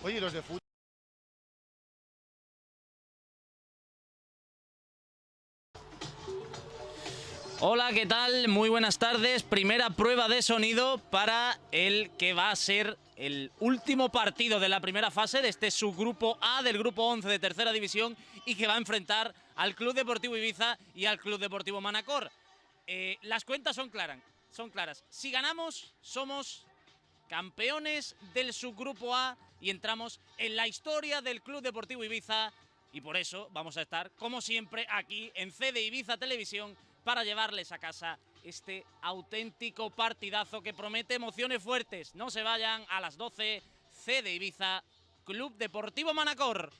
Oye, los de fútbol. Hola, ¿qué tal? Muy buenas tardes. Primera prueba de sonido para el que va a ser el último partido de la primera fase de este subgrupo A del grupo 11 de tercera división y que va a enfrentar al Club Deportivo Ibiza y al Club Deportivo Manacor. Las cuentas son claras. Si ganamos, somos campeones del subgrupo A y entramos en la historia del Club Deportivo Ibiza. Y por eso vamos a estar, como siempre, aquí en CD Ibiza Televisión para llevarles a casa este auténtico partidazo que promete emociones fuertes. No se vayan, a las 12, CD Ibiza, Club Deportivo Manacor.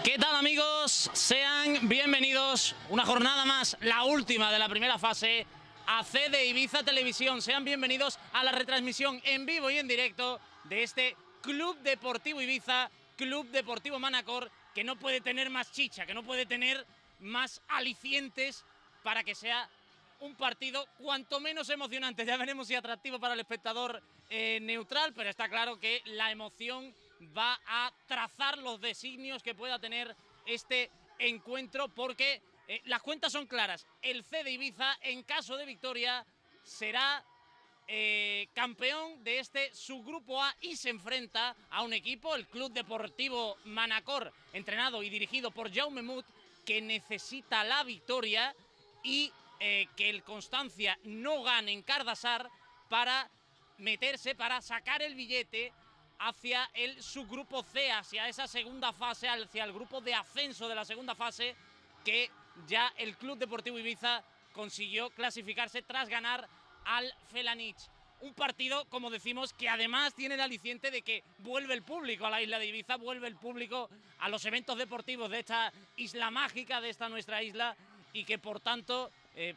¿Qué tal, amigos? Sean bienvenidos una jornada más, la última de la primera fase, a CD Ibiza Televisión. Sean bienvenidos a la retransmisión en vivo y en directo de este Club Deportivo Ibiza, Club Deportivo Manacor, que no puede tener más chicha, que no puede tener más alicientes para que sea un partido cuanto menos emocionante. Ya veremos si atractivo para el espectador neutral, pero está claro que la emoción va a trazar los designios que pueda tener este encuentro, porque las cuentas son claras. El CD Ibiza, en caso de victoria, será campeón de este subgrupo A y se enfrenta a un equipo, el Club Deportivo Manacor, entrenado y dirigido por Jaume Mut, que necesita la victoria y que el Constancia no gane en Cardassar para meterse, para sacar el billete hacia el subgrupo C, hacia esa segunda fase, hacia el grupo de ascenso de la segunda fase, que ya el Club Deportivo Ibiza consiguió clasificarse tras ganar al Felanich. Un partido, como decimos, que además tiene el aliciente de que vuelve el público a la isla de Ibiza, vuelve el público a los eventos deportivos de esta isla mágica, de esta nuestra isla, y que por tanto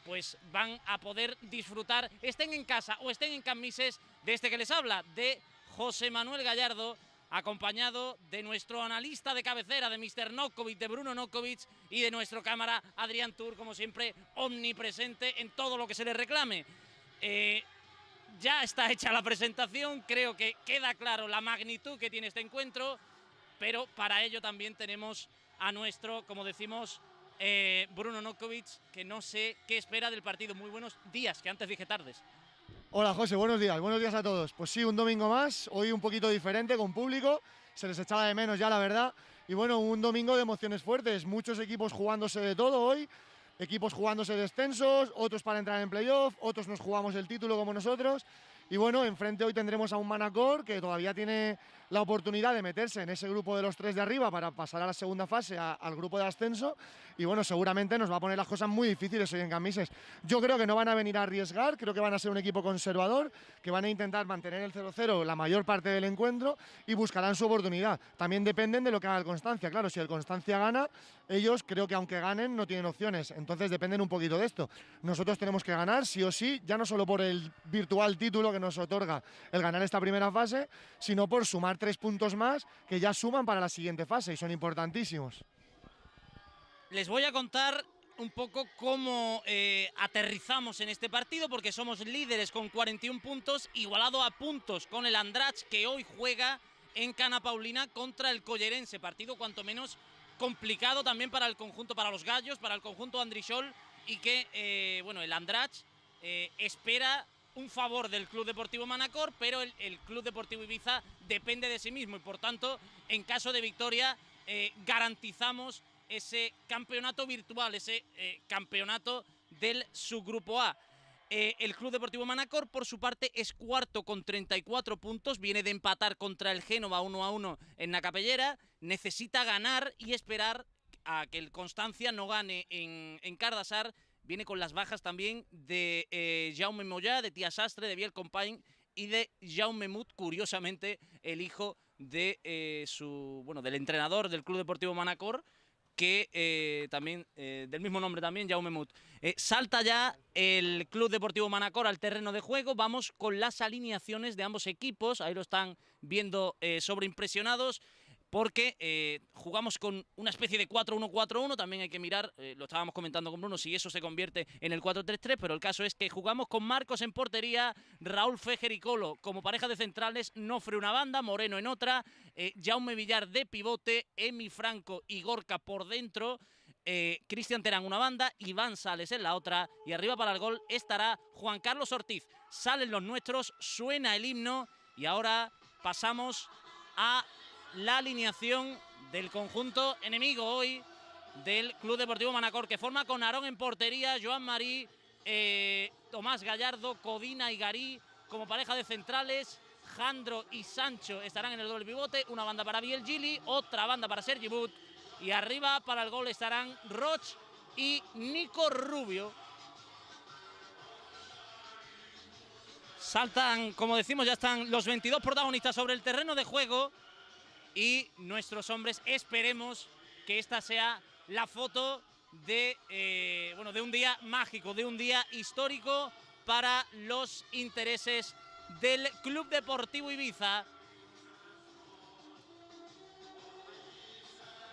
pues van a poder disfrutar, estén en casa o estén en Camises, de este que les habla, de José Manuel Gallardo, acompañado de nuestro analista de cabecera, de Mr. Nokovic, de Bruno Nokovic, y de nuestro cámara Adrián Tour, como siempre, omnipresente en todo lo que se le reclame. Ya está hecha la presentación, creo que queda claro la magnitud que tiene este encuentro, pero para ello también tenemos a nuestro, como decimos, Bruno Nokovic, que no sé qué espera del partido. Muy buenos días, que antes dije tardes. Hola José, buenos días a todos. Pues sí, un domingo más, hoy un poquito diferente, con público, se les echaba de menos ya, la verdad. Y bueno, un domingo de emociones fuertes, muchos equipos jugándose de todo hoy, equipos jugándose descensos, otros para entrar en playoff, otros nos jugamos el título como nosotros. Y bueno, enfrente hoy tendremos a un Manacor que todavía tiene la oportunidad de meterse en ese grupo de los 3 de arriba para pasar a la segunda fase, al grupo de ascenso. Y bueno, seguramente nos va a poner las cosas muy difíciles hoy en Camises. Yo creo que no van a venir a arriesgar, creo que van a ser un equipo conservador, que van a intentar mantener el 0-0 la mayor parte del encuentro y buscarán su oportunidad. También dependen de lo que haga el Constancia. Claro, si el Constancia gana, ellos creo que aunque ganen no tienen opciones. Entonces dependen un poquito de esto. Nosotros tenemos que ganar sí o sí, ya no solo por el virtual título que nos otorga el ganar esta primera fase, sino por sumar 3 puntos más que ya suman para la siguiente fase y son importantísimos. Les voy a contar un poco cómo aterrizamos en este partido, porque somos líderes con 41 puntos, igualado a puntos con el Andratx, que hoy juega en Cana Paulina contra el Collerense. Partido cuanto menos complicado también para el conjunto, para los gallos, para el conjunto Andrixol, y que, bueno, el Andratx espera un favor del Club Deportivo Manacor, pero el Club Deportivo Ibiza depende de sí mismo y por tanto, en caso de victoria, garantizamos ese campeonato virtual, ese campeonato del subgrupo A. El Club Deportivo Manacor, por su parte, es cuarto con 34 puntos, viene de empatar contra el Génova 1-1 en la Capellera, necesita ganar y esperar a que el Constancia no gane en Cardassar. Viene con las bajas también de Jaume Mollà, de Tia Sastre, de Biel Compañ y de Jaume Mut, curiosamente el hijo de del entrenador del Club Deportivo Manacor, que también, del mismo nombre también, Jaume Mut. Salta ya el Club Deportivo Manacor al terreno de juego. Vamos con las alineaciones de ambos equipos. Ahí lo están viendo sobreimpresionados, porque jugamos con una especie de 4-1-4-1, también hay que mirar, lo estábamos comentando con Bruno, si eso se convierte en el 4-3-3, pero el caso es que jugamos con Marcos en portería, Raúl Fejer y Colo como pareja de centrales, Nofre una banda, Moreno en otra, Jaume Villar de pivote, Emi Franco y Gorka por dentro, Cristian Terán una banda, Iván Sales en la otra, y arriba para el gol estará Juan Carlos Ortiz. Salen los nuestros, suena el himno y ahora pasamos a la alineación del conjunto enemigo hoy del Club Deportivo Manacor, que forma con Aarón en portería, Joan Marí, Tomás Gallardo, Codina y Garí como pareja de centrales, Jandro y Sancho estarán en el doble pivote, una banda para Biel Gili, otra banda para Sergi But, y arriba para el gol estarán Roch y Nico Rubio. Saltan, como decimos, ya están los 22 protagonistas sobre el terreno de juego y nuestros hombres esperemos que esta sea la foto de, de un día mágico, de un día histórico para los intereses del Club Deportivo Ibiza.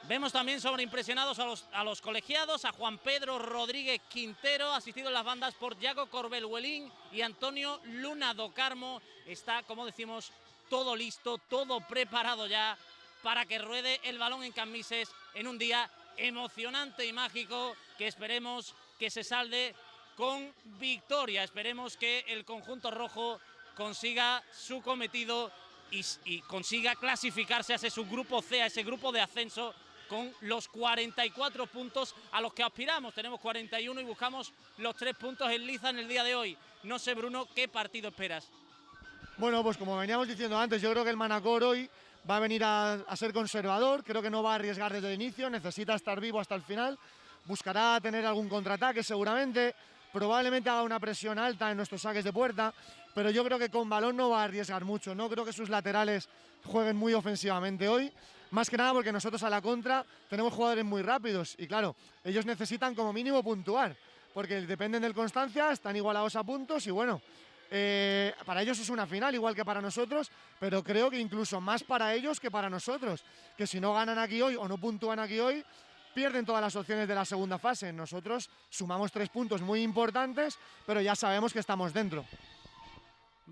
Vemos también sobreimpresionados a los colegiados, a Juan Pedro Rodríguez Quintero, asistido en las bandas por Yago Corbel Huelín y Antonio Luna do Carmo. Está, como decimos, todo listo, todo preparado ya para que ruede el balón en Cambises en un día emocionante y mágico que esperemos que se salde con victoria. Esperemos que el conjunto rojo consiga su cometido y consiga clasificarse a ese subgrupo C, a ese grupo de ascenso, con los 44 puntos a los que aspiramos. Tenemos 41 y buscamos los 3 puntos en liza en el día de hoy. No sé, Bruno, ¿qué partido esperas? Bueno, pues como veníamos diciendo antes, yo creo que el Manacor hoy va a venir a ser conservador. Creo que no va a arriesgar desde el inicio, necesita estar vivo hasta el final. Buscará tener algún contraataque seguramente. Probablemente haga una presión alta en nuestros saques de puerta, pero yo creo que con balón no va a arriesgar mucho. No creo que sus laterales jueguen muy ofensivamente hoy, más que nada porque nosotros a la contra tenemos jugadores muy rápidos y claro, ellos necesitan como mínimo puntuar, porque dependen del Constancia, están igualados a puntos y bueno, para ellos es una final igual que para nosotros, pero creo que incluso más para ellos que para nosotros, que si no ganan aquí hoy o no puntúan aquí hoy, pierden todas las opciones de la segunda fase. Nosotros sumamos 3 puntos muy importantes, pero ya sabemos que estamos dentro.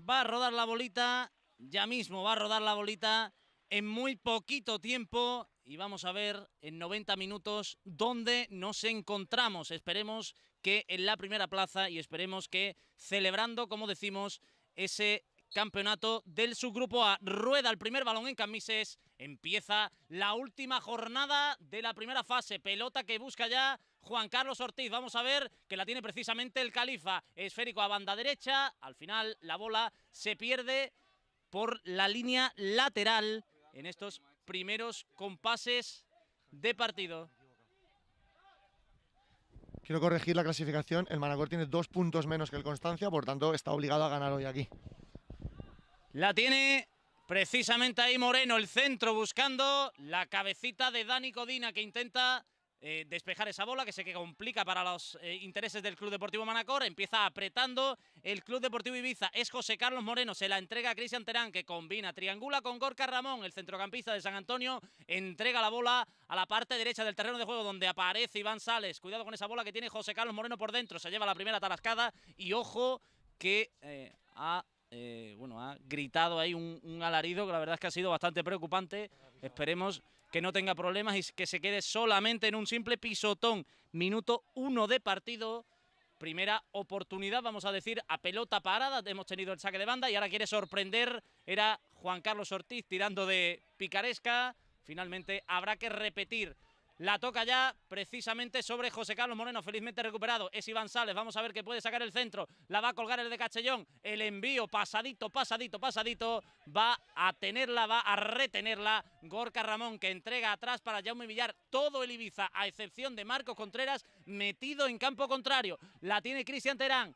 Va a rodar la bolita, ya mismo va a rodar la bolita en muy poquito tiempo y vamos a ver en 90 minutos dónde nos encontramos. Esperemos que en la primera plaza y esperemos que celebrando, como decimos, ese campeonato del subgrupo A. Rueda el primer balón en Cambises, empieza la última jornada de la primera fase, pelota que busca ya Juan Carlos Ortiz. Vamos a ver que la tiene precisamente el Califa, esférico a banda derecha, al final la bola se pierde por la línea lateral en estos primeros compases de partido. Quiero corregir la clasificación, el Manacor tiene 2 puntos menos que el Constancia, por tanto está obligado a ganar hoy aquí. La tiene precisamente ahí Moreno, el centro, buscando la cabecita de Dani Codina, que intenta despejar esa bola, que sé que complica para los intereses del Club Deportivo Manacor. Empieza apretando el Club Deportivo Ibiza. Es José Carlos Moreno, se la entrega a Cristian Terán, que combina, triangula con Gorka Ramón, el centrocampista de San Antonio. Entrega la bola a la parte derecha del terreno de juego, donde aparece Iván Sales. Cuidado con esa bola que tiene José Carlos Moreno por dentro. Se lleva la primera tarascada y ojo que ha gritado ahí un alarido que la verdad es que ha sido bastante preocupante. Esperemos que no tenga problemas y que se quede solamente en un simple pisotón. Minuto 1 de partido. Primera oportunidad, vamos a decir, a pelota parada. Hemos tenido el saque de banda y ahora quiere sorprender. Era Juan Carlos Ortiz tirando de picaresca. Finalmente habrá que repetir. La toca ya precisamente sobre José Carlos Moreno, felizmente recuperado. Es Iván Sales, vamos a ver que puede sacar el centro. La va a colgar el de Castellón. El envío pasadito. Va a tenerla, va a retenerla Gorka Ramón, que entrega atrás para Jaume Villar. Todo el Ibiza, a excepción de Marcos Contreras, metido en campo contrario. La tiene Cristian Terán.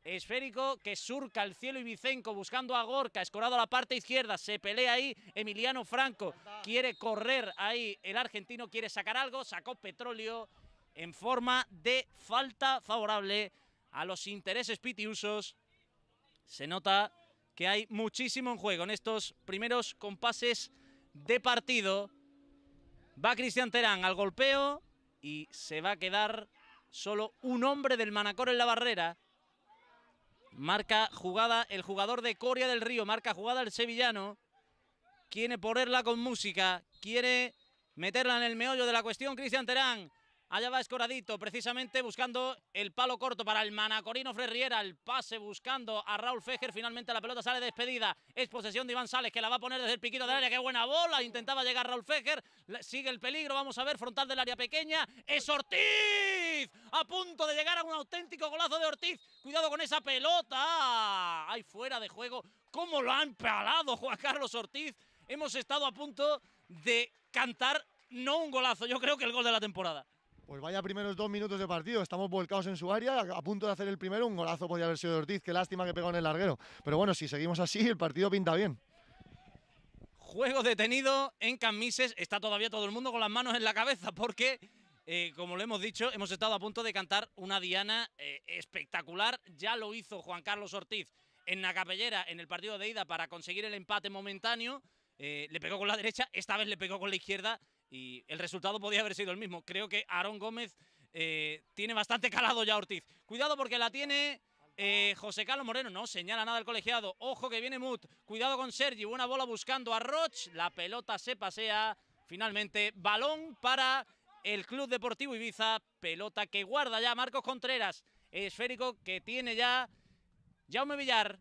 Esférico que surca el cielo ibicenco buscando a Gorka, escorado a la parte izquierda, se pelea ahí Emiliano Franco, quiere correr ahí el argentino, quiere sacar algo, sacó Petróleo en forma de falta favorable a los intereses pitiusos. Se nota que hay muchísimo en juego en estos primeros compases de partido. Va Cristian Terán al golpeo y se va a quedar solo un hombre del Manacor en la barrera. Marca jugada el jugador de Coria del Río, marca jugada el sevillano. Quiere ponerla con música, quiere meterla en el meollo de la cuestión Cristian Terán. Allá va escoradito, precisamente buscando el palo corto para el manacorino Ferriera. El pase buscando a Raúl Fejer. Finalmente la pelota sale despedida. Es posesión de Iván Sales, que la va a poner desde el piquito del área. ¡Qué buena bola! Intentaba llegar Raúl Fejer. Sigue el peligro. Vamos a ver, frontal del área pequeña. ¡Es Ortiz! A punto de llegar a un auténtico golazo de Ortiz. Cuidado con esa pelota. ¡Ay, fuera de juego! ¿Cómo lo ha empalado Juan Carlos Ortiz? Hemos estado a punto de cantar, no un golazo, yo creo que el gol de la temporada. Pues vaya primeros 2 minutos de partido, estamos volcados en su área, a punto de hacer el primero, un golazo podía haber sido de Ortiz, qué lástima que pegó en el larguero. Pero bueno, si seguimos así, el partido pinta bien. Juego detenido en Cammises. Está todavía todo el mundo con las manos en la cabeza porque, como lo hemos dicho, hemos estado a punto de cantar una diana espectacular. Ya lo hizo Juan Carlos Ortiz en Nacapellera en el partido de ida para conseguir el empate momentáneo. Le pegó con la derecha, esta vez le pegó con la izquierda y el resultado podía haber sido el mismo. Creo que Aarón Gómez tiene bastante calado ya Ortiz. Cuidado porque la tiene José Carlos Moreno. No señala nada el colegiado. Ojo que viene Mut. Cuidado con Sergi. Buena bola buscando a Roch. La pelota se pasea. Finalmente, balón para el Club Deportivo Ibiza. Pelota que guarda ya Marcos Contreras. Esférico que tiene ya Jaume Villar.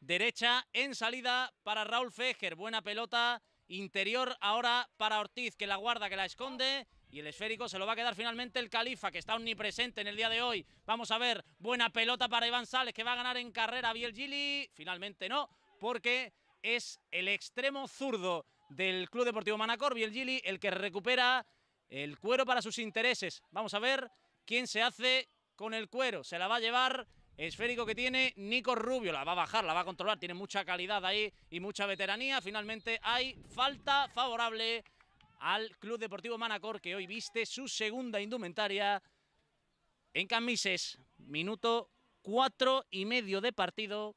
Derecha en salida para Raúl Fejer. Buena pelota. Interior ahora para Ortiz, que la guarda, que la esconde. Y el esférico se lo va a quedar finalmente el Califa, que está omnipresente en el día de hoy. Vamos a ver, buena pelota para Iván Sales, que va a ganar en carrera Biel Gili. Finalmente no, porque es el extremo zurdo del Club Deportivo Manacor, Biel Gili, el que recupera el cuero para sus intereses. Vamos a ver quién se hace con el cuero. Se la va a llevar esférico que tiene Nico Rubio. La va a bajar, la va a controlar. Tiene mucha calidad ahí y mucha veteranía. Finalmente hay falta favorable al Club Deportivo Manacor, que hoy viste su segunda indumentaria en Cammises. Minuto 4,5 de partido.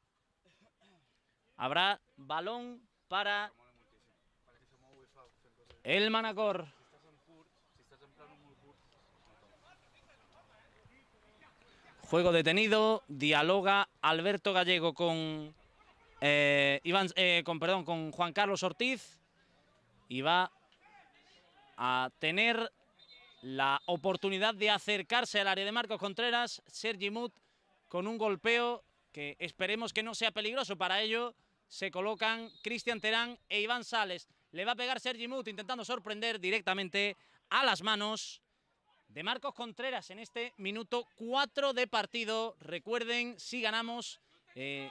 Habrá balón para el Manacor. Juego detenido. Dialoga Alberto Gallego con con Juan Carlos Ortiz. Y va a tener la oportunidad de acercarse al área de Marcos Contreras, Sergi Mut, con un golpeo que esperemos que no sea peligroso. Para ello se colocan Cristian Terán e Iván Sales. Le va a pegar Sergi Mut intentando sorprender directamente a las manos de Marcos Contreras en este minuto 4 de partido. Recuerden, si ganamos,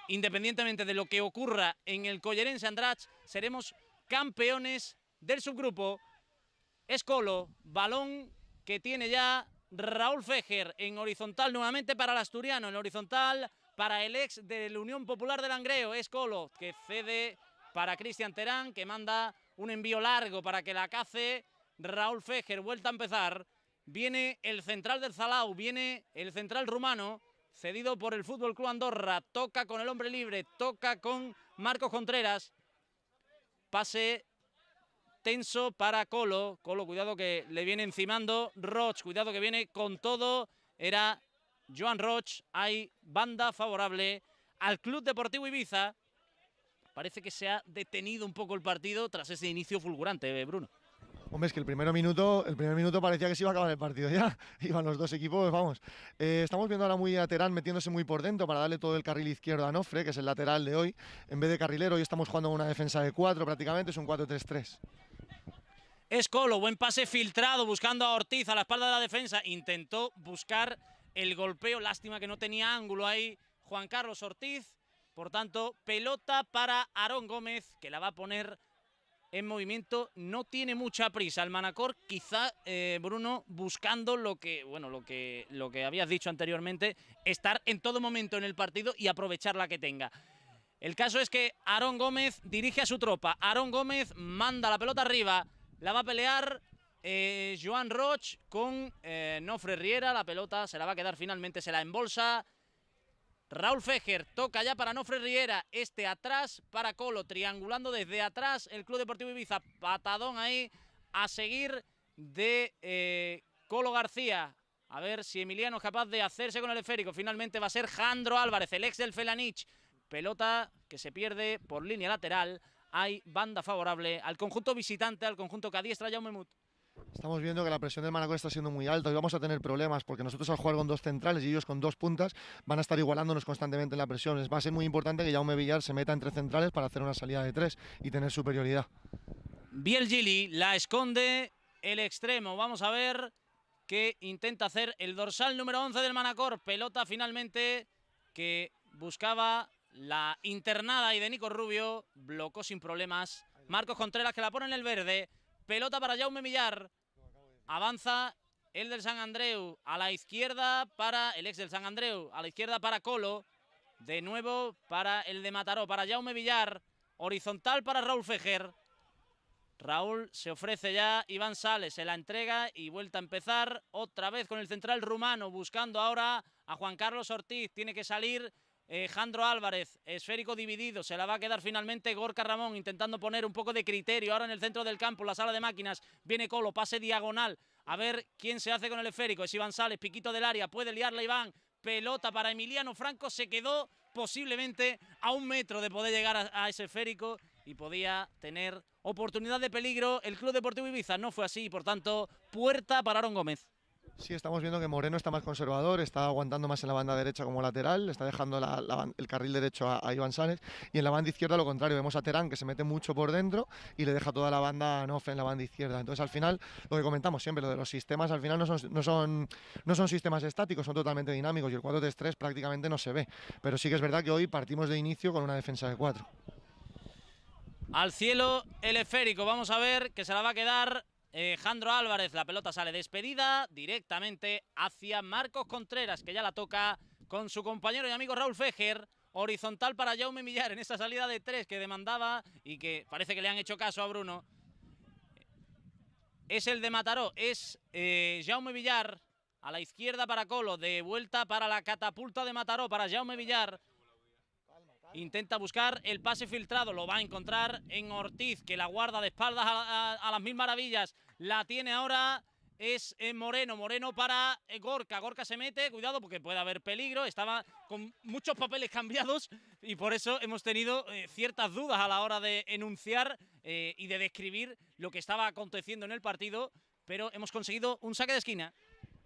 independientemente de lo que ocurra en el Collerense Andratx, seremos campeones del subgrupo. Escolo, balón que tiene ya Raúl Fejer en horizontal nuevamente para el asturiano, en horizontal para el ex de la Unión Popular de Langreo. Escolo que cede para Cristian Terán, que manda un envío largo para que la cace Raúl Fejer. Vuelta a empezar. Viene el central del Zalau, viene el central rumano, cedido por el Fútbol Club Andorra. Toca con el hombre libre, toca con Marcos Contreras. Pase tenso para Colo. Colo, cuidado que le viene encimando. Roch, cuidado que viene con todo. Era Joan Roch. Hay banda favorable al Club Deportivo Ibiza. Parece que se ha detenido un poco el partido tras ese inicio fulgurante, Bruno. Hombre, es que el primer minuto parecía que se iba a acabar el partido ya. Iban los dos equipos, vamos. Estamos viendo ahora muy a Terán metiéndose muy por dentro para darle todo el carril izquierdo a Nofre, que es el lateral de hoy. En vez de carrilero, hoy estamos jugando una defensa de 4 prácticamente, es un 4-3-3. Es Colo, buen pase filtrado buscando a Ortiz a la espalda de la defensa. Intentó buscar el golpeo, lástima que no tenía ángulo ahí Juan Carlos Ortiz. Por tanto, pelota para Aarón Gómez, que la va a poner en movimiento. No tiene mucha prisa el Manacor, quizá Bruno, buscando lo que habías dicho anteriormente, estar en todo momento en el partido y aprovechar la que tenga. El caso es que Aarón Gómez dirige a su tropa. Aarón Gómez manda la pelota arriba. La va a pelear Joan Roch con Nofre Riera. La pelota se la va a quedar finalmente, se la embolsa Raúl Fejer. Toca ya para Nofre Riera. Este atrás para Colo, triangulando desde atrás el Club Deportivo Ibiza. Patadón ahí a seguir de Colo García. A ver si Emiliano es capaz de hacerse con el esférico. Finalmente va a ser Jandro Álvarez, el ex del Felanich. Pelota que se pierde por línea lateral. Hay banda favorable al conjunto visitante, al conjunto que adiestra Jaume Mut. Estamos viendo que la presión del Manacor está siendo muy alta y vamos a tener problemas porque nosotros al jugar con 2 centrales y ellos con 2 puntas van a estar igualándonos constantemente en la presión. Va a ser muy importante que Jaume Villar se meta entre centrales para hacer una salida de 3 y tener superioridad. Biel Gili la esconde el extremo. Vamos a ver qué intenta hacer el dorsal número 11 del Manacor. Pelota finalmente que buscaba la internada y de Nico Rubio. Blocó sin problemas Marcos Contreras, que la pone en el verde. Pelota para Jaume Villar. Avanza el del San Andreu a la izquierda para el ex del San Andreu. A la izquierda para Colo. De nuevo para el de Mataró, para Jaume Villar. horizontal para Raúl Fejer. Raúl se ofrece ya, Iván Sales se la entrega y vuelta a empezar otra vez con el central rumano, buscando ahora a Juan Carlos Ortiz. Tiene que salir Jandro Álvarez, esférico dividido, se la va a quedar finalmente Gorka Ramón, intentando poner un poco de criterio ahora en el centro del campo, la sala de máquinas. Viene Colo, pase diagonal, a ver quién se hace con el esférico. Es Iván Sales, piquito del área, puede liarla Iván. Pelota para Emiliano Franco, se quedó posiblemente a 1 metro de poder llegar a ese esférico y podía tener oportunidad de peligro el Club Deportivo Ibiza. No fue así y por tanto puerta para Aarón Gómez. Sí, estamos viendo que Moreno está más conservador, está aguantando más en la banda derecha como lateral, está dejando el carril derecho a Iván Sales, y en la banda izquierda lo contrario, vemos a Terán que se mete mucho por dentro y le deja toda la banda a Nofre en la banda izquierda. Entonces al final, lo que comentamos siempre, lo de los sistemas al final no son sistemas estáticos, son totalmente dinámicos, y el 4-3-3 prácticamente no se ve, pero sí que es verdad que hoy partimos de inicio con una defensa de 4. Al cielo el esférico, vamos a ver que se la va a quedar Jandro Álvarez. La pelota sale despedida directamente hacia Marcos Contreras, que ya la toca con su compañero y amigo Raúl Fejer. Horizontal para Jaume Millar en esa salida de 3 que demandaba y que parece que le han hecho caso a Bruno. Es el de Mataró, es Jaume Villar a la izquierda para Colo, de vuelta para la catapulta de Mataró, para Jaume Villar. Intenta buscar el pase filtrado, lo va a encontrar en Ortiz, que la guarda de espaldas a las mil maravillas. La tiene ahora, es Moreno, Moreno para Gorka. Gorka se mete, cuidado porque puede haber peligro, estaba con muchos papeles cambiados y por eso hemos tenido ciertas dudas a la hora de enunciar y de describir lo que estaba aconteciendo en el partido, pero hemos conseguido un saque de esquina.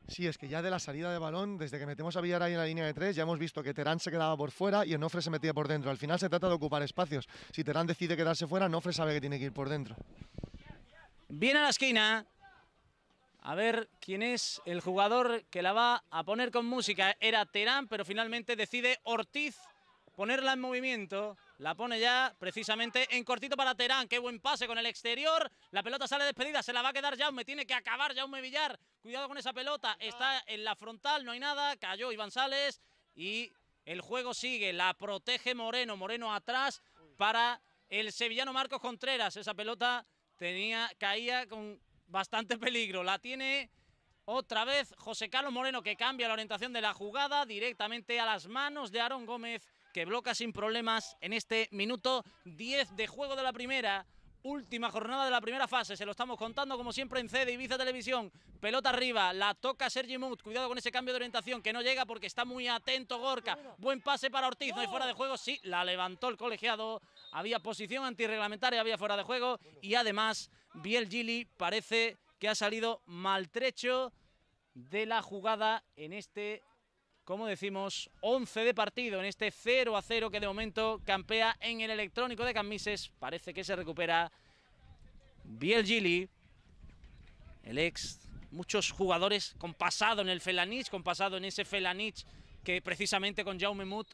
Sí, es que ya de la salida de balón, desde que metemos a Villar ahí en la línea de 3, ya hemos visto que Terán se quedaba por fuera y Onofre se metía por dentro. Al final se trata de ocupar espacios. Si Terán decide quedarse fuera, Onofre sabe que tiene que ir por dentro. Viene a la esquina. A ver quién es el jugador que la va a poner con música. Era Terán, pero finalmente decide Ortiz ponerla en movimiento. La pone ya precisamente en cortito para Terán. Qué buen pase con el exterior. La pelota sale despedida, se la va a quedar Jaume. Tiene que acabar Jaume Villar. Cuidado con esa pelota. Está en la frontal, no hay nada. Cayó Iván Sales y el juego sigue. La protege Moreno. Moreno atrás para el sevillano Marcos Contreras. Esa pelota caía con bastante peligro. La tiene otra vez José Carlos Moreno, que cambia la orientación de la jugada directamente a las manos de Aarón Gómez, que bloca sin problemas en este minuto 10 de juego de la primera. Última jornada de la primera fase, se lo estamos contando como siempre en CD Ibiza Televisión. Pelota arriba, la toca Sergi Mut, cuidado con ese cambio de orientación que no llega porque está muy atento Gorka. Buen pase para Ortiz, no hay fuera de juego, sí, la levantó el colegiado. Había posición antirreglamentaria, había fuera de juego y además Biel Gili parece que ha salido maltrecho de la jugada en este, como decimos, 11 de partido, en este 0-0 que de momento campea en el electrónico de Cambises. Parece que se recupera Biel Gili, el ex, muchos jugadores con pasado en el Felanich, con pasado en ese Felanich que precisamente con Jaume Mut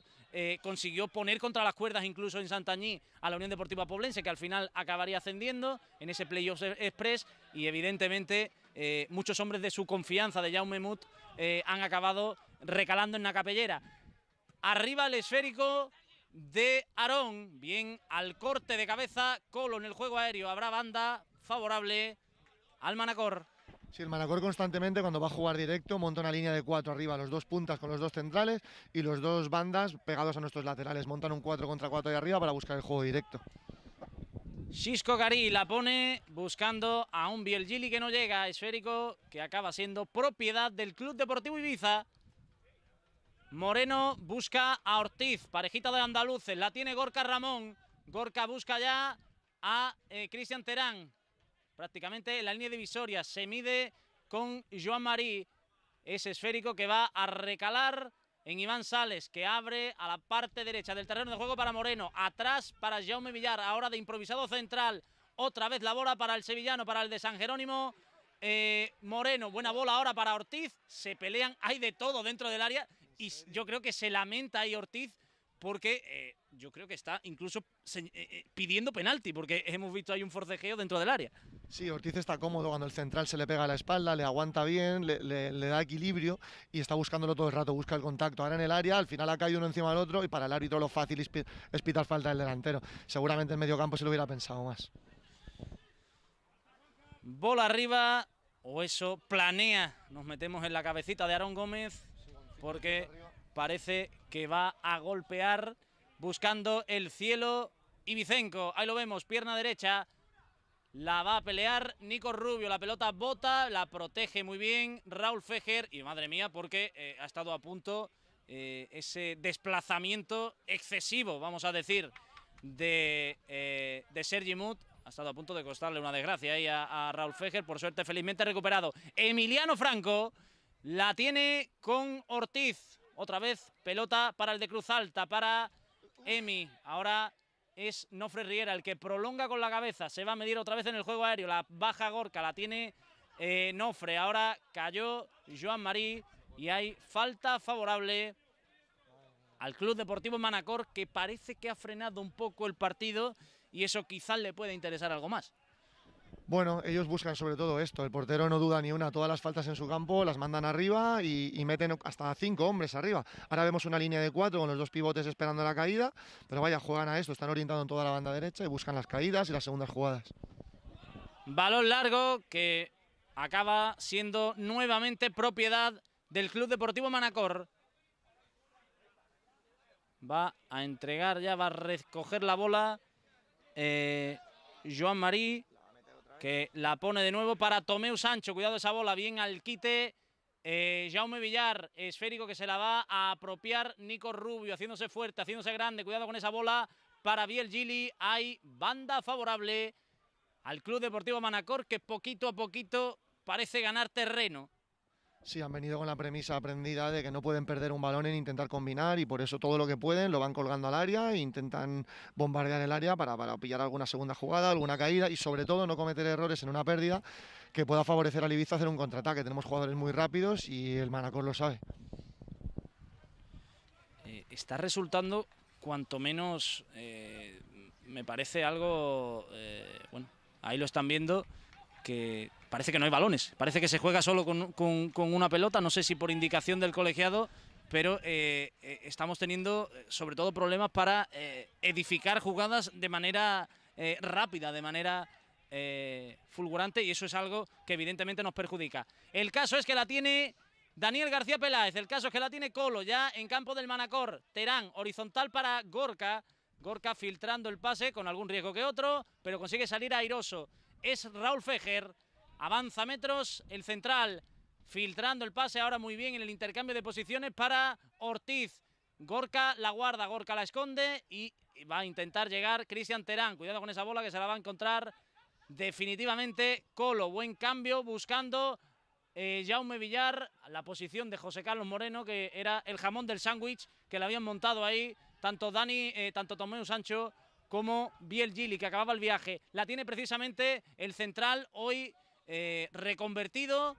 consiguió poner contra las cuerdas incluso en Santanyí a la Unión Deportiva Poblense, que al final acabaría ascendiendo en ese Playoffs Express, y evidentemente muchos hombres de su confianza de Jaume Mut han acabado recalando en la capellera. Arriba el esférico de Aarón, bien al corte de cabeza, Colo en el juego aéreo, habrá banda favorable al Manacor. Sí, el Manacor constantemente cuando va a jugar directo monta una línea de 4 arriba, los dos puntas con los dos centrales y los dos bandas pegados a nuestros laterales. Montan un 4 contra 4 ahí arriba para buscar el juego directo. Xisco Garí la pone buscando a un Biel Gili que no llega, esférico que acaba siendo propiedad del Club Deportivo Ibiza. Moreno busca a Ortiz, parejita de andaluces, la tiene Gorka Ramón. Gorka busca ya a Cristian Terán. Prácticamente en la línea divisoria, se mide con Joan Marí, ese esférico que va a recalar en Iván Sales, que abre a la parte derecha del terreno de juego para Moreno, atrás para Jaume Villar, ahora de improvisado central, otra vez la bola para el sevillano, para el de San Jerónimo, Moreno, buena bola ahora para Ortiz, se pelean, hay de todo dentro del área y yo creo que se lamenta ahí Ortiz porque yo creo que está incluso pidiendo penalti, porque hemos visto ahí un forcejeo dentro del área. Sí, Ortiz está cómodo cuando el central se le pega a la espalda, le aguanta bien, le da equilibrio y está buscándolo todo el rato, busca el contacto. Ahora en el área, al final ha caído uno encima del otro y para el árbitro lo fácil es pitar falta del delantero. Seguramente en medio campo se lo hubiera pensado más. Bola arriba, o eso planea. Nos metemos en la cabecita de Aarón Gómez, porque parece que va a golpear buscando el cielo Ibicenco. Ahí lo vemos, pierna derecha. La va a pelear Nico Rubio, la pelota bota, la protege muy bien Raúl Fejer. Y madre mía, porque ha estado a punto ese desplazamiento excesivo, vamos a decir, de Sergi Mut. Ha estado a punto de costarle una desgracia ahí a Raúl Fejer. Por suerte, felizmente recuperado. Emiliano Franco la tiene con Ortiz. Otra vez pelota para el de Cruz Alta, para Emi. Ahora es Nofre Riera el que prolonga con la cabeza. Se va a medir otra vez en el juego aéreo. La baja Gorka, la tiene Nofre. Ahora cayó Joan Marí y hay falta favorable al Club Deportivo Manacor, que parece que ha frenado un poco el partido y eso quizás le puede interesar algo más. Bueno, ellos buscan sobre todo esto. El portero no duda ni una. Todas las faltas en su campo las mandan arriba y meten hasta 5 hombres arriba. Ahora vemos una línea de 4 con los 2 pivotes esperando la caída. Pero vaya, juegan a esto. Están orientados en toda la banda derecha y buscan las caídas y las segundas jugadas. Balón largo que acaba siendo nuevamente propiedad del Club Deportivo Manacor. Va a entregar ya, va a recoger la bola Joan Marí, que la pone de nuevo para Tomeu Sancho. Cuidado esa bola, bien al quite. Jaume Villar, esférico que se la va a apropiar Nico Rubio, haciéndose fuerte, haciéndose grande. Cuidado con esa bola para Biel Gili. Hay banda favorable al Club Deportivo Manacor, que poquito a poquito parece ganar terreno. Sí, han venido con la premisa aprendida de que no pueden perder un balón en intentar combinar y por eso todo lo que pueden lo van colgando al área e intentan bombardear el área para pillar alguna segunda jugada, alguna caída y sobre todo no cometer errores en una pérdida que pueda favorecer al Ibiza hacer un contraataque. Tenemos jugadores muy rápidos y el Manacor lo sabe. Está resultando cuanto menos, me parece algo, bueno, ahí lo están viendo, que parece que no hay balones, parece que se juega solo con una pelota, no sé si por indicación del colegiado, pero estamos teniendo sobre todo problemas para edificar jugadas de manera rápida, de manera fulgurante, y eso es algo que evidentemente nos perjudica. El caso es que la tiene Daniel García Peláez, el caso es que la tiene Colo ya en campo del Manacor. Terán, horizontal para Gorka, Gorka filtrando el pase con algún riesgo que otro, pero consigue salir airoso. Es Raúl Fejer, avanza metros, el central filtrando el pase ahora muy bien en el intercambio de posiciones para Ortiz. Gorka la guarda, Gorka la esconde y va a intentar llegar Cristian Terán. Cuidado con esa bola que se la va a encontrar definitivamente Colo. Buen cambio buscando Jaume Villar, la posición de José Carlos Moreno, que era el jamón del sándwich que le habían montado ahí tanto Tomeu Sancho como Biel Gili, que acababa el viaje. La tiene precisamente el central hoy reconvertido,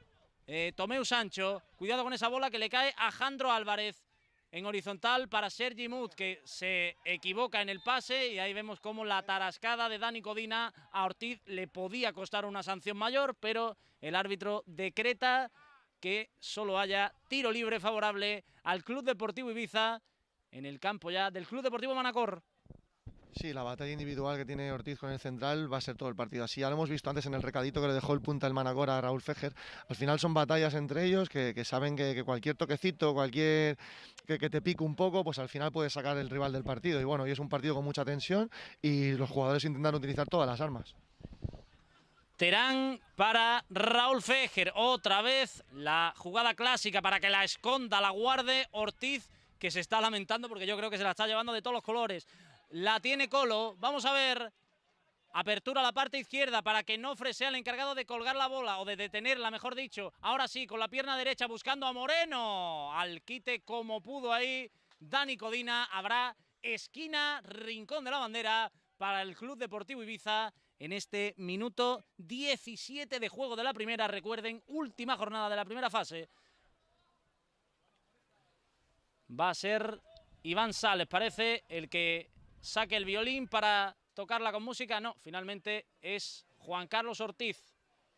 Tomeu Sancho. Cuidado con esa bola que le cae a Jandro Álvarez en horizontal para Sergi Mut, que se equivoca en el pase y ahí vemos cómo la tarascada de Dani Codina a Ortiz le podía costar una sanción mayor, pero el árbitro decreta que solo haya tiro libre favorable al Club Deportivo Ibiza en el campo ya del Club Deportivo Manacor. Sí, la batalla individual que tiene Ortiz con el central va a ser todo el partido así. Ya lo hemos visto antes en el recadito que le dejó el punta el Manacor a Raúl Fejer. Al final son batallas entre ellos que saben que cualquier toquecito, cualquier que te pique un poco, pues al final puede sacar el rival del partido. Y bueno, hoy es un partido con mucha tensión y los jugadores intentan utilizar todas las armas. Terán para Raúl Fejer. Otra vez la jugada clásica para que la esconda, la guarde Ortiz, que se está lamentando porque yo creo que se la está llevando de todos los colores. La tiene Colo, vamos a ver, apertura a la parte izquierda para que Nofre sea el encargado de colgar la bola, o de detenerla, mejor dicho. Ahora sí, con la pierna derecha buscando a Moreno, al quite como pudo ahí Dani Codina. Habrá esquina, rincón de la bandera para el Club Deportivo Ibiza en este minuto 17 de juego de la primera. Recuerden, última jornada de la primera fase. Va a ser Iván Sales, parece, el que saque el violín para tocarla con música. No, finalmente es Juan Carlos Ortiz.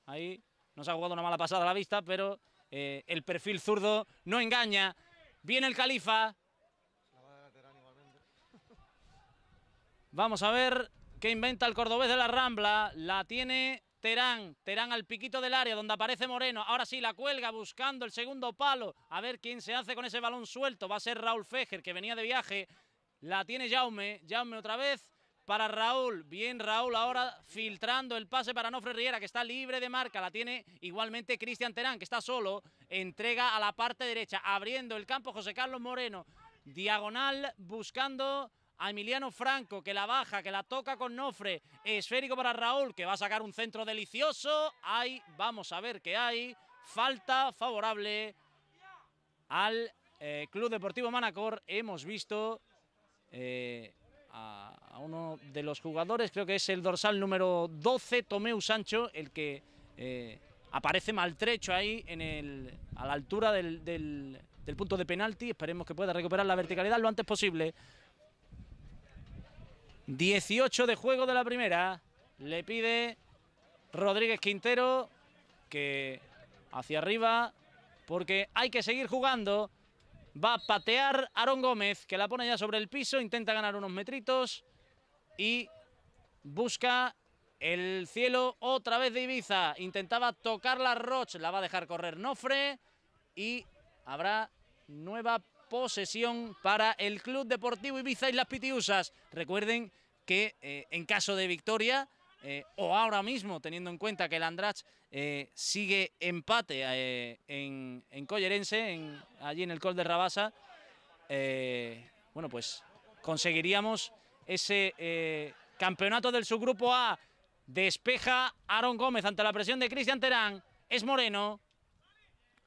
Ahí nos ha jugado una mala pasada a la vista, pero el perfil zurdo no engaña. Viene el Califa. Vamos a ver qué inventa el cordobés de la Rambla. La tiene Terán. Terán al piquito del área donde aparece Moreno. Ahora sí la cuelga buscando el segundo palo. A ver quién se hace con ese balón suelto. Va a ser Raúl Fejer, que venía de viaje. La tiene Jaume. Jaume otra vez para Raúl. Bien Raúl ahora filtrando el pase para Nofre Riera, que está libre de marca. La tiene igualmente Cristian Terán, que está solo. Entrega a la parte derecha, abriendo el campo José Carlos Moreno. Diagonal buscando a Emiliano Franco, que la baja, que la toca con Nofre. Esférico para Raúl, que va a sacar un centro delicioso. Ahí vamos a ver qué hay. Falta favorable al Club Deportivo Manacor. Hemos visto a uno de los jugadores, creo que es el dorsal número 12, Tomeu Sancho, el que aparece maltrecho ahí a la altura del punto de penalti. Esperemos que pueda recuperar la verticalidad lo antes posible. 18 de juego de la primera. Le pide Rodríguez Quintero que hacia arriba, porque hay que seguir jugando. Va a patear Aarón Gómez, que la pone ya sobre el piso, intenta ganar unos metritos y busca el cielo otra vez de Ibiza. Intentaba tocar la Roche, la va a dejar correr Nofre y habrá nueva posesión para el Club Deportivo Ibiza y las Pitiusas. Recuerden que en caso de victoria, o ahora mismo, teniendo en cuenta que el Andratx sigue empate en Collerense, allí en el Col de Rabasa, bueno, pues conseguiríamos ese campeonato del subgrupo A. Despeja Aarón Gómez ante la presión de Cristian Terán. Es Moreno.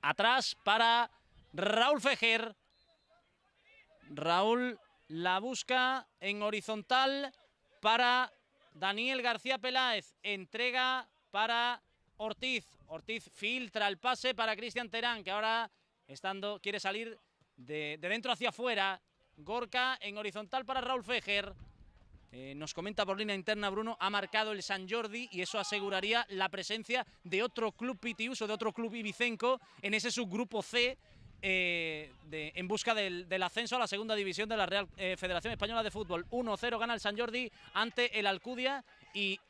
Atrás para Raúl Fejer. Raúl la busca en horizontal para Daniel García Peláez. Entrega para Ortiz. Ortiz filtra el pase para Cristian Terán, que ahora quiere salir de dentro hacia afuera. Gorka en horizontal para Raúl Fejer. Nos comenta por línea interna Bruno, ha marcado el Sant Jordi y eso aseguraría la presencia de otro club pitiuso, de otro club ibicenco en ese subgrupo C, en busca del ascenso a la segunda división de la Real Federación Española de Fútbol. 1-0 gana el Sant Jordi ante el Alcudia y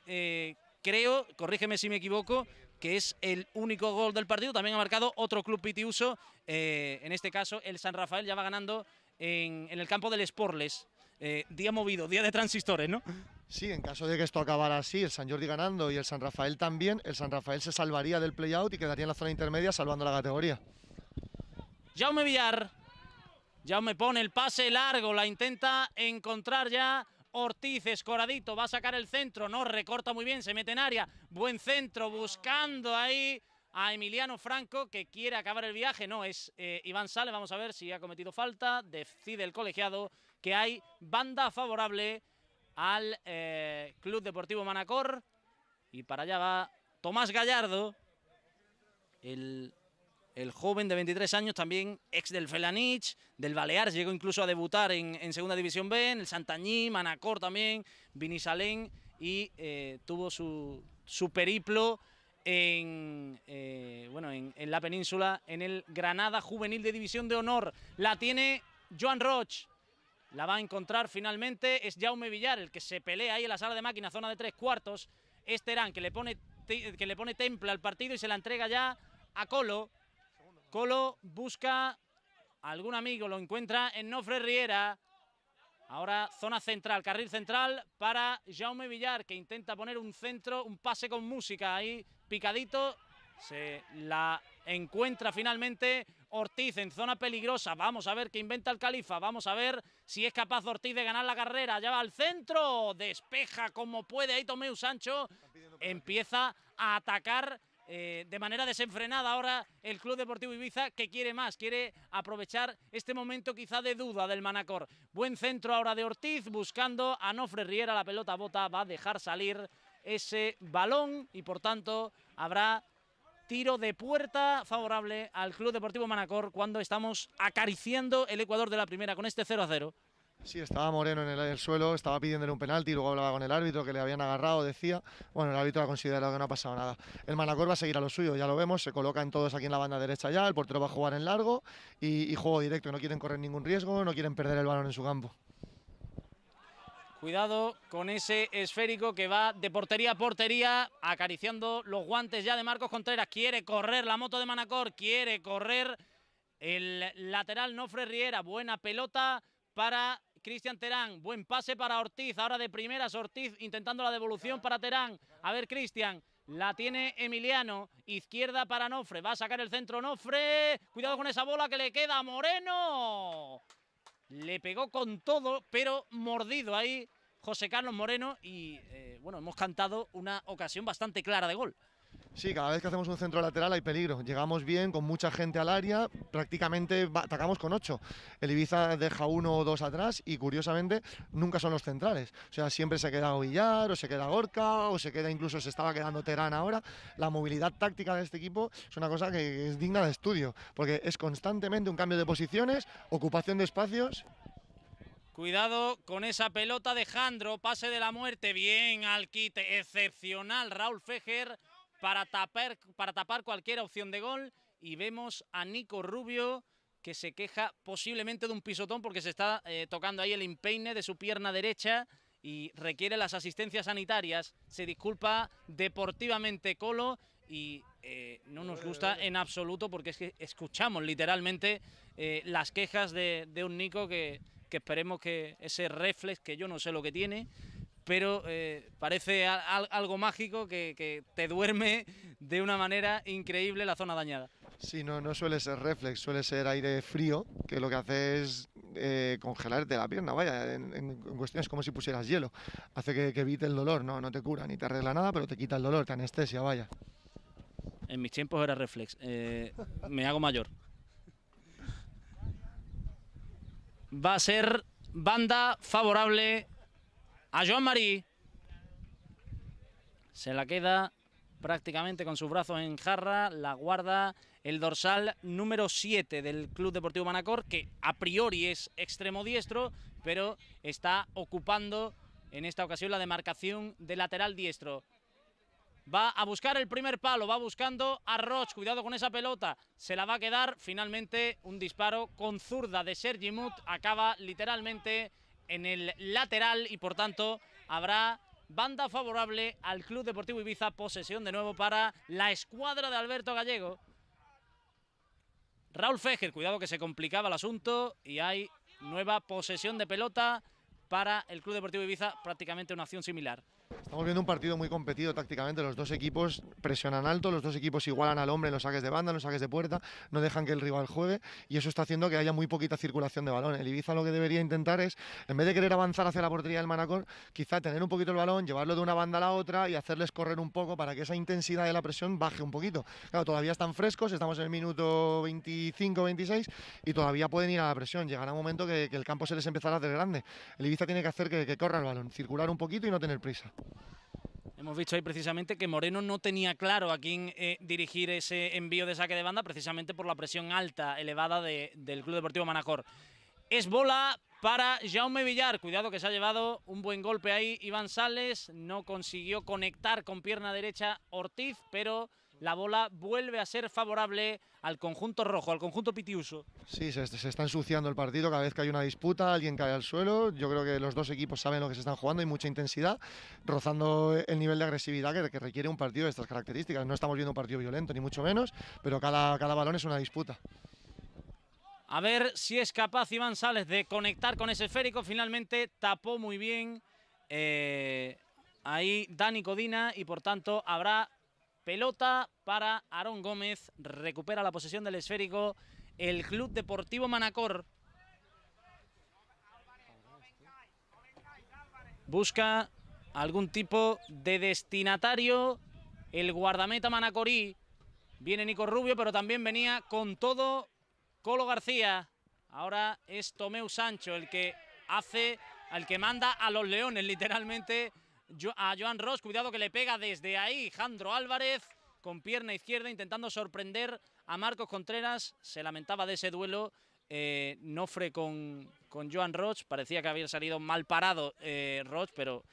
creo, corrígeme si me equivoco, que es el único gol del partido. También ha marcado otro club pitiuso, en este caso el San Rafael, ya va ganando en el campo del Sporles. Día movido, día de transistores, ¿no? Sí, en caso de que esto acabara así, el Sant Jordi ganando y el San Rafael también, el San Rafael se salvaría del play-out y quedaría en la zona intermedia salvando la categoría. Jaume Villar. Jaume pone el pase largo, la intenta encontrar ya Ortiz, escoradito, va a sacar el centro, no, recorta muy bien, se mete en área, buen centro, buscando ahí a Emiliano Franco, que quiere acabar el viaje. No, es Iván Sale. Vamos a ver si ha cometido falta. Decide el colegiado que hay banda favorable al Club Deportivo Manacor. Y para allá va Tomás Gallardo, el joven de 23 años, también ex del Felanich, del Baleares, llegó incluso a debutar en Segunda División B, en el Santañí, Manacor también, Binisalén, y tuvo su periplo en la península, en el Granada Juvenil de División de Honor. La tiene Joan Roig, la va a encontrar finalmente, es Jaume Villar, el que se pelea ahí en la sala de máquinas, zona de 3/4, es Terán, que le pone temple al partido y se la entrega ya a Colo. Colo busca a algún amigo, lo encuentra en Nofre Riera. Ahora zona central, carril central para Jaume Villar, que intenta poner un centro, un pase con música ahí, picadito. Se la encuentra finalmente Ortiz en zona peligrosa. Vamos a ver qué inventa el Califa. Vamos a ver si es capaz Ortiz de ganar la carrera. Ya va al centro, despeja como puede ahí Tomeu Sancho. Empieza a atacar de manera desenfrenada ahora el Club Deportivo Ibiza, que quiere más, quiere aprovechar este momento quizá de duda del Manacor. Buen centro ahora de Ortiz, buscando a Nofre Riera, la pelota bota, va a dejar salir ese balón y por tanto habrá tiro de puerta favorable al Club Deportivo Manacor cuando estamos acariciando el Ecuador de la primera con este 0-0. Sí, estaba Moreno en el suelo, estaba pidiéndole un penalti, luego hablaba con el árbitro que le habían agarrado, decía. Bueno, el árbitro ha considerado que no ha pasado nada. El Manacor va a seguir a lo suyo, ya lo vemos, se colocan todos aquí en la banda derecha ya, el portero va a jugar en largo y juego directo, no quieren correr ningún riesgo, no quieren perder el balón en su campo. Cuidado con ese esférico que va de portería a portería, acariciando los guantes ya de Marcos Contreras. Quiere correr la moto de Manacor, quiere correr el lateral Nofre Riera. Buena pelota para Cristian Terán, buen pase para Ortiz, ahora de primeras Ortiz intentando la devolución para Terán. A ver, Cristian, la tiene Emiliano, izquierda para Nofre, va a sacar el centro Nofre. Cuidado con esa bola que le queda a Moreno. Le pegó con todo, pero mordido ahí José Carlos Moreno y bueno, hemos cantado una ocasión bastante clara de gol. Sí, cada vez que hacemos un centro lateral hay peligro. Llegamos bien, con mucha gente al área, prácticamente atacamos con 8. El Ibiza deja 1 o 2 atrás y curiosamente nunca son los centrales. O sea, siempre se queda Villar, o se queda Gorka, o se queda incluso se estaba quedando Terán ahora. La movilidad táctica de este equipo es una cosa que es digna de estudio, porque es constantemente un cambio de posiciones, ocupación de espacios. Cuidado con esa pelota de Jandro, pase de la muerte, bien al quite, excepcional Raúl Fejer para tapar cualquier opción de gol. Y vemos a Nico Rubio que se queja posiblemente de un pisotón porque se está tocando ahí el empeine de su pierna derecha y requiere las asistencias sanitarias. Se disculpa deportivamente Colo y no nos gusta en absoluto porque es que escuchamos literalmente las quejas de un Nico que esperemos que ese reflex, que yo no sé lo que tiene, pero parece algo mágico que te duerme de una manera increíble la zona dañada. Sí, no suele ser reflex, suele ser aire frío, que lo que hace es congelarte la pierna, vaya, en cuestiones como si pusieras hielo. Hace que evite el dolor, no te cura ni te arregla nada, pero te quita el dolor, te anestesia, vaya. En mis tiempos era reflex, me hago mayor. Va a ser banda favorable a Joan Marí. Se la queda prácticamente con sus brazos en jarra, la guarda el dorsal número 7 del Club Deportivo Manacor, que a priori es extremo diestro, pero está ocupando en esta ocasión la demarcación de lateral diestro. Va a buscar el primer palo, va buscando a Roch, cuidado con esa pelota, se la va a quedar. Finalmente un disparo con zurda de Sergi Mut, acaba literalmente en el lateral y por tanto habrá banda favorable al Club Deportivo Ibiza, posesión de nuevo para la escuadra de Alberto Gallego. Raúl Fejer, cuidado que se complicaba el asunto y hay nueva posesión de pelota para el Club Deportivo Ibiza, prácticamente una acción similar. Estamos viendo un partido muy competido tácticamente, los dos equipos presionan alto, los dos equipos igualan al hombre en los saques de banda, en los saques de puerta, no dejan que el rival juegue y eso está haciendo que haya muy poquita circulación de balón. El Ibiza lo que debería intentar es, en vez de querer avanzar hacia la portería del Manacor, quizá tener un poquito el balón, llevarlo de una banda a la otra y hacerles correr un poco para que esa intensidad de la presión baje un poquito. Claro, todavía están frescos, estamos en el minuto 25-26 y todavía pueden ir a la presión. Llegará un momento que el campo se les empezará a hacer grande. El Ibiza tiene que hacer que corra el balón, circular un poquito y no tener prisa. Hemos visto ahí precisamente que Moreno no tenía claro a quién dirigir ese envío de saque de banda, precisamente por la presión alta, elevada del Club Deportivo Manacor. Es bola para Jaume Villar, cuidado que se ha llevado un buen golpe ahí Iván Sales, no consiguió conectar con pierna derecha Ortiz, pero la bola vuelve a ser favorable al conjunto rojo, al conjunto pitiuso. Sí, se está ensuciando el partido cada vez que hay una disputa, alguien cae al suelo. Yo creo que los dos equipos saben lo que se están jugando, hay mucha intensidad, rozando el nivel de agresividad que requiere un partido de estas características. No estamos viendo un partido violento, ni mucho menos, pero cada balón es una disputa. A ver si es capaz Iván Sales de conectar con ese esférico. Finalmente tapó muy bien ahí Dani Codina y por tanto habrá pelota para Aarón Gómez. Recupera la posesión del esférico el Club Deportivo Manacor. Busca algún tipo de destinatario el guardameta manacorí. Viene Nico Rubio, pero también venía con todo Colo García. Ahora es Tomeu Sancho el que manda a los leones literalmente a Joan Ros. Cuidado que le pega desde ahí Jandro Álvarez con pierna izquierda intentando sorprender a Marcos Contreras. Se lamentaba de ese duelo Nofre con Joan Roig. Parecía que había salido mal parado Roig, pero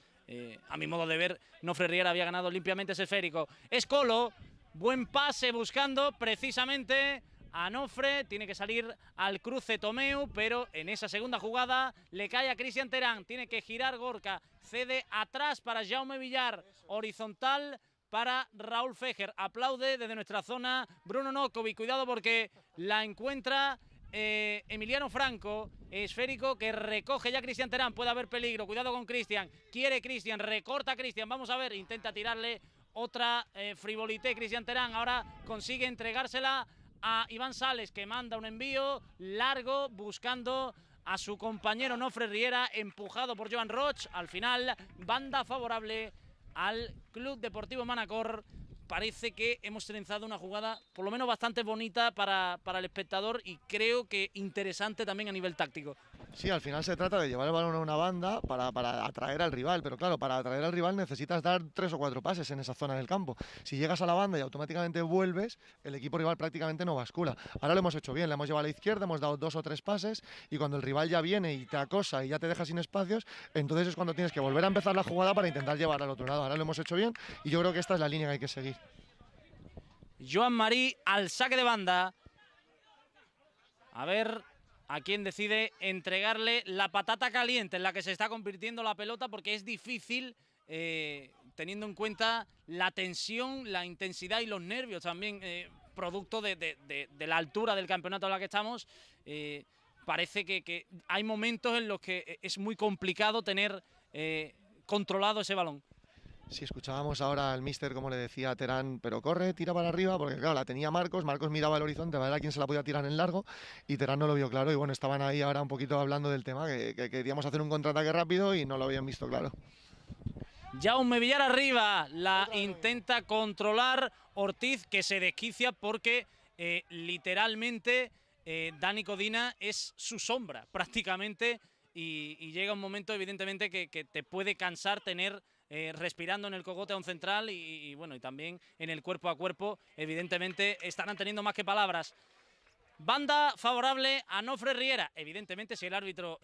a mi modo de ver, Nofre Riera había ganado limpiamente ese esférico. Es Colo, buen pase buscando precisamente a Nofre, tiene que salir al cruce Tomeu, pero en esa segunda jugada le cae a Cristian Terán, tiene que girar Gorka, cede atrás para Jaume Villar, horizontal para Raúl Fejer. Aplaude desde nuestra zona Bruno Nokovic, cuidado porque la encuentra Emiliano Franco, esférico que recoge ya Cristian Terán, puede haber peligro, cuidado con Cristian, quiere Cristian, recorta Cristian, vamos a ver, intenta tirarle otra frivolité Cristian Terán, ahora consigue entregársela a Iván Sales, que manda un envío largo buscando a su compañero Nofre Riera, empujado por Joan Roig. Al final, banda favorable al Club Deportivo Manacor. Parece que hemos trenzado una jugada por lo menos bastante bonita para el espectador y creo que interesante también a nivel táctico. Sí, al final se trata de llevar el balón a una banda para atraer al rival, pero claro, para atraer al rival necesitas dar 3 o 4 pases en esa zona del campo. Si llegas a la banda y automáticamente vuelves, el equipo rival prácticamente no bascula. Ahora lo hemos hecho bien, le hemos llevado a la izquierda, hemos dado 2 o 3 pases y cuando el rival ya viene y te acosa y ya te deja sin espacios, entonces es cuando tienes que volver a empezar la jugada para intentar llevar al otro lado. Ahora lo hemos hecho bien y yo creo que esta es la línea que hay que seguir. Joan Marí al saque de banda. A ver a quién decide entregarle la patata caliente en la que se está convirtiendo la pelota, porque es difícil, teniendo en cuenta la tensión, la intensidad y los nervios también, producto de la altura del campeonato en la que estamos. Parece que hay momentos en los que es muy complicado tener controlado ese balón. Si escuchábamos ahora al míster como le decía a Terán, pero corre, tira para arriba, porque claro, la tenía Marcos miraba el horizonte, a ver a quién se la podía tirar en largo, y Terán no lo vio claro, y bueno, estaban ahí ahora un poquito hablando del tema, que queríamos hacer un contraataque rápido y no lo habían visto claro. Jaume Villar arriba, la intenta controlar Ortiz, que se desquicia porque literalmente Dani Codina es su sombra prácticamente, y llega un momento evidentemente que te puede cansar tener respirando en el cogote a un central y bueno, y también en el cuerpo a cuerpo, evidentemente estarán teniendo más que palabras. Banda favorable a Nofre Riera. Evidentemente, si el árbitro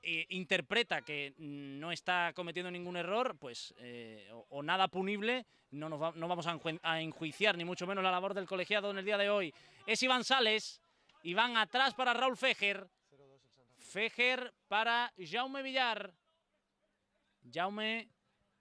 interpreta que no está cometiendo ningún error, pues o nada punible, no vamos a enjuiciar ni mucho menos la labor del colegiado en el día de hoy. Es Iván Sales, Iván atrás para Raúl Fejer, Fejer para Jaume Villar. Jaume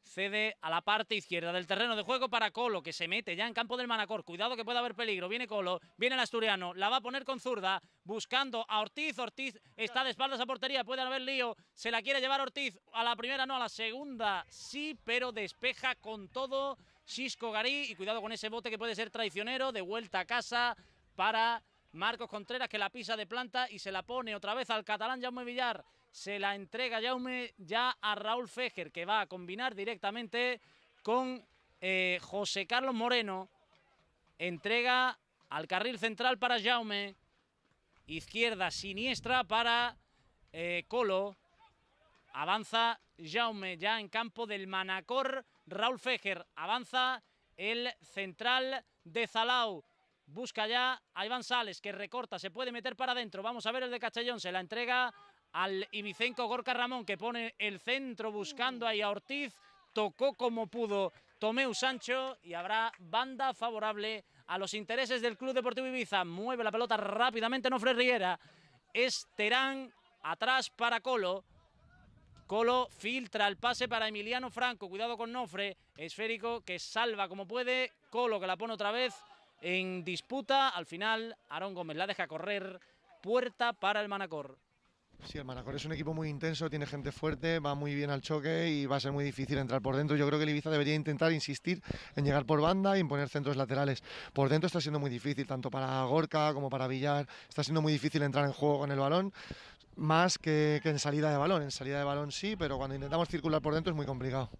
cede a la parte izquierda del terreno de juego para Colo, que se mete ya en campo del Manacor. Cuidado que puede haber peligro. Viene Colo, viene el asturiano, la va a poner con zurda, buscando a Ortiz. Ortiz está de espaldas a portería, puede haber lío. Se la quiere llevar Ortiz a la primera, no, a la segunda sí, pero despeja con todo Xisco Garí. Y cuidado con ese bote que puede ser traicionero. De vuelta a casa para Marcos Contreras, que la pisa de planta y se la pone otra vez al catalán Jaume Villar. Se la entrega Jaume ya a Raúl Fejer, que va a combinar directamente con José Carlos Moreno. Entrega al carril central para Jaume. Izquierda siniestra para Colo. Avanza Jaume ya en campo del Manacor. Raúl Fejer avanza el central de Zalau. Busca ya a Iván Sales, que recorta, se puede meter para adentro. Vamos a ver el de Castellón, se la entrega al ibicenco Gorka Ramón, que pone el centro buscando ahí a Ortiz. Tocó como pudo Tomeu Sancho y habrá banda favorable a los intereses del Club Deportivo Ibiza. Mueve la pelota rápidamente Nofre Riera. Es Terán atrás para Colo. Colo filtra el pase para Emiliano Franco. Cuidado con Nofre. Esférico que salva como puede. Colo que la pone otra vez en disputa. Al final Aarón Gómez la deja correr. Puerta para el Manacor. Sí, el Manacor es un equipo muy intenso, tiene gente fuerte, va muy bien al choque y va a ser muy difícil entrar por dentro. Yo creo que el Ibiza debería intentar insistir en llegar por banda y imponer centros laterales. Por dentro está siendo muy difícil, tanto para Gorka como para Villar. Está siendo muy difícil entrar en juego con el balón, más que en salida de balón. En salida de balón sí, pero cuando intentamos circular por dentro es muy complicado.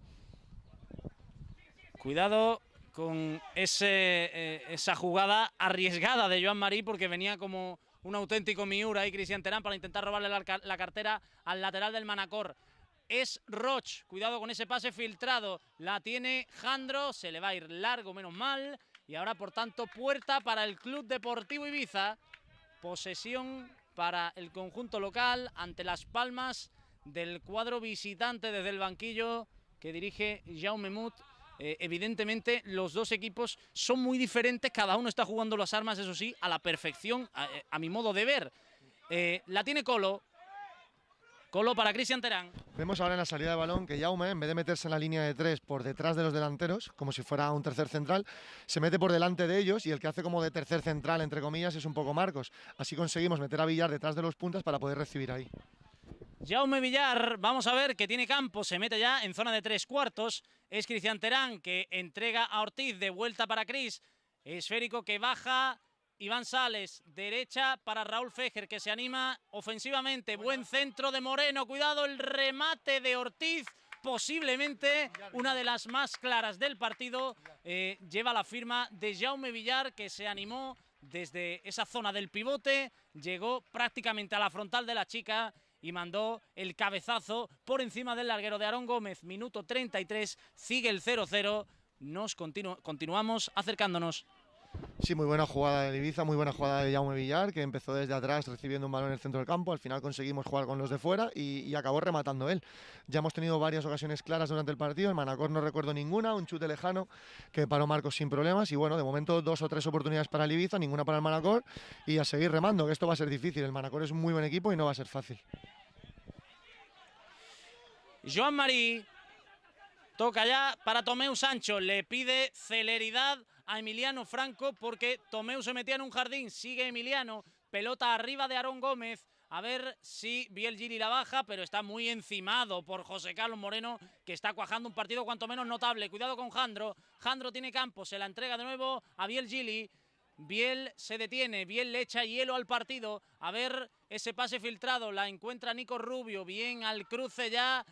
Cuidado con esa jugada arriesgada de Joan Marí, porque venía como un auténtico Miura ahí Cristian Terán para intentar robarle la cartera al lateral del Manacor. Es Roig, cuidado con ese pase filtrado, la tiene Jandro, se le va a ir largo, menos mal, y ahora por tanto puerta para el Club Deportivo Ibiza. Posesión para el conjunto local ante las palmas del cuadro visitante desde el banquillo que dirige Jaume Mut. Evidentemente los dos equipos son muy diferentes, cada uno está jugando las armas, eso sí, a la perfección, a mi modo de ver. La tiene Colo. Colo para Cristian Terán. Vemos ahora en la salida de balón que Jaume, en vez de meterse en la línea de 3 por detrás de los delanteros, como si fuera un tercer central, se mete por delante de ellos y el que hace como de tercer central, entre comillas, es un poco Marcos. Así conseguimos meter a Villar detrás de los puntas para poder recibir ahí. Jaume Villar, vamos a ver que tiene campo, se mete ya en zona de 3/4. Es Cristian Terán que entrega a Ortiz, de vuelta para Cris. Esférico que baja. Iván Sales, derecha para Raúl Fejer, que se anima ofensivamente. Buen centro de Moreno, cuidado el remate de Ortiz, posiblemente una de las más claras del partido. Lleva la firma de Jaume Villar, que se animó desde esa zona del pivote, llegó prácticamente a la frontal de la chica y mandó el cabezazo por encima del larguero de Aarón Gómez. Minuto 33, sigue el 0-0, nos continuamos acercándonos. Sí, muy buena jugada de Ibiza, muy buena jugada de Jaume Villar, que empezó desde atrás recibiendo un balón en el centro del campo. Al final conseguimos jugar con los de fuera y acabó rematando él. Ya hemos tenido varias ocasiones claras durante el partido. En Manacor no recuerdo ninguna, un chute lejano que paró Marcos sin problemas. Y bueno, de momento 2 o 3 oportunidades para el Ibiza, ninguna para el Manacor. Y a seguir remando, que esto va a ser difícil. El Manacor es un muy buen equipo y no va a ser fácil. Joan Marí toca ya para Tomeu Sancho, le pide celeridad a Emiliano Franco porque Tomeu se metía en un jardín, sigue Emiliano, pelota arriba de Aarón Gómez, a ver si Biel Gili la baja, pero está muy encimado por José Carlos Moreno, que está cuajando un partido cuanto menos notable. Cuidado con Jandro, Jandro tiene campo, se la entrega de nuevo a Biel Gili. Biel se detiene, Biel le echa hielo al partido, a ver ese pase filtrado, la encuentra Nico Rubio, bien al cruce ya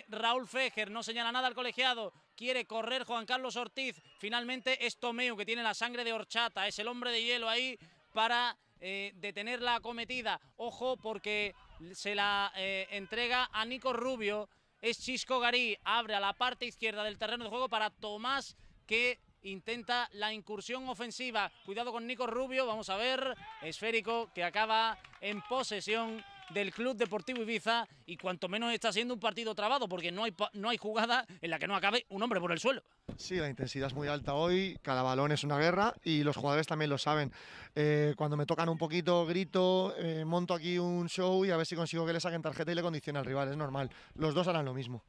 Raúl Fejer, no señala nada al colegiado, quiere correr Juan Carlos Ortiz, finalmente es Tomeu, que tiene la sangre de horchata, es el hombre de hielo ahí para detener la acometida. Ojo porque se la entrega a Nico Rubio, es Chisco Garí, abre a la parte izquierda del terreno de juego para Tomás, que intenta la incursión ofensiva. Cuidado con Nico Rubio, vamos a ver, esférico que acaba en posesión del Club Deportivo Ibiza y cuanto menos está siendo un partido trabado porque no hay jugada en la que no acabe un hombre por el suelo. Sí, la intensidad es muy alta hoy, cada balón es una guerra y los jugadores también lo saben. Cuando me tocan un poquito, grito, monto aquí un show y a ver si consigo que le saquen tarjeta y le condicione al rival, es normal. Los dos harán lo mismo.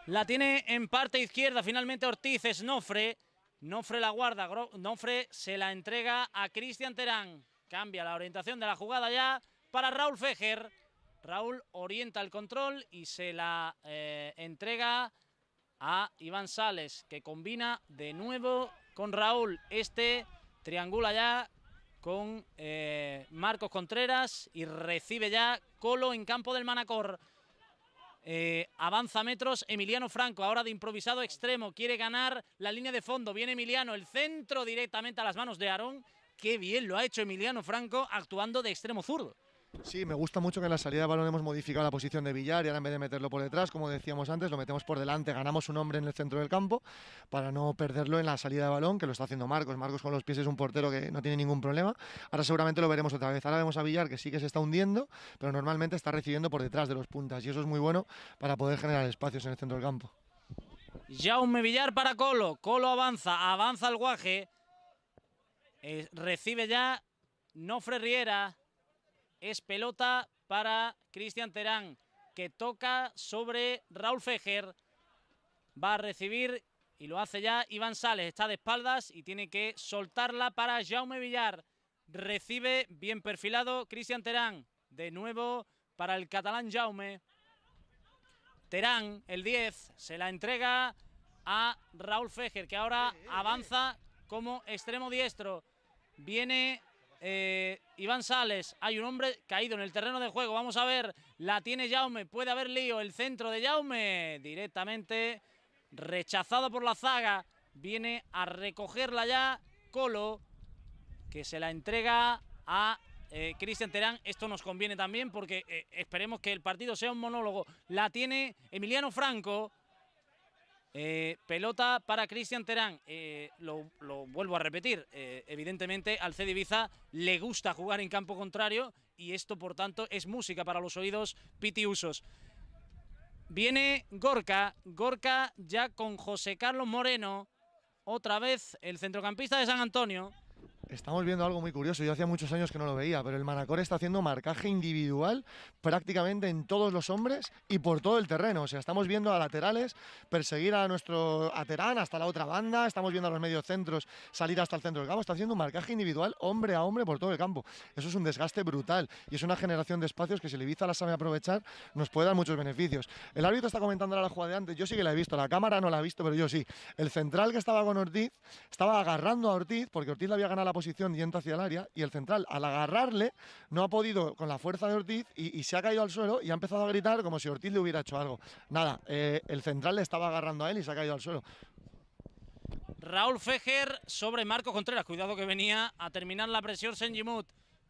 La tiene en parte izquierda finalmente Ortiz, es Nofre. Nofre la guarda, Nofre se la entrega a Cristian Terán. Cambia la orientación de la jugada ya para Raúl Fejer. Raúl orienta el control y se la entrega a Iván Sales, que combina de nuevo con Raúl. Este triangula ya con Marcos Contreras y recibe ya Colo en campo del Manacor. Avanza metros Emiliano Franco, ahora de improvisado extremo, quiere ganar la línea de fondo, viene Emiliano, el centro directamente a las manos de Aarón. Qué bien lo ha hecho Emiliano Franco actuando de extremo zurdo. Sí, me gusta mucho que en la salida de balón hemos modificado la posición de Villar y ahora en vez de meterlo por detrás, como decíamos antes, lo metemos por delante, ganamos un hombre en el centro del campo para no perderlo en la salida de balón, que lo está haciendo Marcos. Marcos con los pies es un portero que no tiene ningún problema. Ahora seguramente lo veremos otra vez. Ahora vemos a Villar que sí que se está hundiendo, pero normalmente está recibiendo por detrás de los puntas y eso es muy bueno para poder generar espacios en el centro del campo. Jaume Villar para Colo, Colo avanza el Guaje, recibe ya Nofre Riera. Es pelota para Cristian Terán, que toca sobre Raúl Fejer. Va a recibir y lo hace ya Iván Sales. Está de espaldas y tiene que soltarla para Jaume Villar. Recibe bien perfilado Cristian Terán. De nuevo para el catalán Jaume. Terán, el 10, se la entrega a Raúl Fejer, que ahora avanza como extremo diestro. Viene Iván Sales, hay un hombre caído en el terreno de juego, vamos a ver, la tiene Jaume, puede haber lío, el centro de Jaume, directamente rechazado por la zaga, viene a recogerla ya Colo, que se la entrega a Cristian Terán. Esto nos conviene también porque esperemos que el partido sea un monólogo. La tiene Emiliano Franco, Pelota para Cristian Terán. Lo vuelvo a repetir. Evidentemente al CD Ibiza le gusta jugar en campo contrario y esto por tanto es música para los oídos pitiusos. Viene Gorka. Gorka ya con José Carlos Moreno. Otra vez el centrocampista de San Antonio. Estamos viendo algo muy curioso, yo hacía muchos años que no lo veía, pero el Manacor está haciendo marcaje individual prácticamente en todos los hombres y por todo el terreno. O sea, estamos viendo a laterales perseguir a Terán hasta la otra banda, estamos viendo a los mediocentros salir hasta el centro del campo, está haciendo un marcaje individual hombre a hombre por todo el campo. Eso es un desgaste brutal y es una generación de espacios que si el Ibiza la sabe aprovechar nos puede dar muchos beneficios. El árbitro está comentando ahora la jugada de antes, yo sí que la he visto, la cámara no la ha visto, pero yo sí. El central que estaba con Ortiz estaba agarrando a Ortiz porque Ortiz le había ganado la posición yendo hacia el área y el central al agarrarle no ha podido con la fuerza de Ortiz y se ha caído al suelo y ha empezado a gritar como si Ortiz le hubiera hecho algo. Nada, el central le estaba agarrando a él y se ha caído al suelo. Raúl Fejer sobre Marcos Contreras. Cuidado que venía a terminar la presión Senjimut.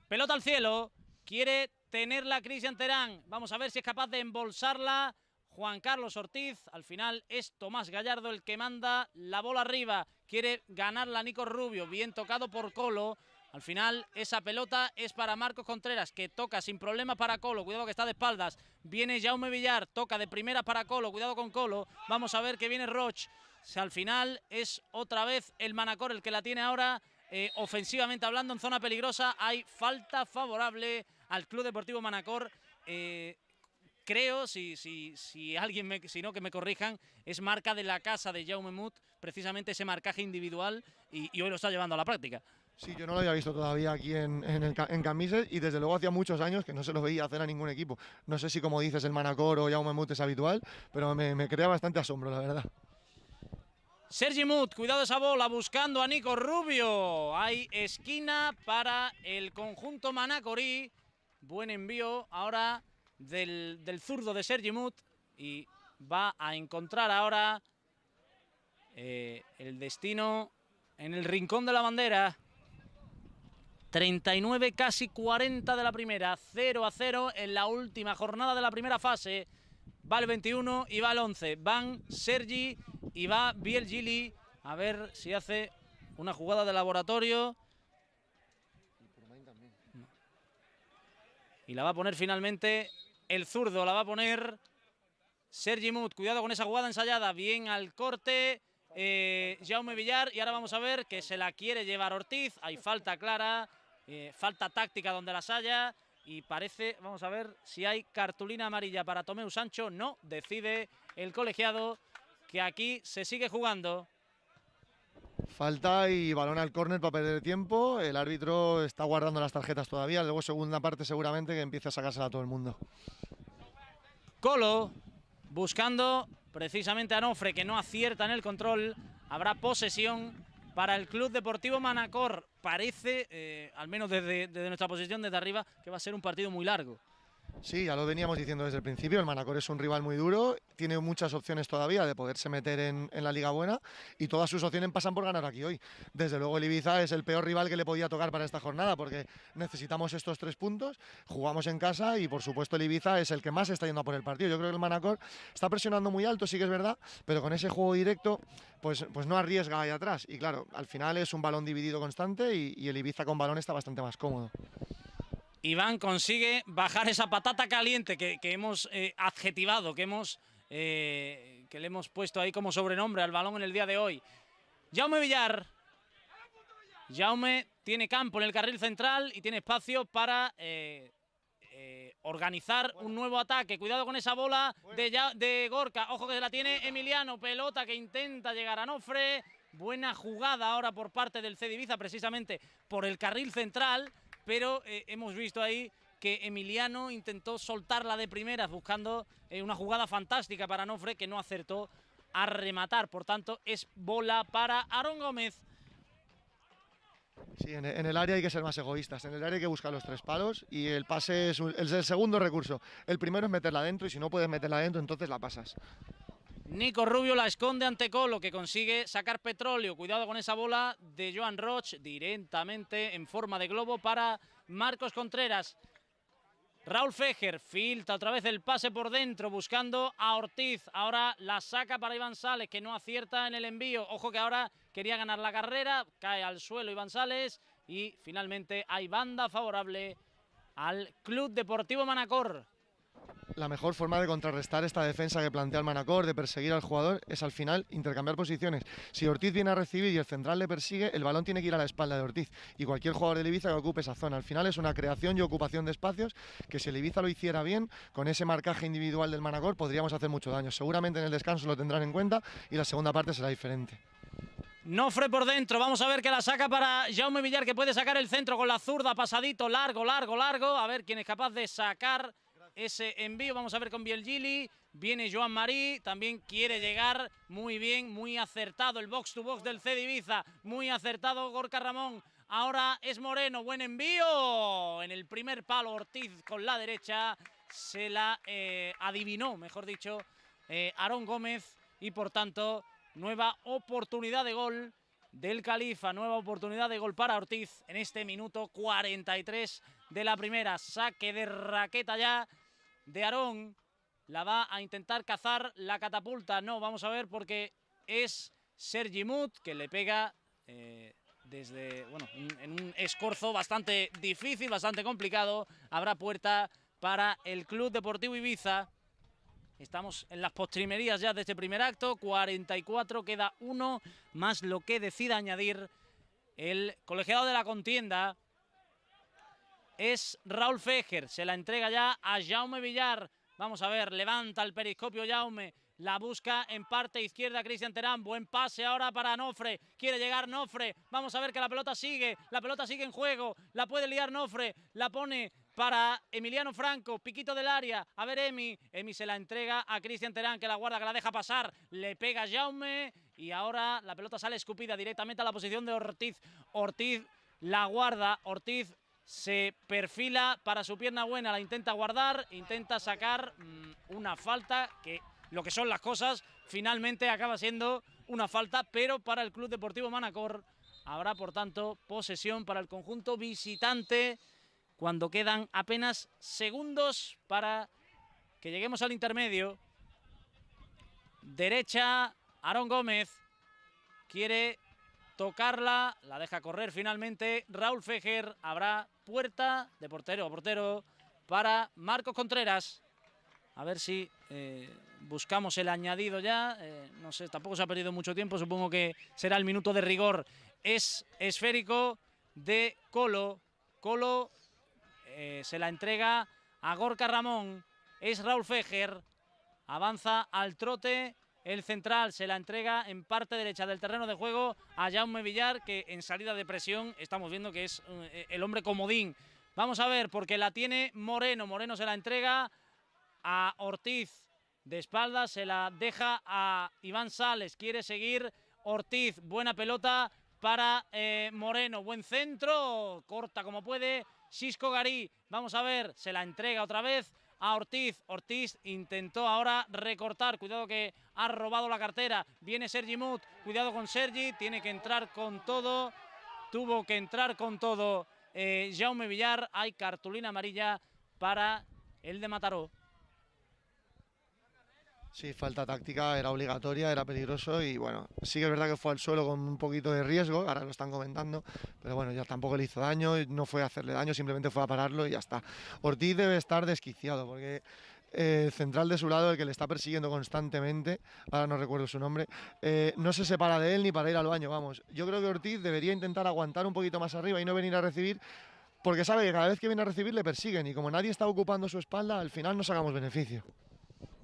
Pelota al cielo. Quiere tenerla Cristian Terán. Vamos a ver si es capaz de embolsarla Juan Carlos Ortiz. Al final es Tomás Gallardo el que manda la bola arriba. Quiere ganarla Nico Rubio. Bien tocado por Colo. Al final esa pelota es para Marcos Contreras, que toca sin problema para Colo. Cuidado que está de espaldas. Viene Jaume Villar. Toca de primera para Colo. Cuidado con Colo. Vamos a ver que viene Roch. Al final es otra vez el Manacor el que la tiene ahora. Ofensivamente hablando, en zona peligrosa. Hay falta favorable al Club Deportivo Manacor. Creo, si alguien si no que me corrijan, es marca de la casa de Jaume Mut, precisamente ese marcaje individual y hoy lo está llevando a la práctica. Sí, yo no lo había visto todavía aquí en Camises y desde luego hacía muchos años que no se lo veía hacer a ningún equipo. No sé si como dices el Manacor o Jaume Mut es habitual, pero me crea bastante asombro, la verdad. Sergi Mut, cuidado esa bola, buscando a Nico Rubio. Hay esquina para el conjunto manacorí. Buen envío ahora del zurdo de Sergi Mut y va a encontrar ahora el destino en el rincón de la bandera. 39, casi 40 de la primera, 0-0 en la última jornada de la primera fase. Va el 21 y va el 11. Van Sergi y va Bielgili. A ver si hace una jugada de laboratorio. Y la va a poner finalmente el zurdo. La va a poner Sergi Mut. Cuidado con esa jugada ensayada. Bien al corte. Jaume Villar. Y ahora vamos a ver que se la quiere llevar Ortiz. Hay falta clara. Falta táctica donde las haya. Y parece, vamos a ver si hay cartulina amarilla para Tomeu Sancho. No, decide el colegiado que aquí se sigue jugando. Falta y balón al córner para perder tiempo. El árbitro está guardando las tarjetas todavía. Luego segunda parte seguramente que empiece a sacársela a todo el mundo. Colo buscando precisamente a Nofre, que no acierta en el control. Habrá posesión para el Club Deportivo Manacor. Parece, al menos desde nuestra posición desde arriba, que va a ser un partido muy largo. Sí, ya lo veníamos diciendo desde el principio, el Manacor es un rival muy duro, tiene muchas opciones todavía de poderse meter en la Liga Buena y todas sus opciones pasan por ganar aquí hoy. Desde luego el Ibiza es el peor rival que le podía tocar para esta jornada porque necesitamos estos 3 puntos, jugamos en casa y por supuesto el Ibiza es el que más está yendo a por el partido. Yo creo que el Manacor está presionando muy alto, sí que es verdad, pero con ese juego directo pues no arriesga ahí atrás y claro, al final es un balón dividido constante y el Ibiza con balón está bastante más cómodo. Iván consigue bajar esa patata caliente que hemos adjetivado, que le hemos puesto ahí como sobrenombre al balón en el día de hoy. Jaume Villar. Jaume tiene campo en el carril central y tiene espacio para organizar un nuevo ataque. Cuidado con esa bola de Gorka. Ojo que se la tiene Emiliano. Pelota que intenta llegar a Nofre. Buena jugada ahora por parte del CD Ibiza, precisamente por el carril central. Pero hemos visto ahí que Emiliano intentó soltarla de primeras buscando una jugada fantástica para Nofre que no acertó a rematar. Por tanto, es bola para Aarón Gómez. Sí, en el área hay que ser más egoístas. En el área hay que buscar los 3 palos y el pase es el segundo recurso. El primero es meterla adentro y si no puedes meterla adentro, entonces la pasas. Nico Rubio la esconde ante Colo, que consigue sacar petróleo. Cuidado con esa bola de Joan Roch, directamente en forma de globo para Marcos Contreras. Raúl Fejer filtra otra vez el pase por dentro buscando a Ortiz. Ahora la saca para Iván Sales, que no acierta en el envío. Ojo que ahora quería ganar la carrera, cae al suelo Iván Sales y finalmente hay banda favorable al Club Deportivo Manacor. La mejor forma de contrarrestar esta defensa que plantea el Manacor, de perseguir al jugador, es al final intercambiar posiciones. Si Ortiz viene a recibir y el central le persigue, el balón tiene que ir a la espalda de Ortiz. Y cualquier jugador del Ibiza que ocupe esa zona. Al final es una creación y ocupación de espacios que si el Ibiza lo hiciera bien, con ese marcaje individual del Manacor, podríamos hacer mucho daño. Seguramente en el descanso lo tendrán en cuenta y la segunda parte será diferente. Nofre por dentro, vamos a ver que la saca para Jaume Villar, que puede sacar el centro con la zurda, pasadito, largo, a ver quién es capaz de sacar ese envío. Vamos a ver con Bielgili, viene Joan Marí, también quiere llegar, muy bien, muy acertado el box to box del CD Ibiza, muy acertado Gorka Ramón. Ahora es Moreno, buen envío, en el primer palo Ortiz con la derecha, se la adivinó, mejor dicho, Aarón Gómez, y por tanto nueva oportunidad de gol del Califa, nueva oportunidad de gol para Ortiz en este minuto 43 de la primera. Saque de raqueta ya de Aarón, la va a intentar cazar la catapulta, no, vamos a ver porque es Sergi Mut que le pega desde, bueno, en un escorzo bastante difícil, bastante complicado. Habrá puerta para el Club Deportivo Ibiza. Estamos en las postrimerías ya de este primer acto, 44, queda 1, más lo que decida añadir el colegiado de la contienda. Es Raúl Fejer, se la entrega ya a Jaume Villar. Vamos a ver, levanta el periscopio Jaume, la busca en parte izquierda Cristian Terán. Buen pase ahora para Nofre, quiere llegar Nofre. Vamos a ver que la pelota sigue en juego, la puede liar Nofre, la pone para Emiliano Franco, piquito del área, a ver Emi se la entrega a Cristian Terán, que la guarda, que la deja pasar, le pega Jaume y ahora la pelota sale escupida directamente a la posición de Ortiz. Ortiz la guarda, Ortiz se perfila para su pierna buena, la intenta guardar, intenta sacar una falta que, lo que son las cosas, finalmente acaba siendo una falta, pero para el Club Deportivo Manacor habrá por tanto posesión para el conjunto visitante cuando quedan apenas segundos para que lleguemos al intermedio. Derecha, Aarón Gómez quiere tocarla, la deja correr finalmente Raúl Fejer. Habrá puerta de portero a portero para Marcos Contreras. A ver si buscamos el añadido ya. No sé, tampoco se ha perdido mucho tiempo. Supongo que será el minuto de rigor. Es esférico de Colo. Colo se la entrega a Gorka Ramón. Es Raúl Fejer. Avanza al trote. El central se la entrega en parte derecha del terreno de juego a Jaume Villar, que en salida de presión estamos viendo que es el hombre comodín. Vamos a ver, porque la tiene Moreno. Moreno se la entrega a Ortiz. De espaldas se la deja a Iván Sales. Quiere seguir Ortiz. Buena pelota para Moreno. Buen centro. Corta como puede Xisco Garí. Vamos a ver, se la entrega otra vez a Ortiz. Ortiz intentó ahora recortar. Cuidado que ha robado la cartera. Viene Sergi Mut. Cuidado con Sergi. Tiene que entrar con todo. Tuvo que entrar con todo Jaume Villar. Hay cartulina amarilla para el de Mataró. Sí, falta táctica, era obligatoria, era peligroso y bueno, sí que es verdad que fue al suelo con un poquito de riesgo, ahora lo están comentando, pero bueno, ya tampoco le hizo daño, no fue a hacerle daño, simplemente fue a pararlo y ya está. Ortiz debe estar desquiciado porque el central de su lado, el que le está persiguiendo constantemente, ahora no recuerdo su nombre, no se separa de él ni para ir al baño, vamos. Yo creo que Ortiz debería intentar aguantar un poquito más arriba y no venir a recibir, porque sabe que cada vez que viene a recibir le persiguen y como nadie está ocupando su espalda, al final no sacamos beneficio.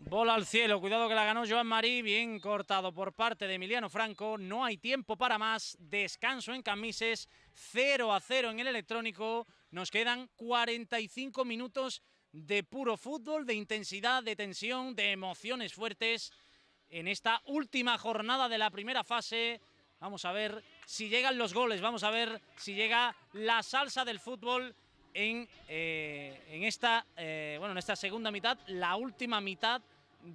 Bola al cielo, cuidado que la ganó Joan Marí, bien cortado por parte de Emiliano Franco. No hay tiempo para más, descanso en Camises, 0-0 en el electrónico. Nos quedan 45 minutos de puro fútbol, de intensidad, de tensión, de emociones fuertes en esta última jornada de la primera fase. Vamos a ver si llegan los goles, vamos a ver si llega la salsa del fútbol en esta segunda mitad, la última mitad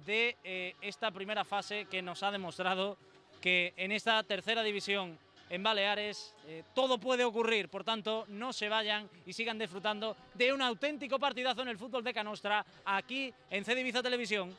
de esta primera fase, que nos ha demostrado que en esta tercera división en Baleares. Todo puede ocurrir, por tanto, no se vayan y sigan disfrutando de un auténtico partidazo en el fútbol de Canostra, aquí en CD Ibiza Televisión.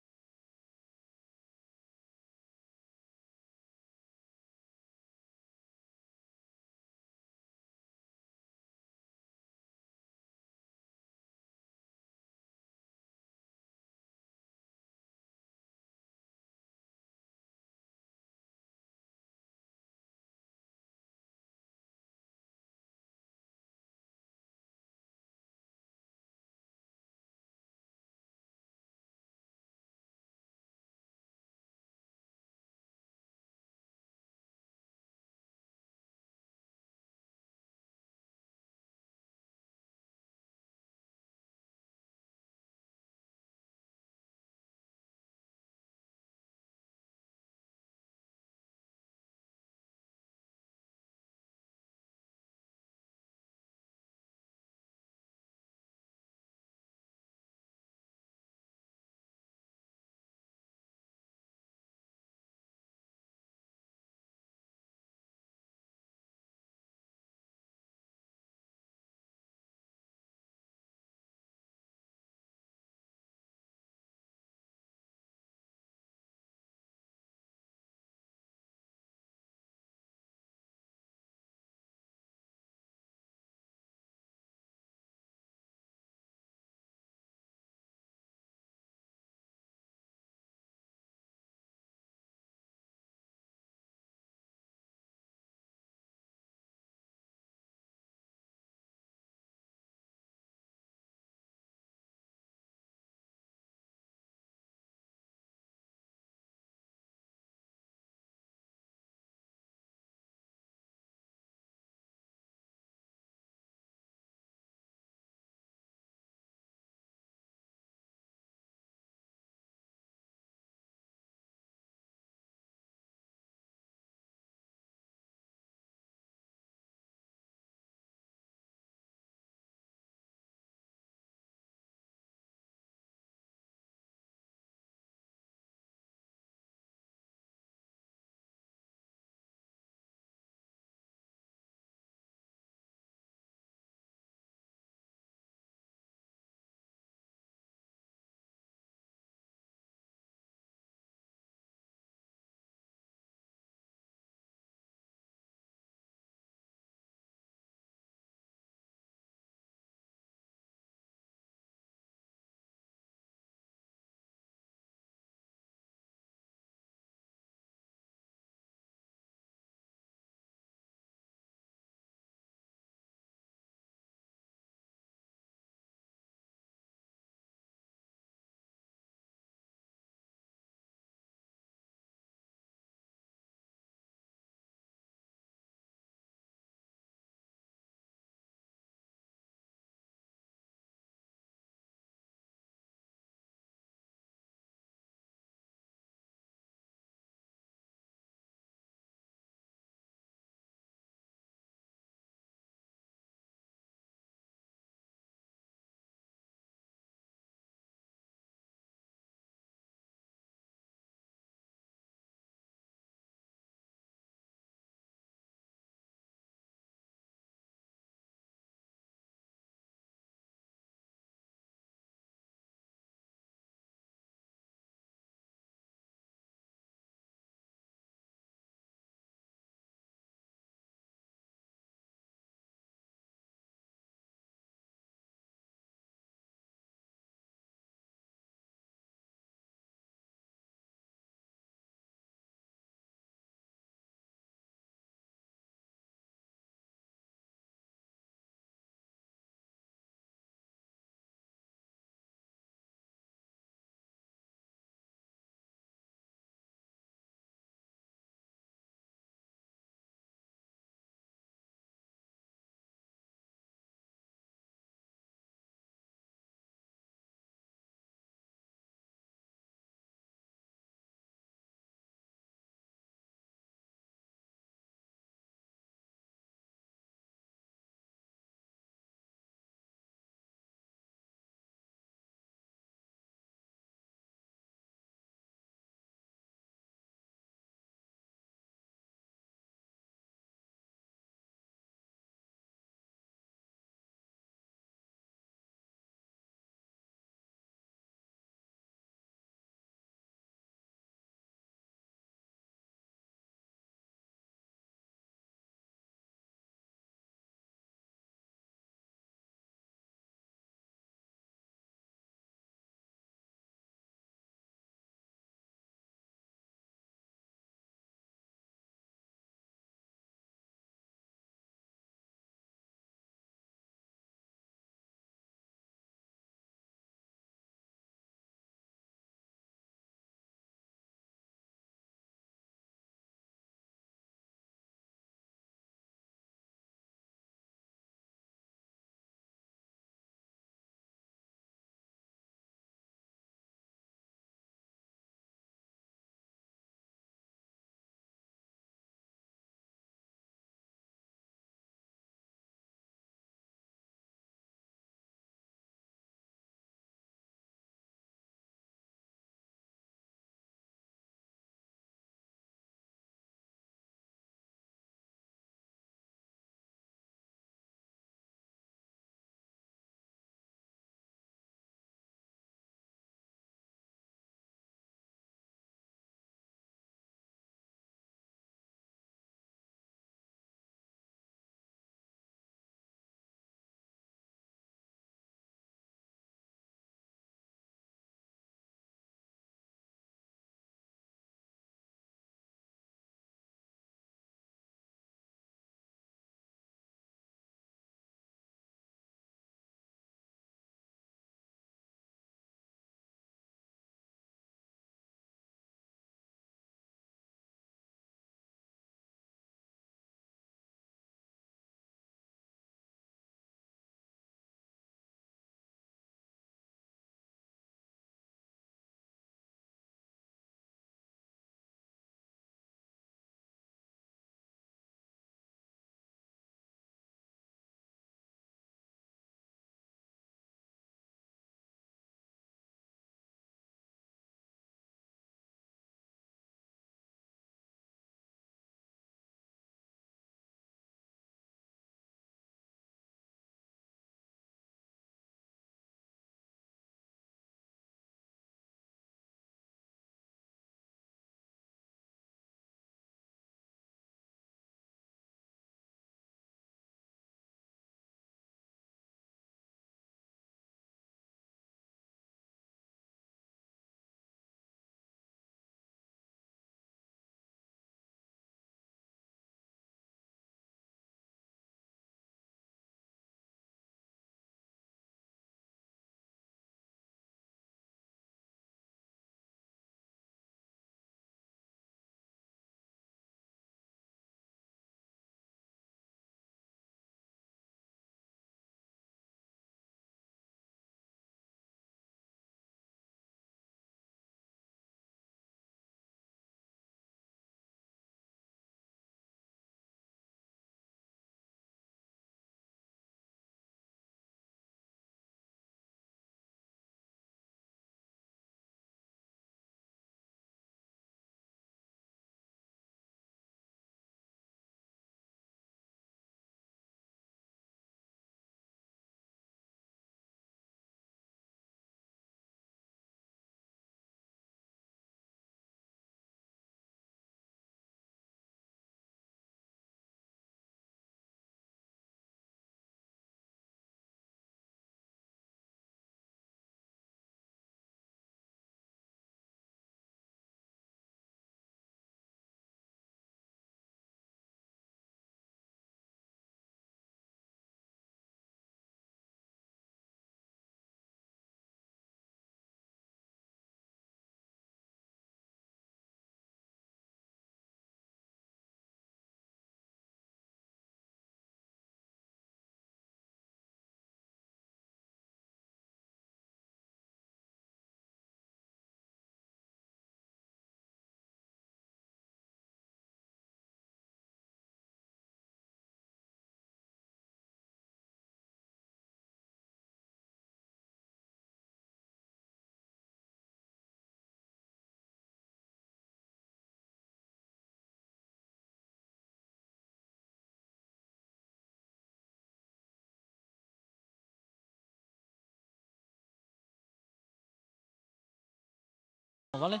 ¿Vale?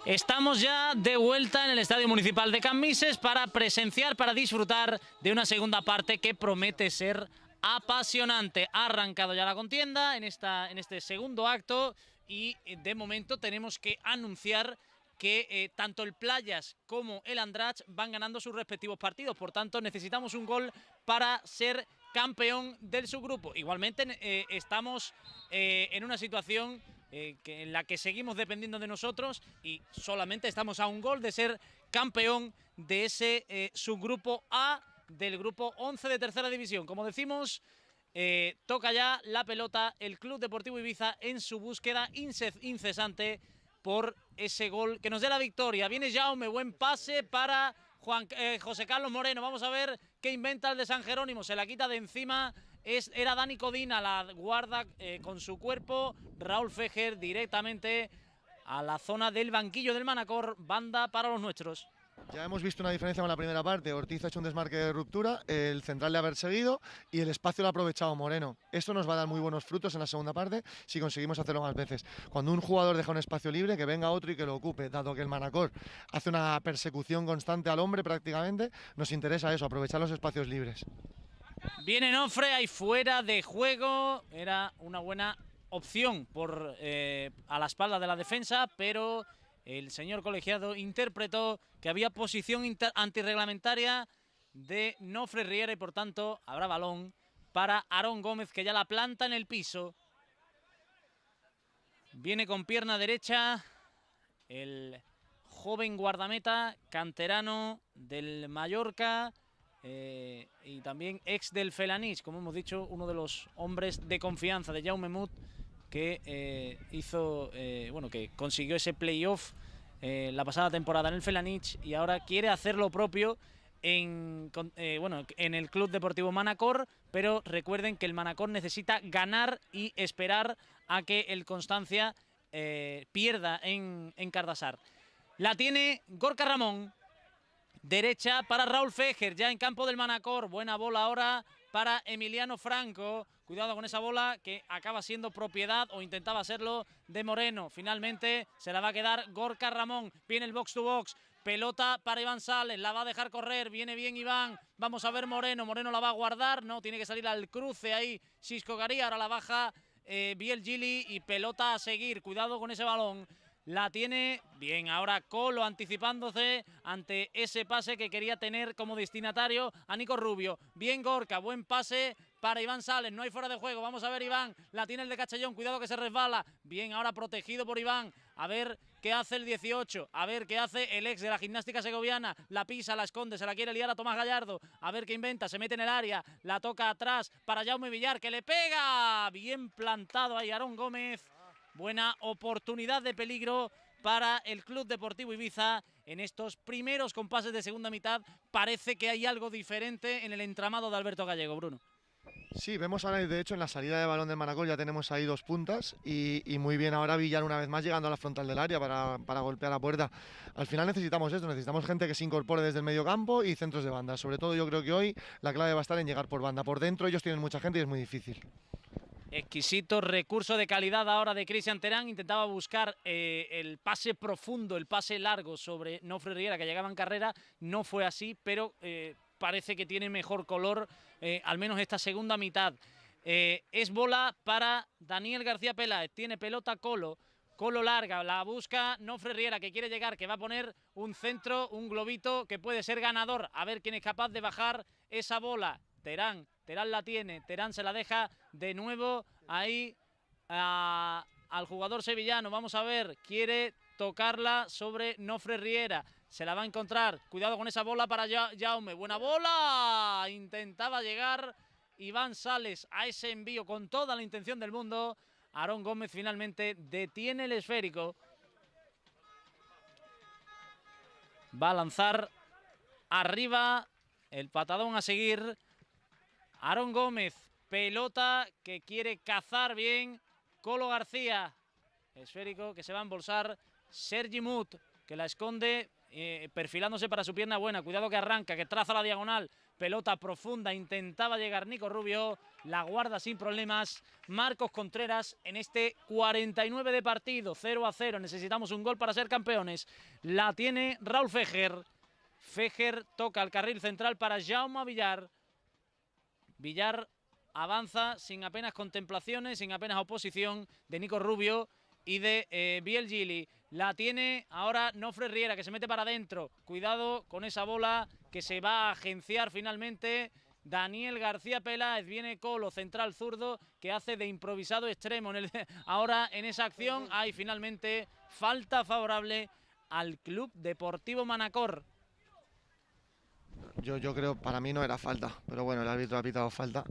Estamos ya de vuelta en el Estadio Municipal de Cambises para presenciar, para disfrutar de una segunda parte que promete ser apasionante. Ha arrancado ya la contienda en este segundo acto y de momento tenemos que anunciar que tanto el Playas como el Andratx van ganando sus respectivos partidos. Por tanto, necesitamos un gol para ser campeón del subgrupo. Igualmente estamos en una situación en la que seguimos dependiendo de nosotros y solamente estamos a un gol de ser campeón de ese subgrupo A del grupo 11 de tercera división. Como decimos, toca ya la pelota el Club Deportivo Ibiza en su búsqueda incesante por ese gol que nos dé la victoria. Viene Jaume, buen pase para José Carlos Moreno. Vamos a ver qué inventa el de San Jerónimo. Se la quita de encima. Era Dani Codina, la guarda con su cuerpo. Raúl Fejer directamente a la zona del banquillo del Manacor. Banda para los nuestros. Ya hemos visto una diferencia con la primera parte. Ortiz ha hecho un desmarque de ruptura, el central de haber seguido y el espacio lo ha aprovechado Moreno. Esto nos va a dar muy buenos frutos en la segunda parte si conseguimos hacerlo más veces. Cuando un jugador deja un espacio libre, que venga otro y que lo ocupe. Dado que el Manacor hace una persecución constante al hombre prácticamente, nos interesa eso, aprovechar los espacios libres. Viene Nofre ahí fuera de juego. Era una buena opción a la espalda de la defensa, pero el señor colegiado interpretó que había posición antirreglamentaria de Nofre Riera y por tanto habrá balón para Aarón Gómez, que ya la planta en el piso. Viene con pierna derecha el joven guardameta canterano del Mallorca y también ex del Felanich, como hemos dicho, uno de los hombres de confianza de Jaume Mut, que que consiguió ese playoff la pasada temporada en el Felanich y ahora quiere hacer lo propio en el Club Deportivo Manacor, pero recuerden que el Manacor necesita ganar y esperar a que el Constancia pierda en Cardasar. La tiene Gorka Ramón, derecha para Raúl Fejer, ya en campo del Manacor. Buena bola ahora para Emiliano Franco. Cuidado con esa bola que acaba siendo propiedad o intentaba serlo de Moreno. Finalmente se la va a quedar Gorka Ramón. Viene el box to box. Pelota para Iván Sales, la va a dejar correr, viene bien Iván, vamos a ver Moreno la va a guardar, no, tiene que salir al cruce ahí Xisco Garía, ahora la baja Biel Gili y pelota a seguir, cuidado con ese balón. La tiene bien ahora Colo anticipándose ante ese pase que quería tener como destinatario a Nico Rubio. Bien Gorka, buen pase para Iván Sales, no hay fuera de juego. Vamos a ver Iván, la tiene el de Castellón, cuidado que se resbala. Bien ahora protegido por Iván, a ver qué hace el 18, a ver qué hace el ex de la Gimnástica Segoviana. La pisa, la esconde, se la quiere liar a Tomás Gallardo. A ver qué inventa, se mete en el área, la toca atrás para Jaume Villar, que le pega. Bien plantado ahí Aarón Gómez. Buena oportunidad de peligro para el Club Deportivo Ibiza en estos primeros compases de segunda mitad. Parece que hay algo diferente en el entramado de Alberto Gallego, Bruno. Sí, vemos ahora, de hecho, en la salida de balón del Manacor ya tenemos ahí dos puntas y muy bien ahora Villar una vez más llegando a la frontal del área para golpear la puerta. Al final necesitamos esto, necesitamos gente que se incorpore desde el medio campo y centros de banda. Sobre todo yo creo que hoy la clave va a estar en llegar por banda. Por dentro ellos tienen mucha gente y es muy difícil. Exquisito recurso de calidad ahora de Cristian Terán. Intentaba buscar el pase profundo, el pase largo sobre Nofre Riera, que llegaba en carrera. No fue así, pero parece que tiene mejor color, al menos esta segunda mitad. Es bola para Daniel García Peláez. Tiene pelota Colo. Colo larga, la busca Nofre Riera, que quiere llegar, que va a poner un centro, un globito que puede ser ganador. A ver quién es capaz de bajar esa bola. Terán la tiene, Terán se la deja de nuevo ahí al jugador sevillano. Vamos a ver, quiere tocarla sobre Nofre Riera. Se la va a encontrar, cuidado con esa bola para Jaume. Buena bola, intentaba llegar Iván Sales a ese envío con toda la intención del mundo. Aarón Gómez finalmente detiene el esférico. Va a lanzar arriba el patadón a seguir. Aarón Gómez, pelota que quiere cazar bien Colo García. Esférico que se va a embolsar Sergi Mut, que la esconde perfilándose para su pierna buena. Cuidado que arranca, que traza la diagonal. Pelota profunda, intentaba llegar Nico Rubio, la guarda sin problemas Marcos Contreras en este 49 de partido, 0-0. Necesitamos un gol para ser campeones. La tiene Raúl Fejer. Fejer toca al carril central para Jaume Villar. Villar avanza sin apenas contemplaciones, sin apenas oposición de Nico Rubio y de Biel Gili. La tiene ahora Nofre Riera, que se mete para adentro. Cuidado con esa bola que se va a agenciar finalmente Daniel García Peláez. Viene Colo, central zurdo, que hace de improvisado extremo. Ahora en esa acción hay finalmente falta favorable al Club Deportivo Manacor. Yo creo, para mí no era falta, pero bueno, el árbitro ha pitado falta.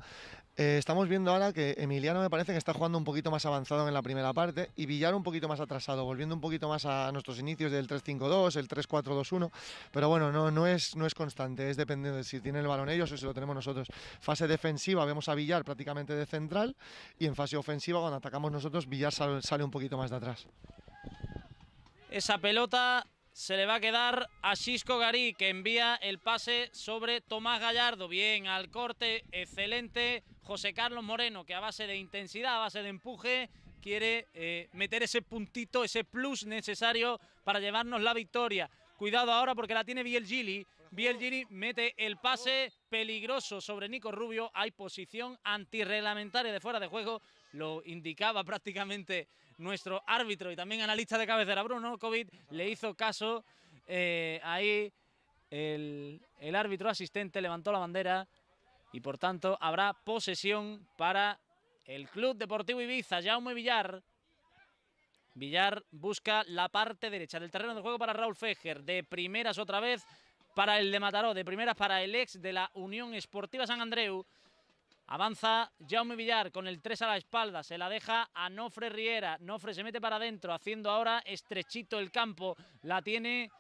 Estamos viendo ahora que Emiliano me parece que está jugando un poquito más avanzado en la primera parte y Villar un poquito más atrasado, volviendo un poquito más a nuestros inicios del 3-5-2, el 3-4-2-1, pero bueno, no es constante, es dependiendo de si tienen el balón ellos o si lo tenemos nosotros. Fase defensiva vemos a Villar prácticamente de central y en fase ofensiva cuando atacamos nosotros Villar sale un poquito más de atrás. Esa pelota se le va a quedar a Xisco Garí, que envía el pase sobre Tomás Gallardo. Bien, al corte, excelente. José Carlos Moreno, que a base de intensidad, a base de empuje, quiere meter ese puntito, ese plus necesario para llevarnos la victoria. Cuidado ahora porque la tiene Biel Gili. Biel Gili mete el pase peligroso sobre Nico Rubio. Hay posición antirreglamentaria de fuera de juego. Lo indicaba prácticamente nuestro árbitro y también analista de cabecera, Bruno Covid. Le hizo caso. Ahí el árbitro asistente levantó la bandera y por tanto habrá posesión para el Club Deportivo Ibiza. Jaume Villar. Villar busca la parte derecha del terreno de juego para Raúl Fejer. De primeras otra vez para el de Mataró. De primeras para el ex de la Unión Esportiva Sant Andreu. Avanza Jaume Villar con el 3 a la espalda. Se la deja a Nofre Riera. Nofre se mete para adentro, haciendo ahora estrechito el campo. La tiene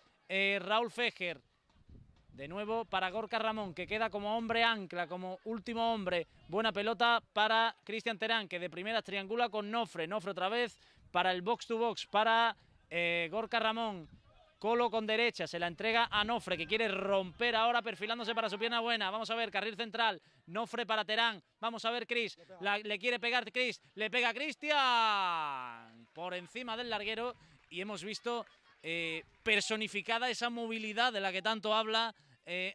Raúl Fejer. De nuevo para Gorka Ramón, que queda como hombre ancla, como último hombre. Buena pelota para Cristian Terán, que de primeras triangula con Nofre. Nofre otra vez para el box to box, para Gorka Ramón. Colo con derecha, se la entrega a Nofre, que quiere romper ahora perfilándose para su pierna buena. Vamos a ver, carril central, Nofre para Terán. Vamos a ver, Cris, le quiere pegar Cris, le pega Cristian por encima del larguero y hemos visto personificada esa movilidad de la que tanto habla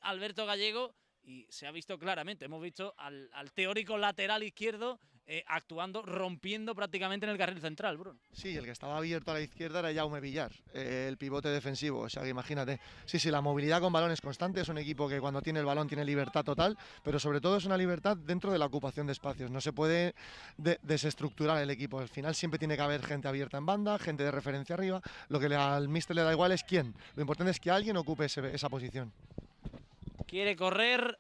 Alberto Gallego y se ha visto claramente. Hemos visto al teórico lateral izquierdo actuando, rompiendo prácticamente en el carril central, Bruno. Sí, el que estaba abierto a la izquierda era Jaume Villar, el pivote defensivo, o sea que imagínate. Sí, la movilidad con balón es constante, es un equipo que cuando tiene el balón tiene libertad total, pero sobre todo es una libertad dentro de la ocupación de espacios, no se puede desestructurar el equipo, al final siempre tiene que haber gente abierta en banda, gente de referencia arriba, lo que al míster le da igual es quién, lo importante es que alguien ocupe esa posición. Quiere correr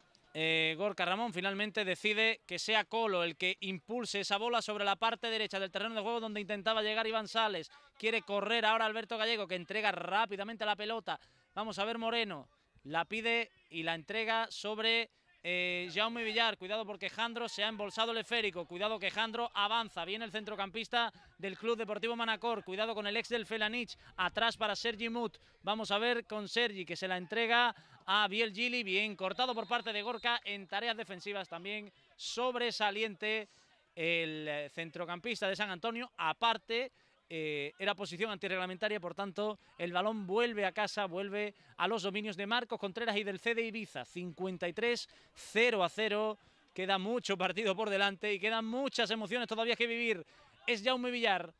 Gorka Ramón, finalmente decide que sea Colo el que impulse esa bola sobre la parte derecha del terreno de juego donde intentaba llegar Iván Sales. Quiere correr ahora Alberto Gallego, que entrega rápidamente la pelota. Vamos a ver Moreno, la pide y la entrega sobre Jaume Villar. Cuidado porque Jandro se ha embolsado el esférico. Cuidado que Jandro avanza. Viene el centrocampista del Club Deportivo Manacor. Cuidado con el ex del Felanich. Atrás para Sergi Mut. Vamos a ver con Sergi, que se la entrega a Biel Gili. Bien cortado por parte de Gorka en tareas defensivas. También sobresaliente el centrocampista de San Antonio. Aparte, era posición antirreglamentaria, por tanto el balón vuelve a casa, vuelve a los dominios de Marcos Contreras y del CD Ibiza. 53-0-0, queda mucho partido por delante y quedan muchas emociones todavía que vivir. Es Jaume Villar.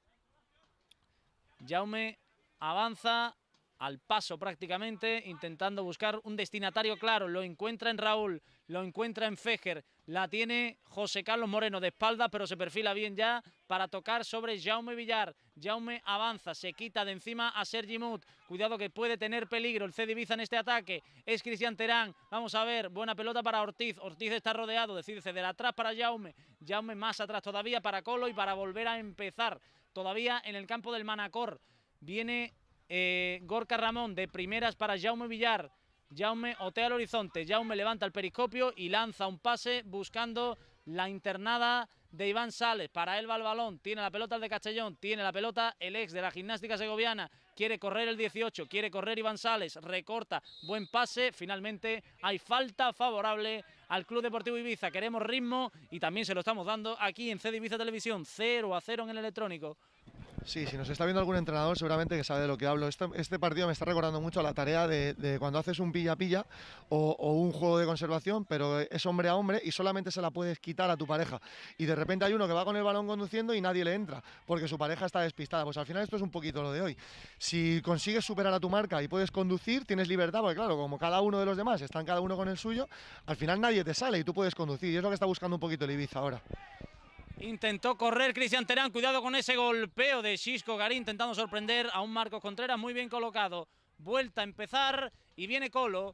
Jaume avanza al paso prácticamente, intentando buscar un destinatario claro. Lo encuentra en Raúl, lo encuentra en Fejer. La tiene José Carlos Moreno de espalda, pero se perfila bien ya para tocar sobre Jaume Villar. Jaume avanza, se quita de encima a Sergi Mut. Cuidado que puede tener peligro el CD Ibiza en este ataque. Es Cristian Terán. Vamos a ver, buena pelota para Ortiz. Ortiz está rodeado, decide ceder atrás para Jaume. Jaume más atrás todavía para Colo y para volver a empezar. Todavía en el campo del Manacor. Viene Gorka Ramón de primeras para Jaume Villar. Jaume otea al horizonte. Jaume levanta el periscopio y lanza un pase buscando la internada de Iván Sales. Para él va el balón. Tiene la pelota el de Castellón. Tiene la pelota el ex de la Gimnástica Segoviana. quiere correr el 18, quiere correr Iván Sales, recorta, buen pase, finalmente hay falta favorable al Club Deportivo Ibiza. Queremos ritmo y también se lo estamos dando aquí en CD Ibiza Televisión, 0-0 en el electrónico. Sí, si nos está viendo algún entrenador seguramente que sabe de lo que hablo. Este partido me está recordando mucho a la tarea de cuando haces un pilla-pilla o un juego de conservación, pero es hombre a hombre y solamente se la puedes quitar a tu pareja. Y de repente hay uno que va con el balón conduciendo y nadie le entra, porque su pareja está despistada. Pues al final esto es un poquito lo de hoy. Si consigues superar a tu marca y puedes conducir, tienes libertad, porque claro, como cada uno de los demás están cada uno con el suyo, al final nadie te sale y tú puedes conducir. Y es lo que está buscando un poquito el Ibiza ahora. Intentó correr Cristian Terán, cuidado con ese golpeo de Xisco Garín, intentando sorprender a un Marcos Contreras muy bien colocado. Vuelta a empezar y viene Colo,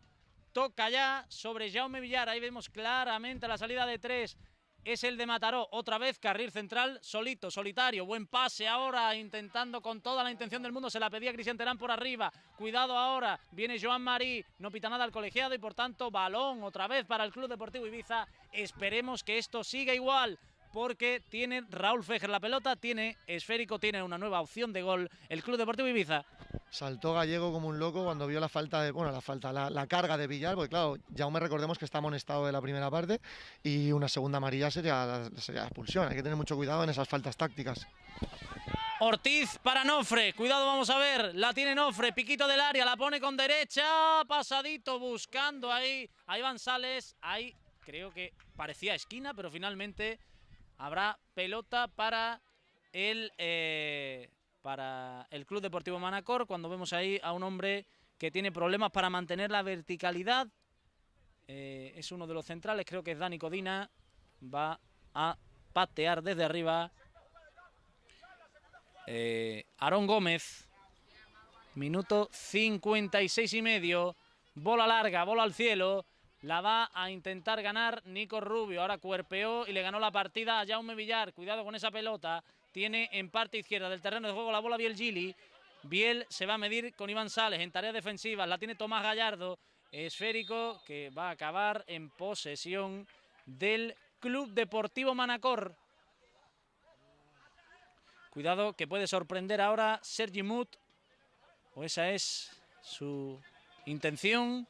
toca ya sobre Jaume Villar, ahí vemos claramente la salida de 3, es el de Mataró, otra vez carril central, solito, solitario, buen pase ahora, intentando con toda la intención del mundo, se la pedía Cristian Terán por arriba, cuidado ahora, viene Joan Marí, no pita nada al colegiado y por tanto balón otra vez para el Club Deportivo Ibiza, esperemos que esto siga igual, porque tiene Raúl Fejer la pelota, tiene esférico, tiene una nueva opción de gol el Club Deportivo Ibiza. Saltó Gallego como un loco cuando vio la falta de, bueno, la carga de Villar, porque claro, Jaume recordemos que está amonestado de la primera parte y una segunda amarilla sería expulsión. Hay que tener mucho cuidado en esas faltas tácticas. Ortiz para Nofre, cuidado, vamos a ver, la tiene Nofre, piquito del área, la pone con derecha, pasadito buscando ahí a Iván Sales, ahí creo que parecía esquina, pero finalmente habrá pelota para el Club Deportivo Manacor, cuando vemos ahí a un hombre que tiene problemas para mantener la verticalidad. Es uno de los centrales, creo que es Dani Codina. Va a patear desde arriba. Aarón Gómez. Minuto 56 y medio. Bola larga, bola al cielo. La va a intentar ganar Nico Rubio. Ahora cuerpeó y le ganó la partida a Jaume Villar. Cuidado con esa pelota. Tiene en parte izquierda del terreno de juego la bola Biel Gili. Biel se va a medir con Iván Sales en tareas defensivas. La tiene Tomás Gallardo. Esférico que va a acabar en posesión del Club Deportivo Manacor. Cuidado que puede sorprender ahora Sergi Mut. O esa es su intención.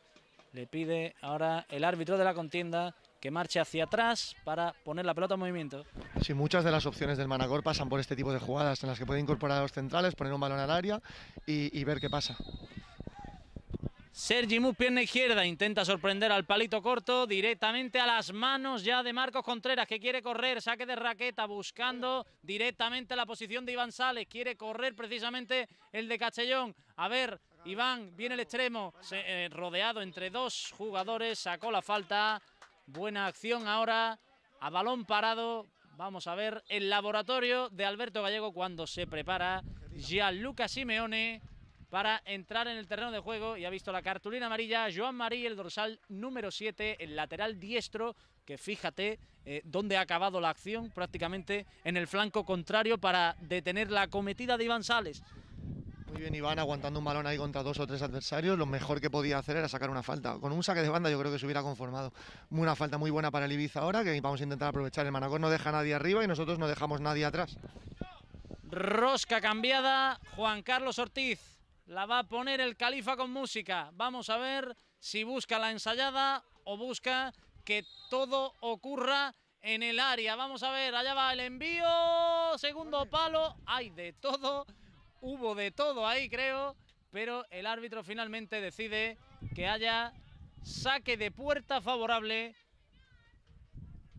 Le pide ahora el árbitro de la contienda que marche hacia atrás para poner la pelota en movimiento. Sí, muchas de las opciones del Manacor pasan por este tipo de jugadas en las que puede incorporar a los centrales, poner un balón al área y ver qué pasa. Sergi Mut, pierna izquierda, intenta sorprender al palito corto, directamente a las manos ya de Marcos Contreras, que quiere correr, saque de raqueta, buscando directamente la posición de Iván Sales, quiere correr precisamente el de Castellón. A ver, Iván, viene el extremo, rodeado entre dos jugadores, sacó la falta, buena acción ahora, a balón parado. Vamos a ver el laboratorio de Alberto Gallego cuando se prepara Gianluca Simeone para entrar en el terreno de juego, y ha visto la cartulina amarilla Joan Marí, el dorsal número 7, el lateral diestro, que fíjate dónde ha acabado la acción, prácticamente en el flanco contrario para detener la acometida de Iván Sales. Muy bien Iván, aguantando un balón ahí contra 2 o 3 adversarios, lo mejor que podía hacer era sacar una falta. Con un saque de banda yo creo que se hubiera conformado. Una falta muy buena para el Ibiza ahora, que vamos a intentar aprovechar. El Manacor no deja a nadie arriba y nosotros no dejamos nadie atrás. Rosca cambiada, Juan Carlos Ortiz. La va a poner el Califa con música. Vamos a ver si busca la ensayada o busca que todo ocurra en el área. Vamos a ver, allá va el envío. Segundo palo. Hay de todo. Hubo de todo ahí, creo. Pero el árbitro finalmente decide que haya saque de puerta favorable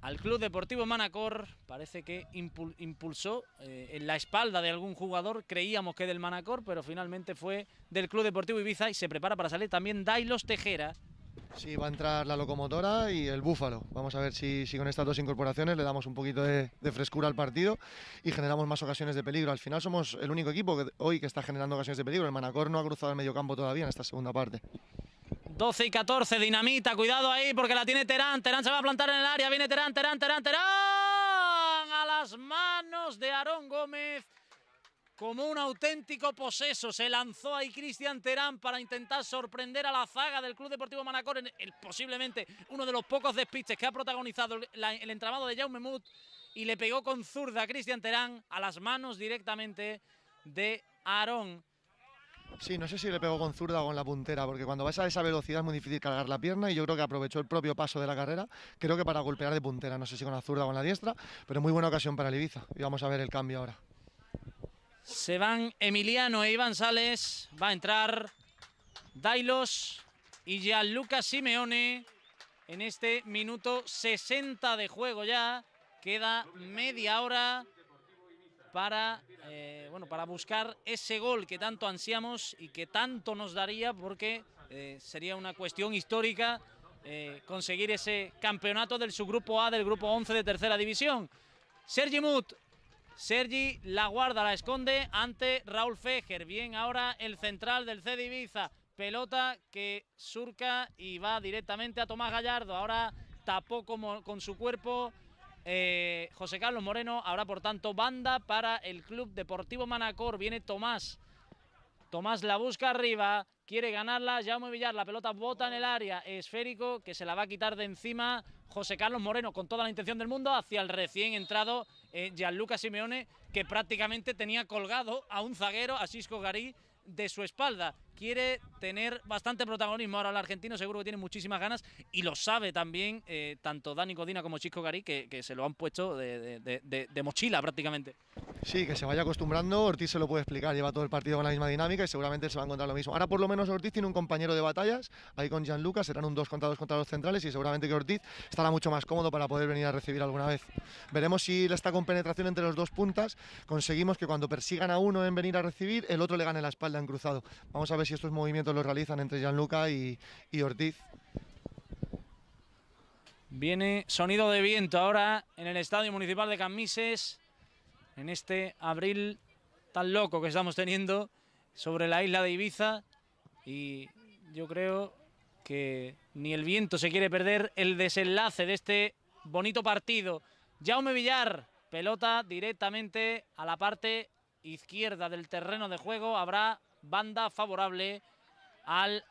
al Club Deportivo Manacor. Parece que impulsó en la espalda de algún jugador, creíamos que del Manacor, pero finalmente fue del Club Deportivo Ibiza y se prepara para salir también Dailos Tejera. Sí, va a entrar la locomotora y el Búfalo. Vamos a ver si con estas dos incorporaciones le damos un poquito de frescura al partido y generamos más ocasiones de peligro. Al final somos el único equipo que hoy que está generando ocasiones de peligro. El Manacor no ha cruzado el mediocampo todavía en esta segunda parte. 12 y 14, dinamita, cuidado ahí porque la tiene Terán. Terán se va a plantar en el área, viene Terán. A las manos de Aarón Gómez. Como un auténtico poseso se lanzó ahí Cristian Terán para intentar sorprender a la zaga del Club Deportivo Manacor en posiblemente uno de los pocos despistes que ha protagonizado el entramado de Jaume Mut, y le pegó con zurda a Cristian Terán a las manos directamente de Aarón. Sí, no sé si le pegó con zurda o con la puntera, porque cuando vas a esa velocidad es muy difícil cargar la pierna y yo creo que aprovechó el propio paso de la carrera, creo que para golpear de puntera, no sé si con la zurda o con la diestra, pero muy buena ocasión para el Ibiza. Y vamos a ver el cambio ahora. Se van Emiliano e Iván Sales, va a entrar Dailos y Gianluca Simeone en este minuto 60 de juego ya. Queda media hora para, para buscar ese gol que tanto ansiamos y que tanto nos daría, porque sería una cuestión histórica conseguir ese campeonato del subgrupo A del grupo 11 de tercera división. Sergi Mut. Sergi la guarda, la esconde ante Raúl Fejer. Bien, ahora el central del CD Ibiza. Pelota que surca y va directamente a Tomás Gallardo. Ahora tapó con su cuerpo José Carlos Moreno. Ahora, por tanto, banda para el Club Deportivo Manacor. Viene Tomás. Tomás la busca arriba. Quiere ganarla. Jaume Villar. La pelota bota en el área. Esférico que se la va a quitar de encima José Carlos Moreno con toda la intención del mundo hacia el recién entrado Gianluca Simeone, que prácticamente tenía colgado a un zaguero, a Xisco Garí, de su espalda. Quiere tener bastante protagonismo ahora el argentino, seguro que tiene muchísimas ganas y lo sabe también tanto Dani Codina como Xisco Garí, que se lo han puesto de mochila prácticamente. Sí, que se vaya acostumbrando, Ortiz se lo puede explicar, lleva todo el partido con la misma dinámica y seguramente se va a encontrar lo mismo. Ahora por lo menos Ortiz tiene un compañero de batallas, ahí con Gianluca, serán un 2 contra 2 contra los centrales y seguramente que Ortiz estará mucho más cómodo para poder venir a recibir alguna vez. Veremos si esta compenetración entre los dos puntas conseguimos que cuando persigan a uno en venir a recibir, el otro le gane la espalda en cruzado. Vamos a ver si estos movimientos los realizan entre Gianluca y Ortiz. Viene sonido de viento ahora en el Estadio Municipal de Cammises, en este abril tan loco que estamos teniendo sobre la isla de Ibiza, y yo creo que ni el viento se quiere perder el desenlace de este bonito partido. Jaume Villar, pelota directamente a la parte izquierda del terreno de juego. Habrá banda favorable al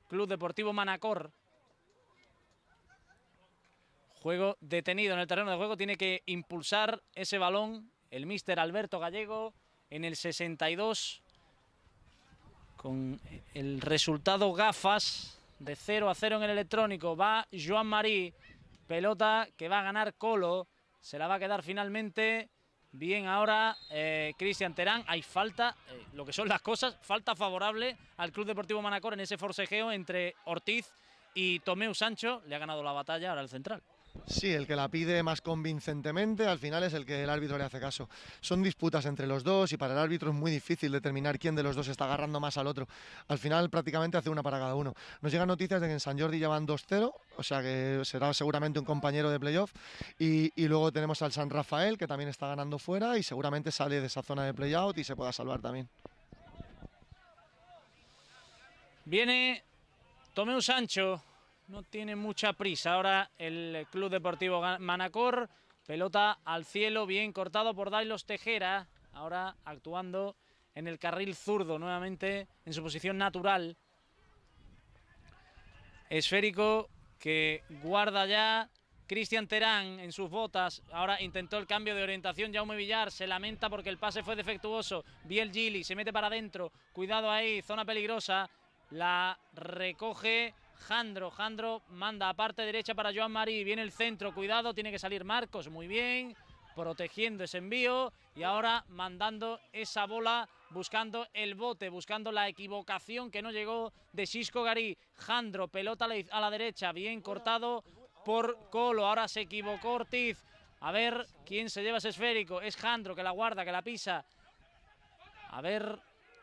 Club Deportivo Manacor. Juego detenido en el terreno de juego, tiene que impulsar ese balón el míster Alberto Gallego en el 62, con el resultado gafas de 0-0 en el electrónico. Va Joan Marí, pelota que va a ganar Colo, se la va a quedar finalmente. Bien, ahora Cristian Terán, hay falta, lo que son las cosas, falta favorable al Club Deportivo Manacor en ese forcejeo entre Ortiz y Tomeu Sancho. Le ha ganado la batalla ahora el central. Sí, el que la pide más convincentemente al final es el que el árbitro le hace caso. Son disputas entre los dos y para el árbitro es muy difícil determinar quién de los dos está agarrando más al otro. Al final prácticamente hace una para cada uno. Nos llegan noticias de que en San Jordi ya van 2-0, o sea que será seguramente un compañero de playoff. Y luego tenemos al San Rafael, que también está ganando fuera y seguramente sale de esa zona de playout y se pueda salvar también. Viene Tomeu Sancho. No tiene mucha prisa ahora el Club Deportivo Manacor. Pelota al cielo, bien cortado por Dailos Tejera. Ahora actuando en el carril zurdo, nuevamente en su posición natural. Esférico que guarda ya Cristian Terán en sus botas. Ahora intentó el cambio de orientación Jaume Villar. Se lamenta porque el pase fue defectuoso. Biel Gili se mete para adentro. Cuidado ahí, zona peligrosa. La recoge Jandro. Jandro manda a parte derecha para Joan Marí. Viene el centro, cuidado, tiene que salir Marcos. Muy bien, protegiendo ese envío. Y ahora mandando esa bola, buscando el bote, buscando la equivocación que no llegó de Xisco Garí. Jandro, pelota a la derecha, bien cortado por Colo. Ahora se equivocó Ortiz. A ver quién se lleva ese esférico. Es Jandro que la guarda, que la pisa. A ver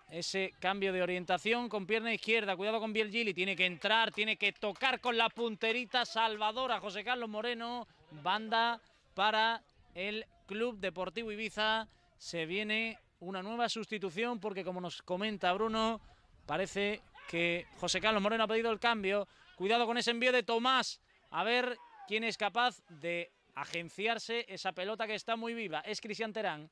ese cambio de orientación con pierna izquierda. Cuidado con Biel Gili. Tiene que entrar, tiene que tocar con la punterita salvadora José Carlos Moreno. Banda para el Club Deportivo Ibiza. Se viene una nueva sustitución porque, como nos comenta Bruno, parece que José Carlos Moreno ha pedido el cambio. Cuidado con ese envío de Tomás. A ver quién es capaz de agenciarse esa pelota que está muy viva. Es Cristian Terán.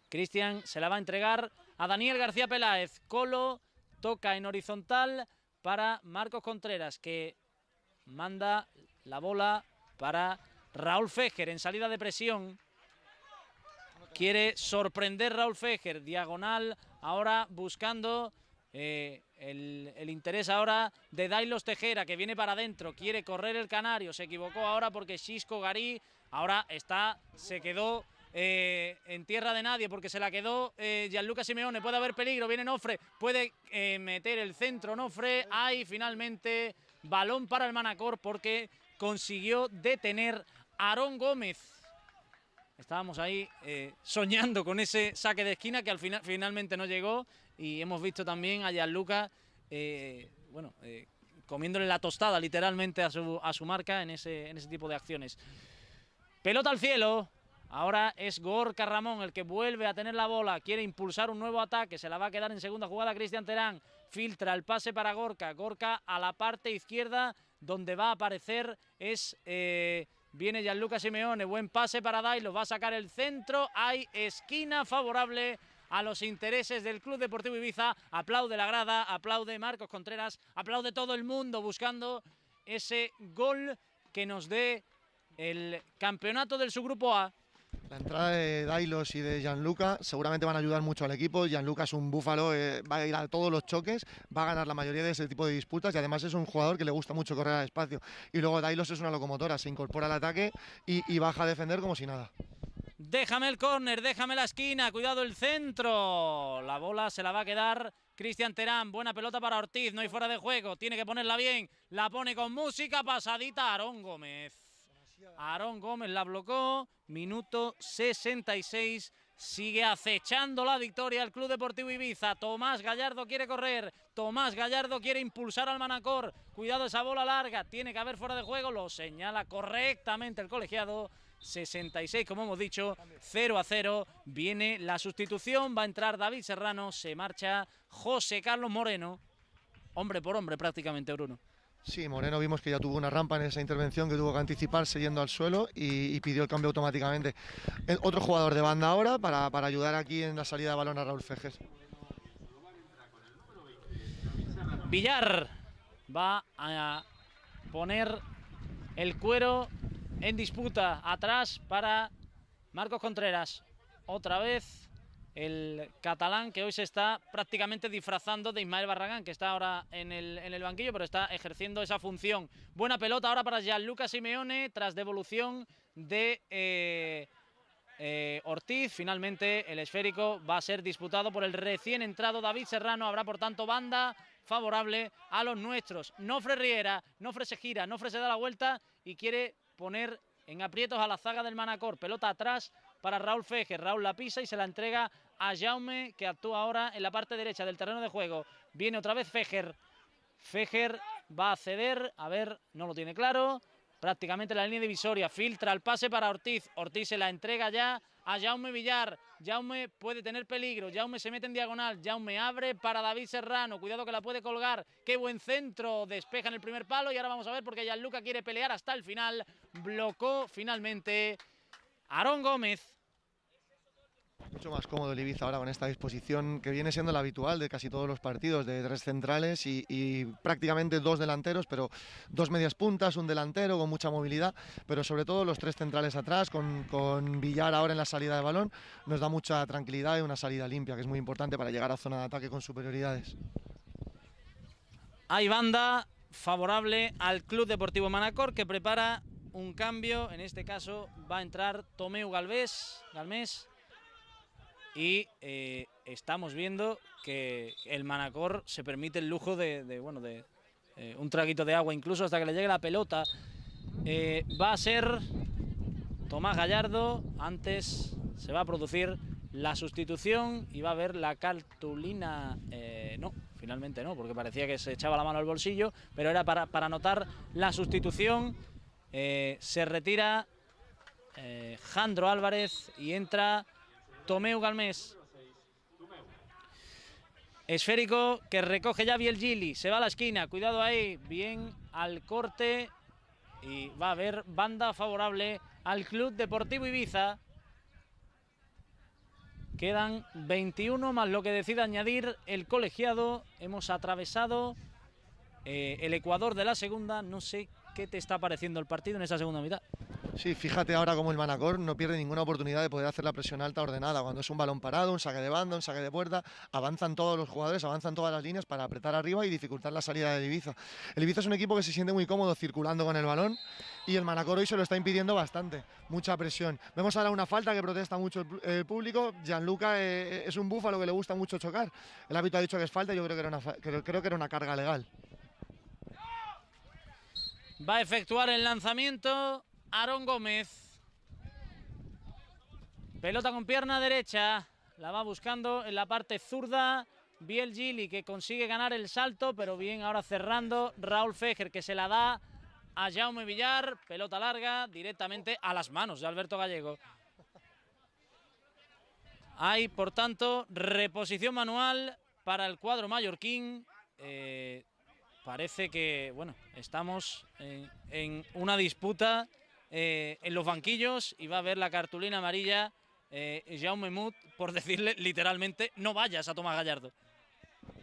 Cristian se la va a entregar a Daniel García Peláez. Colo toca en horizontal para Marcos Contreras, que manda la bola para Raúl Fejer en salida de presión. quiere sorprender Raúl Fejer, diagonal ahora buscando el interés ahora de Dailos Tejera, que viene para adentro, quiere correr el canario, se equivocó ahora porque Xisco Garí ahora se quedó en tierra de nadie porque se la quedó Gianluca Simeone. Puede haber peligro, viene Nofre, puede meter el centro Nofre. Hay finalmente balón para el Manacor porque consiguió detener a Aarón Gómez. Estábamos ahí soñando con ese saque de esquina que al final finalmente no llegó, y hemos visto también a Gianluca comiéndole la tostada literalmente a su marca en ese tipo de acciones. Pelota al cielo. Ahora es Gorka Ramón el que vuelve a tener la bola, quiere impulsar un nuevo ataque, se la va a quedar en segunda jugada Cristian Terán, filtra el pase para Gorka, Gorka a la parte izquierda donde va a aparecer viene Gianluca Simeone, buen pase para Dailos, va a sacar el centro, hay esquina favorable a los intereses del Club Deportivo Ibiza, aplaude la grada, aplaude Marcos Contreras, aplaude todo el mundo buscando ese gol que nos dé el campeonato del subgrupo A. La entrada de Dailos y de Gianluca seguramente van a ayudar mucho al equipo. Gianluca es un búfalo, va a ir a todos los choques, va a ganar la mayoría de ese tipo de disputas y además es un jugador que le gusta mucho correr al espacio. Y luego Dailos es una locomotora, se incorpora al ataque y baja a defender como si nada. Déjame el córner, déjame la esquina, cuidado el centro. La bola se la va a quedar Cristian Terán, buena pelota para Ortiz, no hay fuera de juego, tiene que ponerla bien, la pone con música, pasadita a Aarón Gómez. Aarón Gómez la bloqueó, minuto 66, sigue acechando la victoria el Club Deportivo Ibiza. Tomás Gallardo quiere correr, Tomás Gallardo quiere impulsar al Manacor, cuidado esa bola larga, tiene que haber fuera de juego, lo señala correctamente el colegiado. 66, como hemos dicho, 0-0, viene la sustitución, va a entrar David Serrano, se marcha José Carlos Moreno, hombre por hombre prácticamente, Bruno. Sí, Moreno vimos que ya tuvo una rampa en esa intervención, que tuvo que anticiparse yendo al suelo y pidió el cambio automáticamente. Otro jugador de banda ahora para ayudar aquí en la salida de balón a Raúl Fejer. Villar va a poner el cuero en disputa atrás para Marcos Contreras. Otra vez el catalán que hoy se está prácticamente disfrazando de Ismael Barragán, que está ahora en el banquillo, pero está ejerciendo esa función. Buena pelota ahora para Gianluca Simeone, tras devolución de Ortiz. Finalmente el esférico va a ser disputado por el recién entrado David Serrano. Habrá por tanto banda favorable a los nuestros. Nofre Riera, Nofre se gira, Nofre se da la vuelta y quiere poner en aprietos a la zaga del Manacor. Pelota atrás para Raúl Fejer, Raúl la pisa y se la entrega a Jaume, que actúa ahora en la parte derecha del terreno de juego. Viene otra vez Fejer, Fejer va a ceder, a ver, no lo tiene claro, prácticamente la línea divisoria, filtra el pase para Ortiz, Ortiz se la entrega ya a Jaume Villar, Jaume puede tener peligro, Jaume se mete en diagonal, Jaume abre para David Serrano, cuidado que la puede colgar, qué buen centro, despeja en el primer palo y ahora vamos a ver porque Gianluca quiere pelear hasta el final, blocó finalmente Aarón Gómez. Mucho más cómodo el Ibiza ahora con esta disposición que viene siendo la habitual de casi todos los partidos, de tres centrales y prácticamente dos delanteros, pero dos medias puntas, un delantero con mucha movilidad, pero sobre todo los tres centrales atrás, con Villar ahora en la salida de balón, nos da mucha tranquilidad y una salida limpia, que es muy importante para llegar a zona de ataque con superioridades. Hay banda favorable al Club Deportivo Manacor, que prepara un cambio, en este caso va a entrar Tomeu Galmés, y estamos viendo que el Manacor se permite el lujo de un traguito de agua incluso hasta que le llegue la pelota. Va a ser Tomás Gallardo, antes se va a producir la sustitución y va a haber la cartulina, no, finalmente no, porque parecía que se echaba la mano al bolsillo, pero era para anotar la sustitución. Se retira Jandro Álvarez y entra Tomeu Galmés. Esférico que recoge ya Bielgili, se va a la esquina, cuidado ahí, bien al corte y va a haber banda favorable al Club Deportivo Ibiza. Quedan 21 más lo que decida añadir el colegiado. Hemos atravesado el Ecuador de la segunda. No sé qué te está pareciendo el partido en esa segunda mitad. Sí, fíjate ahora cómo el Manacor no pierde ninguna oportunidad de poder hacer la presión alta ordenada. Cuando es un balón parado, un saque de banda, un saque de puerta, avanzan todos los jugadores, avanzan todas las líneas para apretar arriba y dificultar la salida del Ibiza. El Ibiza es un equipo que se siente muy cómodo circulando con el balón y el Manacor hoy se lo está impidiendo bastante. Mucha presión. Vemos ahora una falta que protesta mucho el público. Gianluca es un búfalo que le gusta mucho chocar. El árbitro ha dicho que es falta y yo creo que era una carga legal. Va a efectuar el lanzamiento Aarón Gómez. Pelota con pierna derecha. La va buscando en la parte zurda. Biel Gili, que consigue ganar el salto, pero bien ahora cerrando Raúl Fejer, que se la da a Jaume Villar. Pelota larga directamente a las manos de Alberto Gallego. Hay, por tanto, reposición manual para el cuadro mallorquín. Parece que, bueno, estamos en una disputa en los banquillos y va a haber la cartulina amarilla Jaume Mut por decirle literalmente no vayas a Tomás Gallardo.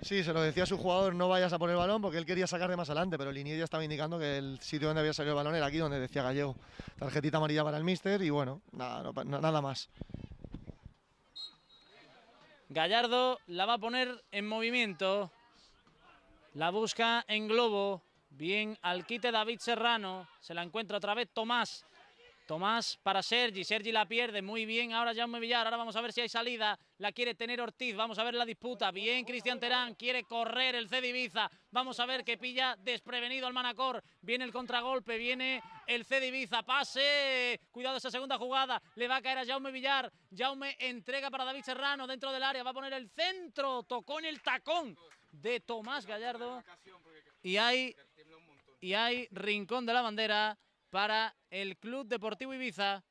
Sí, se lo decía a su jugador, no vayas a poner el balón porque él quería sacar de más adelante, pero Linier ya estaba indicando que el sitio donde había salido el balón era aquí donde decía Gallego. Tarjetita amarilla para el míster y bueno, nada más. Gallardo la va a poner en movimiento. La busca en globo. Bien al quite David Serrano. Se la encuentra otra vez Tomás. Tomás para Sergi. Sergi la pierde. Muy bien ahora Jaume Villar. Ahora vamos a ver si hay salida. La quiere tener Ortiz. Vamos a ver la disputa. Bien Cristian Terán. Quiere correr el CD Ibiza. Vamos a ver que pilla desprevenido al Manacor. Viene el contragolpe. Viene el CD Ibiza. Pase. Cuidado esa segunda jugada. Le va a caer a Jaume Villar. Jaume entrega para David Serrano dentro del área. Va a poner el centro. Tocó en el tacón de Tomás Gallardo. Y hay rincón de la bandera para el Club Deportivo Ibiza.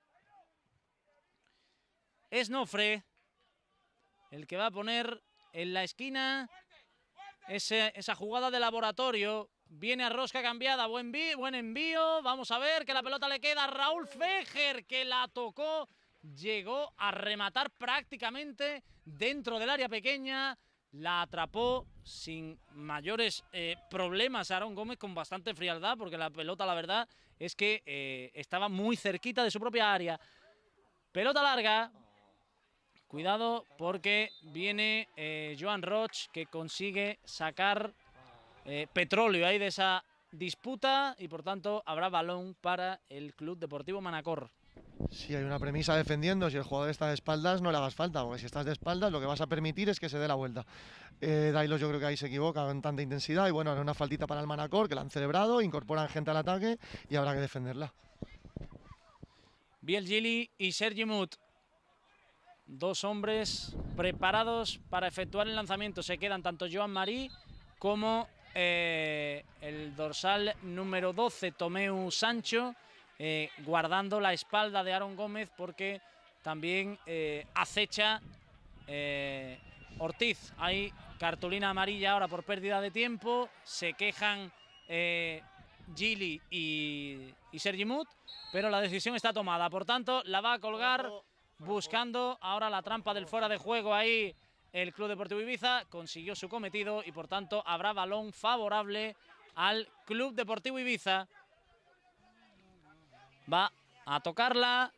Es Nofre el que va a poner en la esquina esa jugada de laboratorio. Viene a rosca cambiada, buen envío. Vamos a ver que la pelota le queda a Raúl Fejer, que la tocó. Llegó a rematar prácticamente dentro del área pequeña. La atrapó sin mayores problemas Aarón Gómez, con bastante frialdad, porque la pelota, la verdad, es que estaba muy cerquita de su propia área. Pelota larga. Cuidado porque viene Joan Roig, que consigue sacar petróleo ahí de esa disputa y por tanto habrá balón para el Club Deportivo Manacor. Si hay una premisa defendiendo, si el jugador está de espaldas no le hagas falta, porque si estás de espaldas lo que vas a permitir es que se dé la vuelta. Dailos yo creo que ahí se equivoca con tanta intensidad y bueno, era una faltita para el Manacor que la han celebrado, incorporan gente al ataque y habrá que defenderla. Biel Gili y Sergi Mut, dos hombres preparados para efectuar el lanzamiento. Se quedan tanto Joan Marí como el dorsal número 12, Tomeu Sancho, guardando la espalda de Aarón Gómez porque también acecha Ortiz. Hay cartulina amarilla ahora por pérdida de tiempo. Se quejan Gili y Sergi Mut, pero la decisión está tomada. Por tanto, la va a colgar buscando ahora la trampa del fuera de juego. Ahí el Club Deportivo Ibiza consiguió su cometido y por tanto habrá balón favorable al Club Deportivo Ibiza. Va a tocarla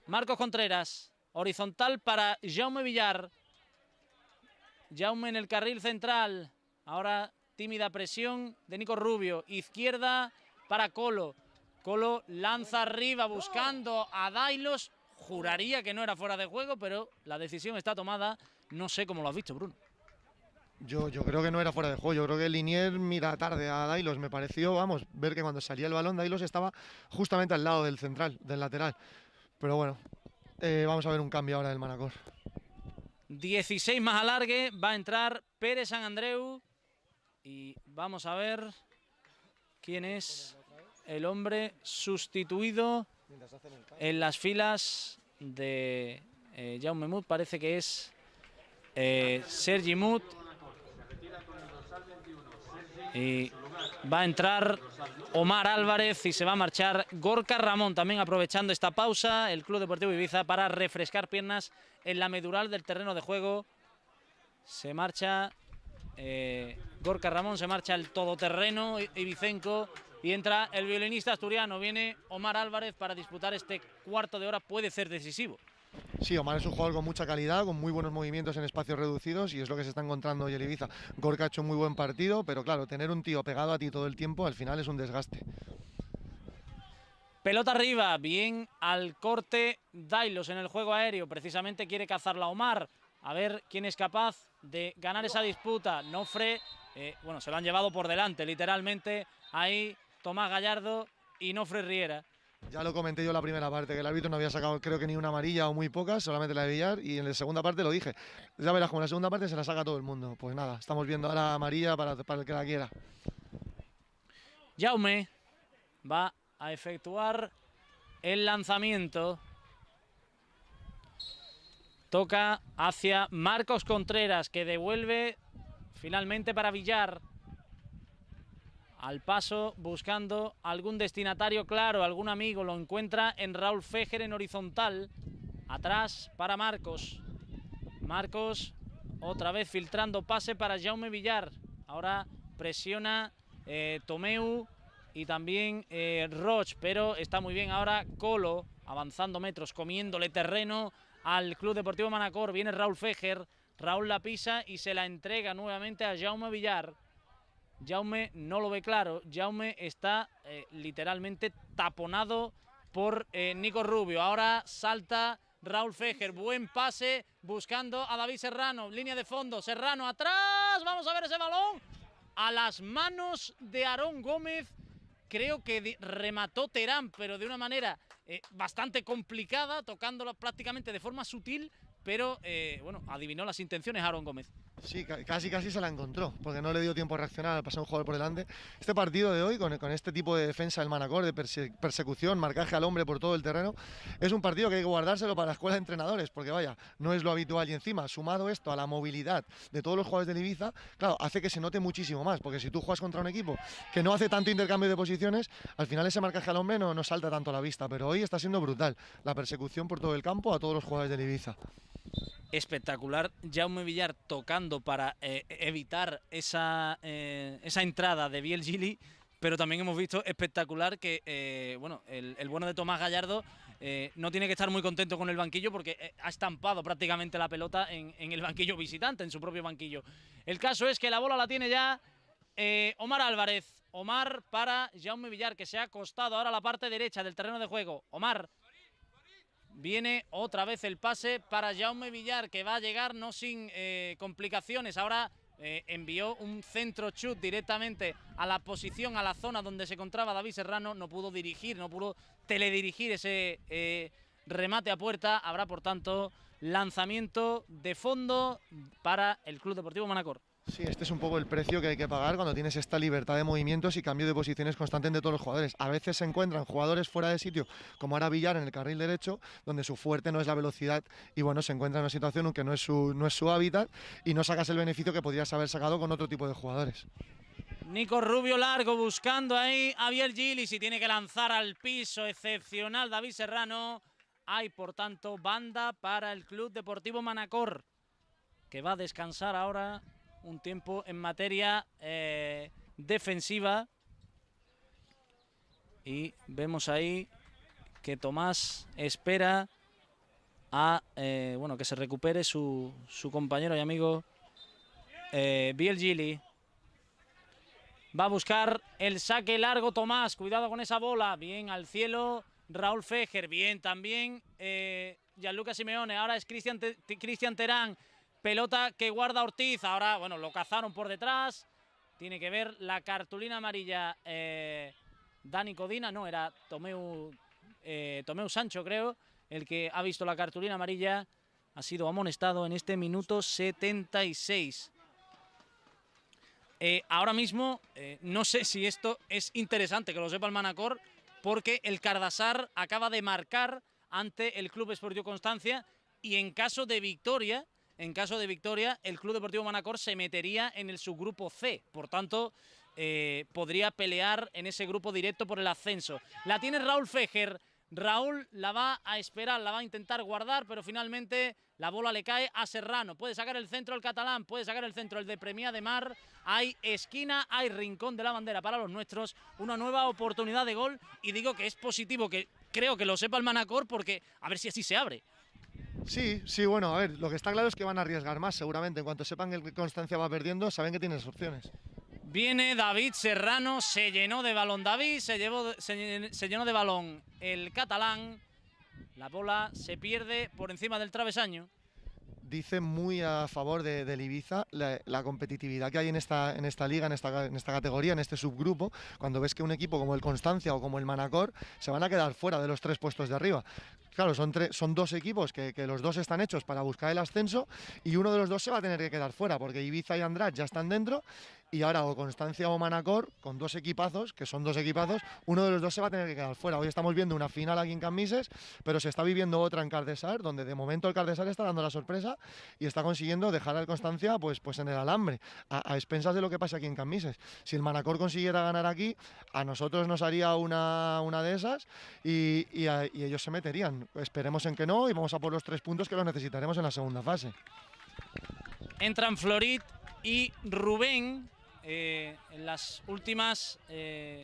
Marcos Contreras. Horizontal para Jaume Villar. Jaume en el carril central. Ahora tímida presión de Nico Rubio. Izquierda para Colo. Colo lanza arriba buscando a Dailos. Juraría que no era fuera de juego, pero la decisión está tomada. No sé cómo lo has visto, Bruno. Yo creo que no era fuera de juego. Yo creo que Linier mira tarde a Dailos. Me pareció, vamos, ver que cuando salía el balón Dailos estaba justamente al lado del central, del lateral. Pero bueno, vamos a ver un cambio ahora del Manacor. 16 más alargue, va a entrar Pérez San Andreu. Y vamos a ver quién es el hombre sustituido en las filas de Jaume Mut. Parece que es Sergi Mut. Y va a entrar Omar Álvarez y se va a marchar Gorka Ramón, también aprovechando esta pausa el Club Deportivo Ibiza para refrescar piernas en la medural del terreno de juego. Se marcha Gorka Ramón, se marcha el todoterreno ibicenco y entra el violinista asturiano. Viene Omar Álvarez para disputar este cuarto de hora, puede ser decisivo. Sí, Omar es un jugador con mucha calidad, con muy buenos movimientos en espacios reducidos y es lo que se está encontrando hoy el Ibiza. Gorka ha hecho un muy buen partido, pero claro, tener un tío pegado a ti todo el tiempo al final es un desgaste. Pelota arriba, bien al corte Dailos en el juego aéreo, precisamente quiere cazarla Omar, a ver quién es capaz de ganar esa disputa. Nofre, bueno, se lo han llevado por delante, literalmente, ahí Tomás Gallardo y Nofre Riera. Ya lo comenté yo la primera parte, que el árbitro no había sacado creo que ni una amarilla o muy pocas, solamente la de Villar, y en la segunda parte lo dije. Ya verás, como en la segunda parte se la saca todo el mundo. Pues nada, estamos viendo ahora amarilla para el que la quiera. Jaume va a efectuar el lanzamiento. Toca hacia Marcos Contreras, que devuelve finalmente para Villar. Al paso, buscando algún destinatario claro, algún amigo. Lo encuentra en Raúl Fejer en horizontal. Atrás para Marcos. Marcos otra vez filtrando pase para Jaume Villar. Ahora presiona Tomeu y también Roch, pero está muy bien ahora Colo, avanzando metros, comiéndole terreno al Club Deportivo Manacor. Viene Raúl Fejer, Raúl la pisa y se la entrega nuevamente a Jaume Villar. Jaume no lo ve claro, Jaume está literalmente taponado por Nico Rubio. Ahora salta Raúl Fejer, buen pase buscando a David Serrano, línea de fondo, Serrano atrás, vamos a ver ese balón a las manos de Aarón Gómez. Creo que remató Terán, pero de una manera bastante complicada, tocándolo prácticamente de forma sutil, pero bueno, adivinó las intenciones Aarón Gómez. Sí, casi se la encontró, porque no le dio tiempo a reaccionar al pasar un jugador por delante. Este partido de hoy, con este tipo de defensa del Manacor, de persecución, marcaje al hombre por todo el terreno, es un partido que hay que guardárselo para la escuela de entrenadores, porque vaya, no es lo habitual. Y encima, sumado esto a la movilidad de todos los jugadores del Ibiza, claro, hace que se note muchísimo más, porque si tú juegas contra un equipo que no hace tanto intercambio de posiciones, al final ese marcaje al hombre no salta tanto a la vista, pero hoy está siendo brutal la persecución por todo el campo a todos los jugadores del Ibiza. Espectacular, Jaume Villar tocando para evitar esa entrada de Biel Gili, pero también hemos visto espectacular que bueno, el bueno de Tomás Gallardo no tiene que estar muy contento con el banquillo porque ha estampado prácticamente la pelota en el banquillo visitante, en su propio banquillo. El caso es que la bola la tiene ya Omar Álvarez. Omar para Jaume Villar, que se ha acostado ahora a la parte derecha del terreno de juego. Omar. Viene otra vez el pase para Jaume Villar, que va a llegar no sin complicaciones. Ahora envió un centro chut directamente a la posición, a la zona donde se encontraba David Serrano. No pudo dirigir, no pudo teledirigir ese remate a puerta. Habrá, por tanto, lanzamiento de fondo para el Club Deportivo Manacor. Sí, este es un poco el precio que hay que pagar cuando tienes esta libertad de movimientos y cambio de posiciones constante de todos los jugadores. A veces se encuentran jugadores fuera de sitio, como ahora Villar en el carril derecho, donde su fuerte no es la velocidad y bueno, se encuentra en una situación que no es su hábitat y no sacas el beneficio que podrías haber sacado con otro tipo de jugadores. Nico Rubio largo buscando ahí a Biel Gili, si tiene que lanzar al piso, excepcional David Serrano. Hay, por tanto, banda para el Club Deportivo Manacor, que va a descansar ahora un tiempo en materia defensiva. Y vemos ahí que Tomás espera a bueno, que se recupere su compañero y amigo Biel Gili. Va a buscar el saque largo Tomás, cuidado con esa bola, bien al cielo Raúl Fejer, bien también Gianluca Simeone. Ahora es Cristian Terán. Pelota que guarda Ortiz, ahora, bueno, lo cazaron por detrás. Tiene que ver la cartulina amarilla Dani Codina, no, era Tomeu Sancho, creo, el que ha visto la cartulina amarilla. Ha sido amonestado en este minuto 76. Ahora mismo, no sé si esto es interesante que lo sepa el Manacor, porque el Cardasar acaba de marcar ante el Club Esportivo Constancia y en caso de victoria, el Club Deportivo Manacor se metería en el subgrupo C. Por tanto, podría pelear en ese grupo directo por el ascenso. La tiene Raúl Fejer. Raúl la va a esperar, la va a intentar guardar, pero finalmente la bola le cae a Serrano. Puede sacar el centro el catalán, puede sacar el centro el de Premià de Mar. Hay esquina, hay rincón de la bandera para los nuestros. Una nueva oportunidad de gol y digo que es positivo, que creo que lo sepa el Manacor, porque a ver si así se abre. Sí, bueno, a ver, lo que está claro es que van a arriesgar más seguramente. En cuanto sepan que Constancia va perdiendo, saben que tienen opciones. Viene David Serrano, se llenó de balón David, se llenó de balón el catalán. La bola se pierde por encima del travesaño. Dice muy a favor del Ibiza la competitividad que hay en esta liga, en esta categoría, en este subgrupo, cuando ves que un equipo como el Constancia o como el Manacor se van a quedar fuera de los 3 puestos de arriba. Claro, son 2 equipos que los 2 están hechos para buscar el ascenso y uno de los 2 se va a tener que quedar fuera, porque Ibiza y Andratx ya están dentro y ahora o Constancia o Manacor, con 2 equipazos, que son 2 equipazos, uno de los 2 se va a tener que quedar fuera. Hoy estamos viendo una final aquí en Cambises, pero se está viviendo otra en Cardesar, donde de momento el Cardesar está dando la sorpresa y está consiguiendo dejar al Constancia pues en el alambre, a expensas de lo que pasa aquí en Cambises. Si el Manacor consiguiera ganar aquí, a nosotros nos haría una de esas y ellos se meterían. Esperemos en que no y vamos a por los 3 puntos que los necesitaremos en la segunda fase. Entran Florit y Rubén en las últimas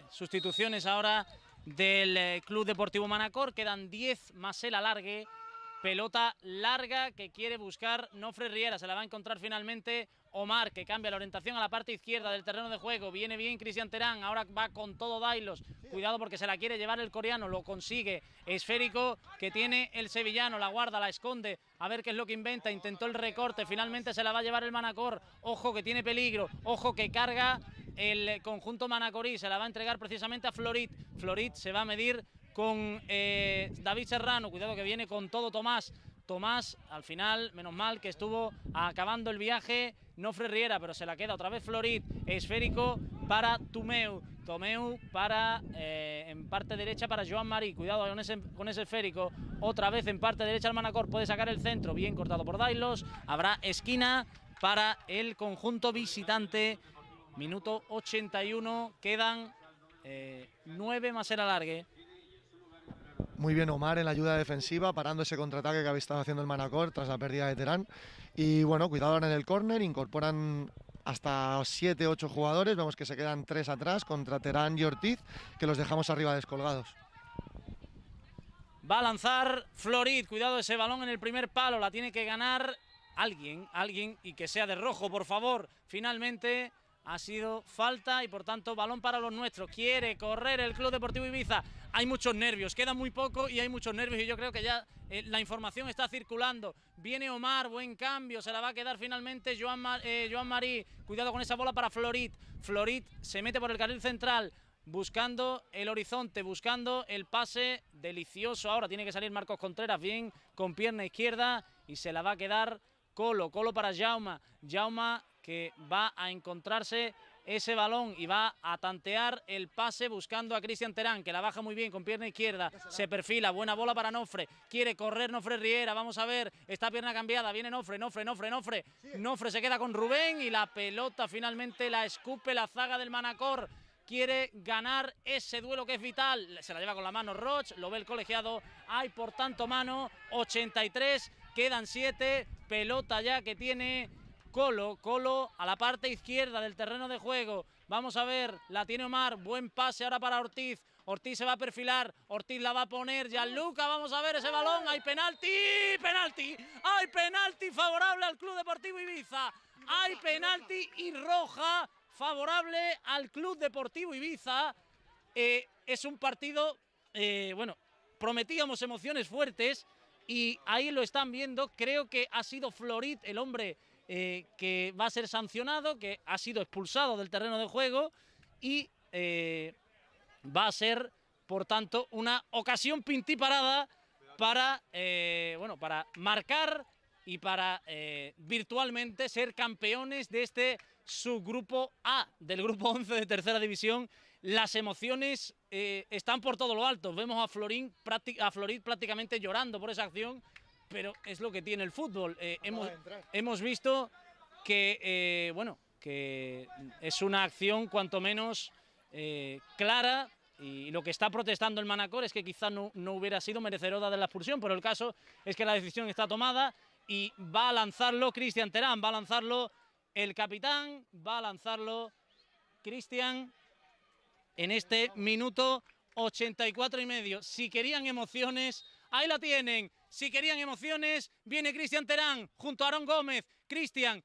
sustituciones ahora del Club Deportivo Manacor. Quedan 10 más el alargue. Pelota larga que quiere buscar Nofre Riera. Se la va a encontrar finalmente Omar, que cambia la orientación a la parte izquierda del terreno de juego. Viene bien Cristian Terán. Ahora va con todo Dailos. Cuidado porque se la quiere llevar el coreano. Lo consigue. Esférico que tiene el sevillano. La guarda, la esconde. A ver qué es lo que inventa. Intentó el recorte. Finalmente se la va a llevar el Manacor. Ojo que tiene peligro. Ojo que carga el conjunto manacorí. Se la va a entregar precisamente a Florit. Florit se va a medir con David Serrano. Cuidado que viene con todo Tomás. Tomás, al final, menos mal que estuvo acabando el viaje Nofre Riera, pero se la queda otra vez Florit. Esférico para Tomeu. Tomeu para, en parte derecha para Joan Marí. Cuidado con ese esférico. Otra vez en parte derecha el Manacor. Puede sacar el centro. Bien cortado por Dailos. Habrá esquina para el conjunto visitante. Minuto 81. Quedan 9 más el alargue. Muy bien Omar en la ayuda defensiva, parando ese contraataque que había estado haciendo el Manacor tras la pérdida de Terán. Y bueno, cuidado ahora en el córner, incorporan hasta 7-8 jugadores, vemos que se quedan 3 atrás contra Terán y Ortiz, que los dejamos arriba descolgados. Va a lanzar Florit, cuidado ese balón en el primer palo, la tiene que ganar alguien y que sea de rojo, por favor. Finalmente ha sido falta y por tanto balón para los nuestros. Quiere correr el Club Deportivo Ibiza. Hay muchos nervios, queda muy poco y hay muchos nervios y yo creo que ya la información está circulando. Viene Omar, buen cambio, se la va a quedar finalmente Joan Marí. Cuidado con esa bola para Florit. Florit se mete por el carril central, buscando el horizonte, buscando el pase delicioso. Ahora tiene que salir Marcos Contreras bien con pierna izquierda y se la va a quedar Colo para Jaume. Jaume que va a encontrarse ese balón y va a tantear el pase buscando a Cristian Terán, que la baja muy bien con pierna izquierda, se perfila, buena bola para Nofre, quiere correr Nofre Riera, vamos a ver, esta pierna cambiada, viene Nofre se queda con Rubén y la pelota finalmente la escupe la zaga del Manacor. Quiere ganar ese duelo que es vital, se la lleva con la mano Roch, lo ve el colegiado, hay por tanto mano, 83, quedan 7, pelota ya que tiene Colo a la parte izquierda del terreno de juego. Vamos a ver, la tiene Omar, buen pase ahora para Ortiz. Ortiz se va a perfilar, Ortiz la va a poner, Gianluca, vamos a ver ese balón, hay penalti, hay penalti favorable al Club Deportivo Ibiza, hay penalti y roja favorable al Club Deportivo Ibiza. Es un partido, bueno, prometíamos emociones fuertes y ahí lo están viendo, creo que ha sido Florit el hombre que va a ser sancionado, que ha sido expulsado del terreno de juego y va a ser, por tanto, una ocasión pintiparada para, bueno, para marcar y para virtualmente ser campeones de este subgrupo A del grupo 11 de tercera división. Las emociones están por todo lo alto. Vemos a Florit prácticamente llorando por esa acción, pero es lo que tiene el fútbol. Hemos visto que, bueno, que es una acción cuanto menos clara y lo que está protestando el Manacor es que quizás no hubiera sido merecedora de la expulsión, pero el caso es que la decisión está tomada y va a lanzarlo Cristian Terán, va a lanzarlo el capitán, va a lanzarlo Cristian en este minuto 84 y medio. Si querían emociones, ahí la tienen. Si querían emociones, viene Cristian Terán junto a Aarón Gómez. Cristian,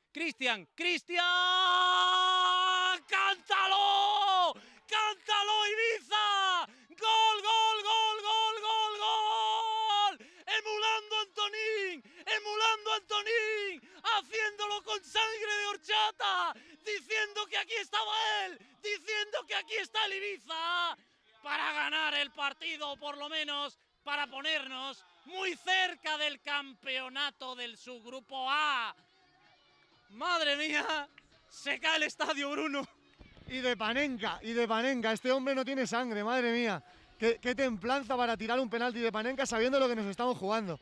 ¡cántalo! ¡Cántalo, Ibiza! ¡Gol, gol, gol, gol, gol, gol! Emulando a Antonín, haciéndolo con sangre de horchata, diciendo que aquí estaba él, diciendo que aquí está el Ibiza, para ganar el partido, o por lo menos para ponernos muy cerca del campeonato del subgrupo A. Madre mía, se cae el estadio, Bruno. Y de Panenka, este hombre no tiene sangre, madre mía. Qué templanza para tirar un penalti de Panenka sabiendo lo que nos estamos jugando.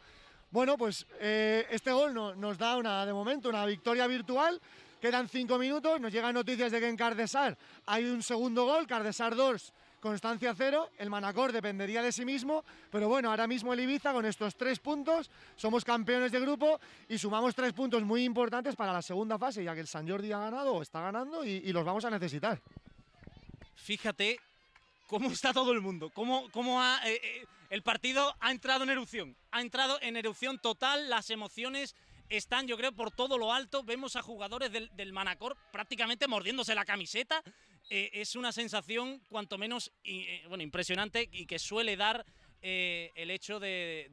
Bueno, pues este gol nos da de momento una victoria virtual. Quedan 5 minutos, nos llegan noticias de que en Cardesar hay un segundo gol, Cardesar 2, Constancia 0, el Manacor dependería de sí mismo, pero bueno, ahora mismo el Ibiza con estos 3 puntos, somos campeones de grupo y sumamos 3 puntos muy importantes para la segunda fase, ya que el Sant Jordi ha ganado o está ganando y los vamos a necesitar. Fíjate cómo está todo el mundo, el partido ha entrado en erupción total, las emociones están, yo creo, por todo lo alto. Vemos a jugadores del Manacor prácticamente mordiéndose la camiseta. Es una sensación cuanto menos impresionante y que suele dar el hecho de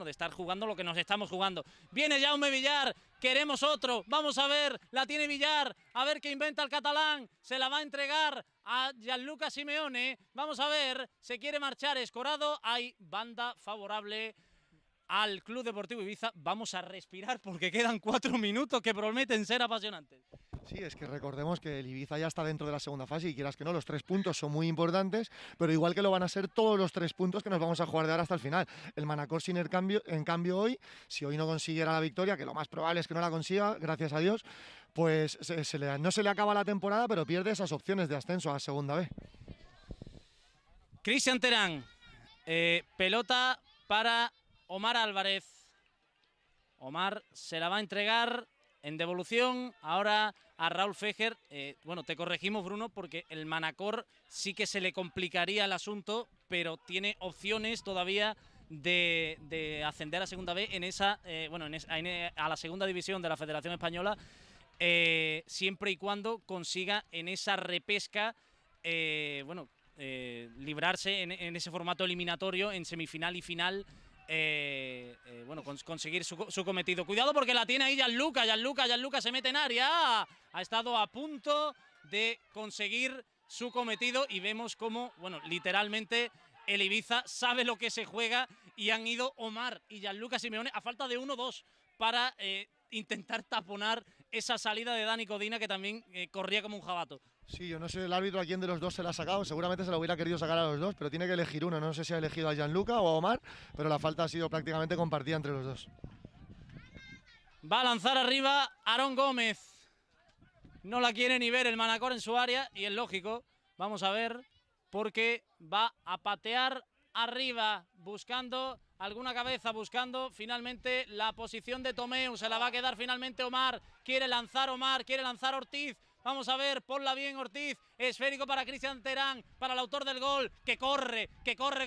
estar jugando lo que nos estamos jugando. Viene Jaume Villar, queremos otro, vamos a ver, la tiene Villar, a ver qué inventa el catalán, se la va a entregar a Gianluca Simeone, vamos a ver, se quiere marchar Escorado, hay banda favorable al Club Deportivo Ibiza. Vamos a respirar porque quedan 4 minutos que prometen ser apasionantes. Sí, es que recordemos que el Ibiza ya está dentro de la segunda fase y quieras que no, los 3 puntos son muy importantes, pero igual que lo van a ser todos los 3 puntos que nos vamos a jugar de ahora hasta el final. El Manacor sin en cambio hoy, si hoy no consiguiera la victoria, que lo más probable es que no la consiga, gracias a Dios, pues no se le acaba la temporada, pero pierde esas opciones de ascenso a segunda B. Cristian Terán, pelota para Omar Álvarez. Omar se la va a entregar en devolución ahora a Raúl Fejer. Te corregimos, Bruno, porque el Manacor sí que se le complicaría el asunto, pero tiene opciones todavía de ascender a segunda B a la segunda división de la Federación Española, siempre y cuando consiga en esa repesca librarse en ese formato eliminatorio, en semifinal y final, conseguir su cometido. Cuidado porque la tiene ahí Gianluca se mete en área, ha estado a punto de conseguir su cometido y vemos cómo, literalmente el Ibiza sabe lo que se juega y han ido Omar y Gianluca Simeone a falta de 1-2 para intentar taponar esa salida de Dani Codina, que también corría como un jabato. Sí, yo no sé el árbitro a quién de los dos se la ha sacado, seguramente se lo hubiera querido sacar a los dos, pero tiene que elegir uno, no sé si ha elegido a Gianluca o a Omar, pero la falta ha sido prácticamente compartida entre los dos. Va a lanzar arriba Aarón Gómez, no la quiere ni ver el Manacor en su área y es lógico, vamos a ver, porque va a patear arriba, buscando alguna cabeza, buscando finalmente la posición de Tomeu, se la va a quedar finalmente Omar, quiere lanzar Ortiz. Vamos a ver, ponla bien Ortiz, esférico para Cristian Terán, para el autor del gol, que corre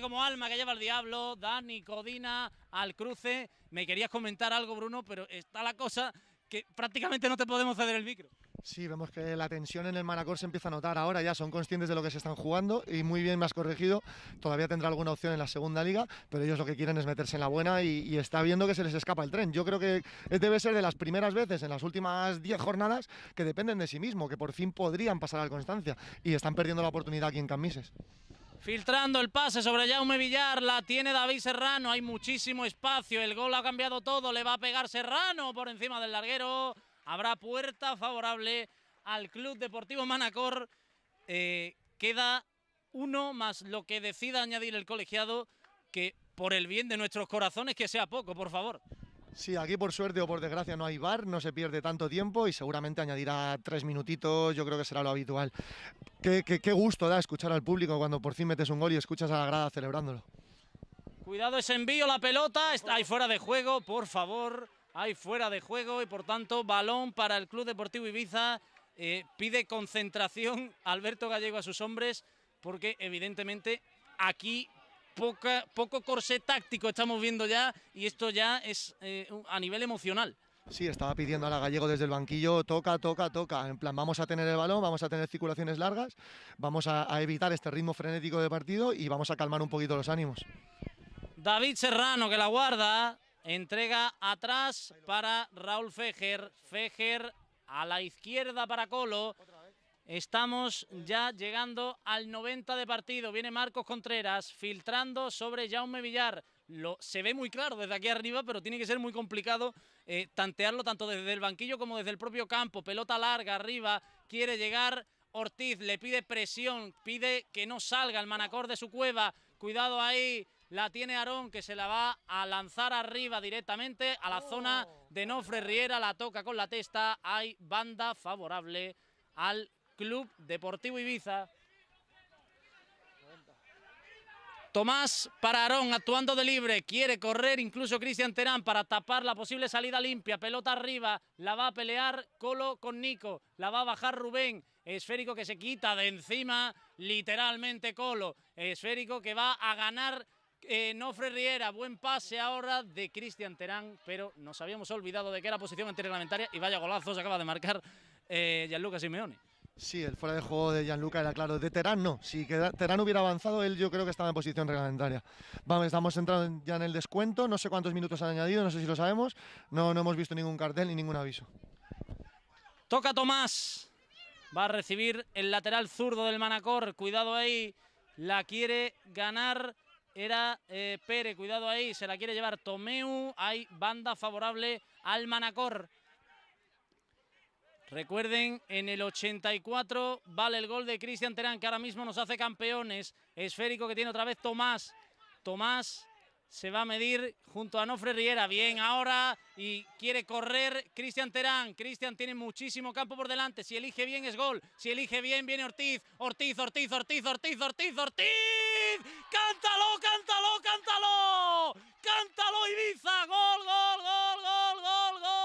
como alma que lleva el diablo, Dani Codina al cruce. Me querías comentar algo, Bruno, pero está la cosa que prácticamente no te podemos ceder el micro. Sí, vemos que la tensión en el Manacor se empieza a notar ahora, ya son conscientes de lo que se están jugando y muy bien me has corregido, todavía tendrá alguna opción en la segunda liga, pero ellos lo que quieren es meterse en la buena y está viendo que se les escapa el tren. Yo creo que debe ser de las primeras veces en las últimas 10 jornadas que dependen de sí mismo, que por fin podrían pasar al Constancia y están perdiendo la oportunidad aquí en Cambises. Filtrando el pase sobre Jaume Villar, la tiene David Serrano, hay muchísimo espacio, el gol ha cambiado todo, le va a pegar Serrano por encima del larguero. Habrá puerta favorable al Club Deportivo Manacor. Queda 1 más lo que decida añadir el colegiado, que por el bien de nuestros corazones que sea poco, por favor. Sí, aquí por suerte o por desgracia no hay VAR, no se pierde tanto tiempo y seguramente añadirá 3 minutitos, yo creo que será lo habitual. Qué gusto da escuchar al público cuando por fin metes un gol y escuchas a la grada celebrándolo. Cuidado ese envío, la pelota, está ahí fuera de juego, por favor, ahí fuera de juego y por tanto balón para el Club Deportivo Ibiza. Pide concentración Alberto Gallego a sus hombres porque evidentemente aquí poco corsé táctico estamos viendo ya y esto ya es a nivel emocional. Sí, estaba pidiendo a la Gallego desde el banquillo, toca, toca, toca. En plan, vamos a tener el balón, vamos a tener circulaciones largas, vamos a evitar este ritmo frenético de partido y vamos a calmar un poquito los ánimos. David Serrano que la guarda, entrega atrás para Raúl Fejer, Fejer a la izquierda para Colo. Estamos ya llegando al 90 de partido. Viene Marcos Contreras filtrando sobre Jaume Villar. Se ve muy claro desde aquí arriba, pero tiene que ser muy complicado tantearlo tanto desde el banquillo como desde el propio campo. Pelota larga arriba, quiere llegar Ortiz, le pide presión, pide que no salga el Manacor de su cueva. Cuidado ahí, la tiene Aarón que se la va a lanzar arriba directamente a la zona de Nofre Riera. La toca con la testa, hay banda favorable al Club Deportivo Ibiza. Tomás para Aarón actuando de libre, quiere correr incluso Cristian Terán para tapar la posible salida limpia, pelota arriba, la va a pelear Colo con Nico, la va a bajar Rubén, esférico que se quita de encima literalmente Colo, esférico que va a ganar Nofre Riera, buen pase ahora de Cristian Terán, pero nos habíamos olvidado de que era posición antirreglamentaria y vaya golazo se acaba de marcar Gianluca Simeone. Sí, el fuera de juego de Gianluca era claro. De Terán no. Si Terán hubiera avanzado, él yo creo que estaba en posición reglamentaria. Vamos, estamos entrando ya en el descuento. No sé cuántos minutos han añadido, no sé si lo sabemos. No hemos visto ningún cartel ni ningún aviso. Toca Tomás. Va a recibir el lateral zurdo del Manacor. Cuidado ahí. La quiere ganar. Era Pérez. Cuidado ahí. Se la quiere llevar Tomeu. Hay banda favorable al Manacor. Recuerden, en el 84 vale el gol de Cristian Terán, que ahora mismo nos hace campeones. Esférico que tiene otra vez Tomás. Tomás se va a medir junto a Nofre Riera. Bien ahora y quiere correr Cristian Terán. Cristian tiene muchísimo campo por delante. Si elige bien es gol. Si elige bien viene Ortiz. Ortiz, Ortiz, Ortiz, Ortiz, Ortiz, Ortiz. ¡Cántalo, cántalo, cántalo! ¡Cántalo Ibiza! ¡Gol, gol, gol, gol, gol, gol!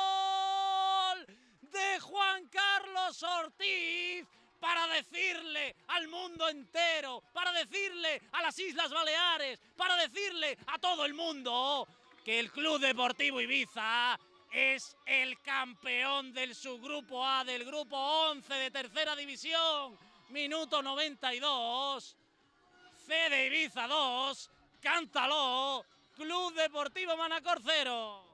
De Juan Carlos Ortiz para decirle al mundo entero, para decirle a las Islas Baleares, para decirle a todo el mundo que el Club Deportivo Ibiza es el campeón del subgrupo A del grupo 11 de tercera división. Minuto 92, C de Ibiza 2, cántalo, Club Deportivo Manacor 0.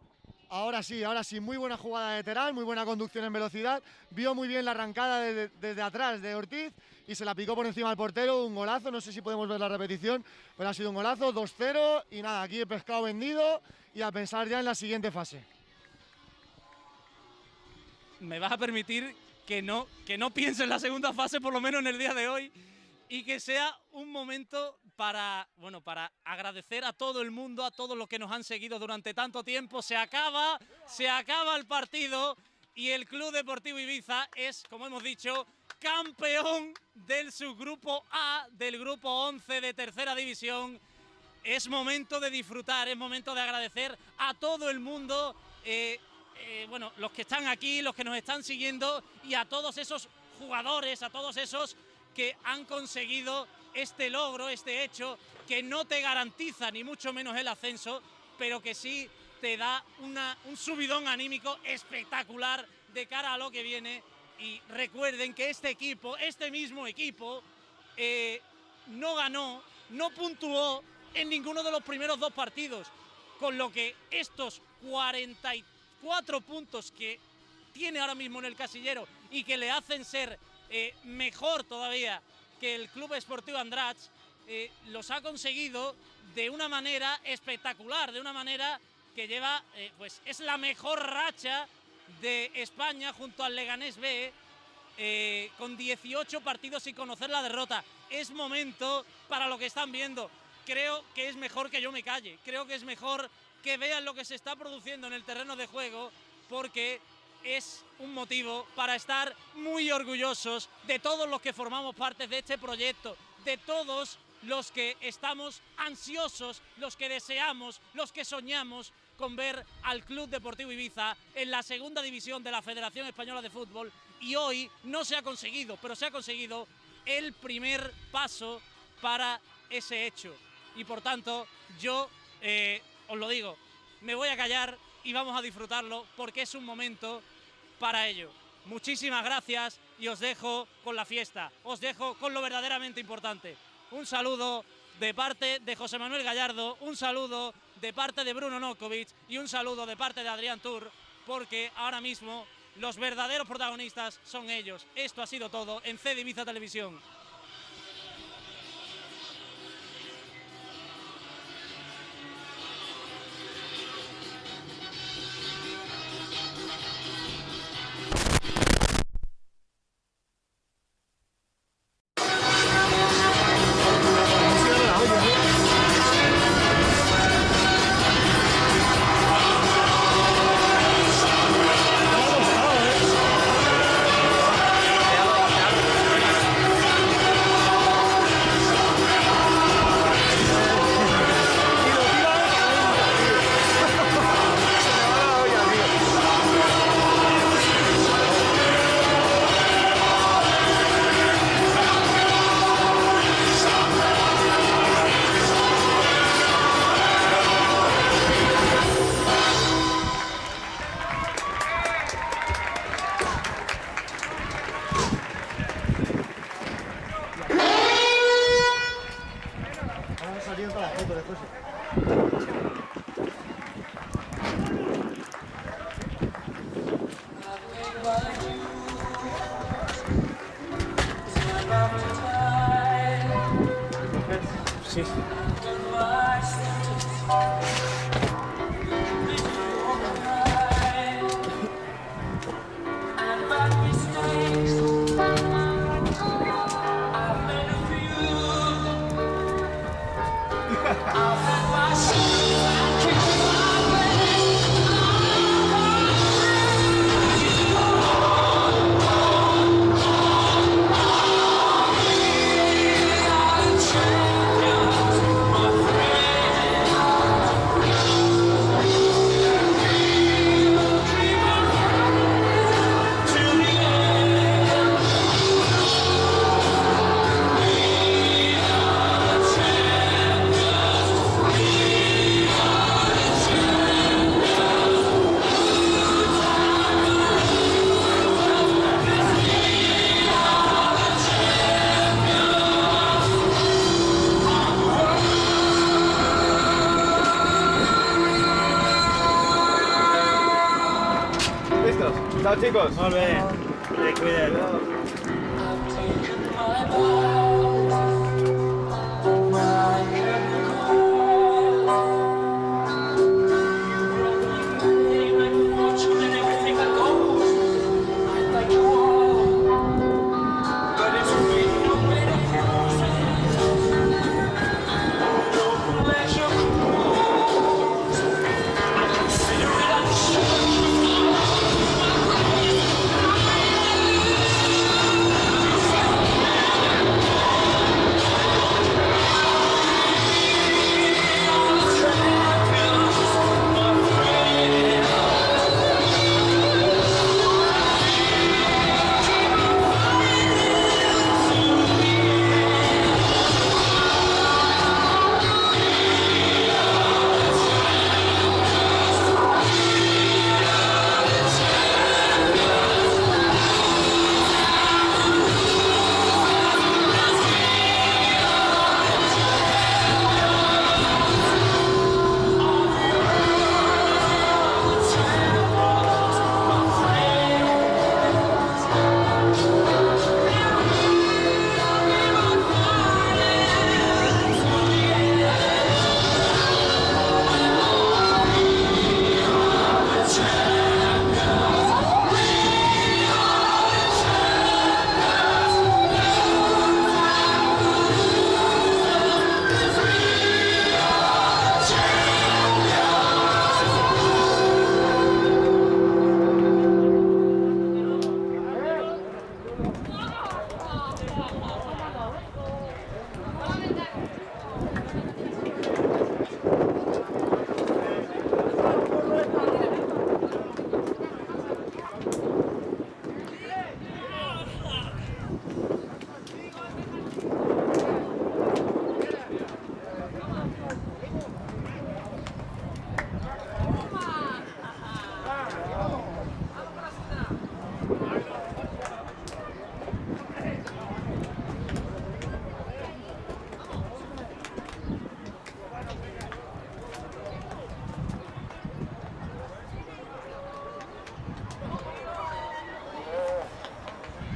Ahora sí, muy buena jugada de Terán, muy buena conducción en velocidad, vio muy bien la arrancada desde atrás de Ortiz y se la picó por encima del portero, un golazo, no sé si podemos ver la repetición, pero ha sido un golazo, 2-0 y nada, aquí el pescado vendido y a pensar ya en la siguiente fase. Me vas a permitir que no piense en la segunda fase, por lo menos en el día de hoy, y que sea un momento para agradecer a todo el mundo, a todos los que nos han seguido durante tanto tiempo. Se acaba el partido y el Club Deportivo Ibiza es, como hemos dicho, campeón del subgrupo A del grupo 11 de tercera división. Es momento de disfrutar, es momento de agradecer a todo el mundo, los que están aquí, los que nos están siguiendo y a todos esos jugadores, a todos esos que han conseguido este logro, este hecho, que no te garantiza ni mucho menos el ascenso, pero que sí te da un subidón anímico espectacular de cara a lo que viene. Y recuerden que este mismo equipo, no ganó, no puntuó en ninguno de los primeros dos partidos, con lo que estos 44 puntos que tiene ahora mismo en el casillero y que le hacen ser mejor todavía que el Club Esportivo Andratx, los ha conseguido de una manera espectacular, de una manera que lleva, es la mejor racha de España junto al Leganés B, con 18 partidos sin conocer la derrota. Es momento para lo que están viendo. Creo que es mejor que yo me calle, creo que es mejor que vean lo que se está produciendo en el terreno de juego, porque es un motivo para estar muy orgullosos de todos los que formamos parte de este proyecto, de todos los que estamos ansiosos, los que deseamos, los que soñamos con ver al Club Deportivo Ibiza en la segunda división de la Federación Española de Fútbol, y hoy no se ha conseguido, pero se ha conseguido el primer paso para ese hecho. Y por tanto, yo os lo digo, me voy a callar y vamos a disfrutarlo porque es un momento para ello. Muchísimas gracias y os dejo con la fiesta, os dejo con lo verdaderamente importante. Un saludo de parte de José Manuel Gallardo, un saludo de parte de Bruno Nokovic y un saludo de parte de Adrián Tur, porque ahora mismo los verdaderos protagonistas son ellos. Esto ha sido todo en CD Ibiza Televisión. Sí. Chao chicos. Molt bé. Cuida't.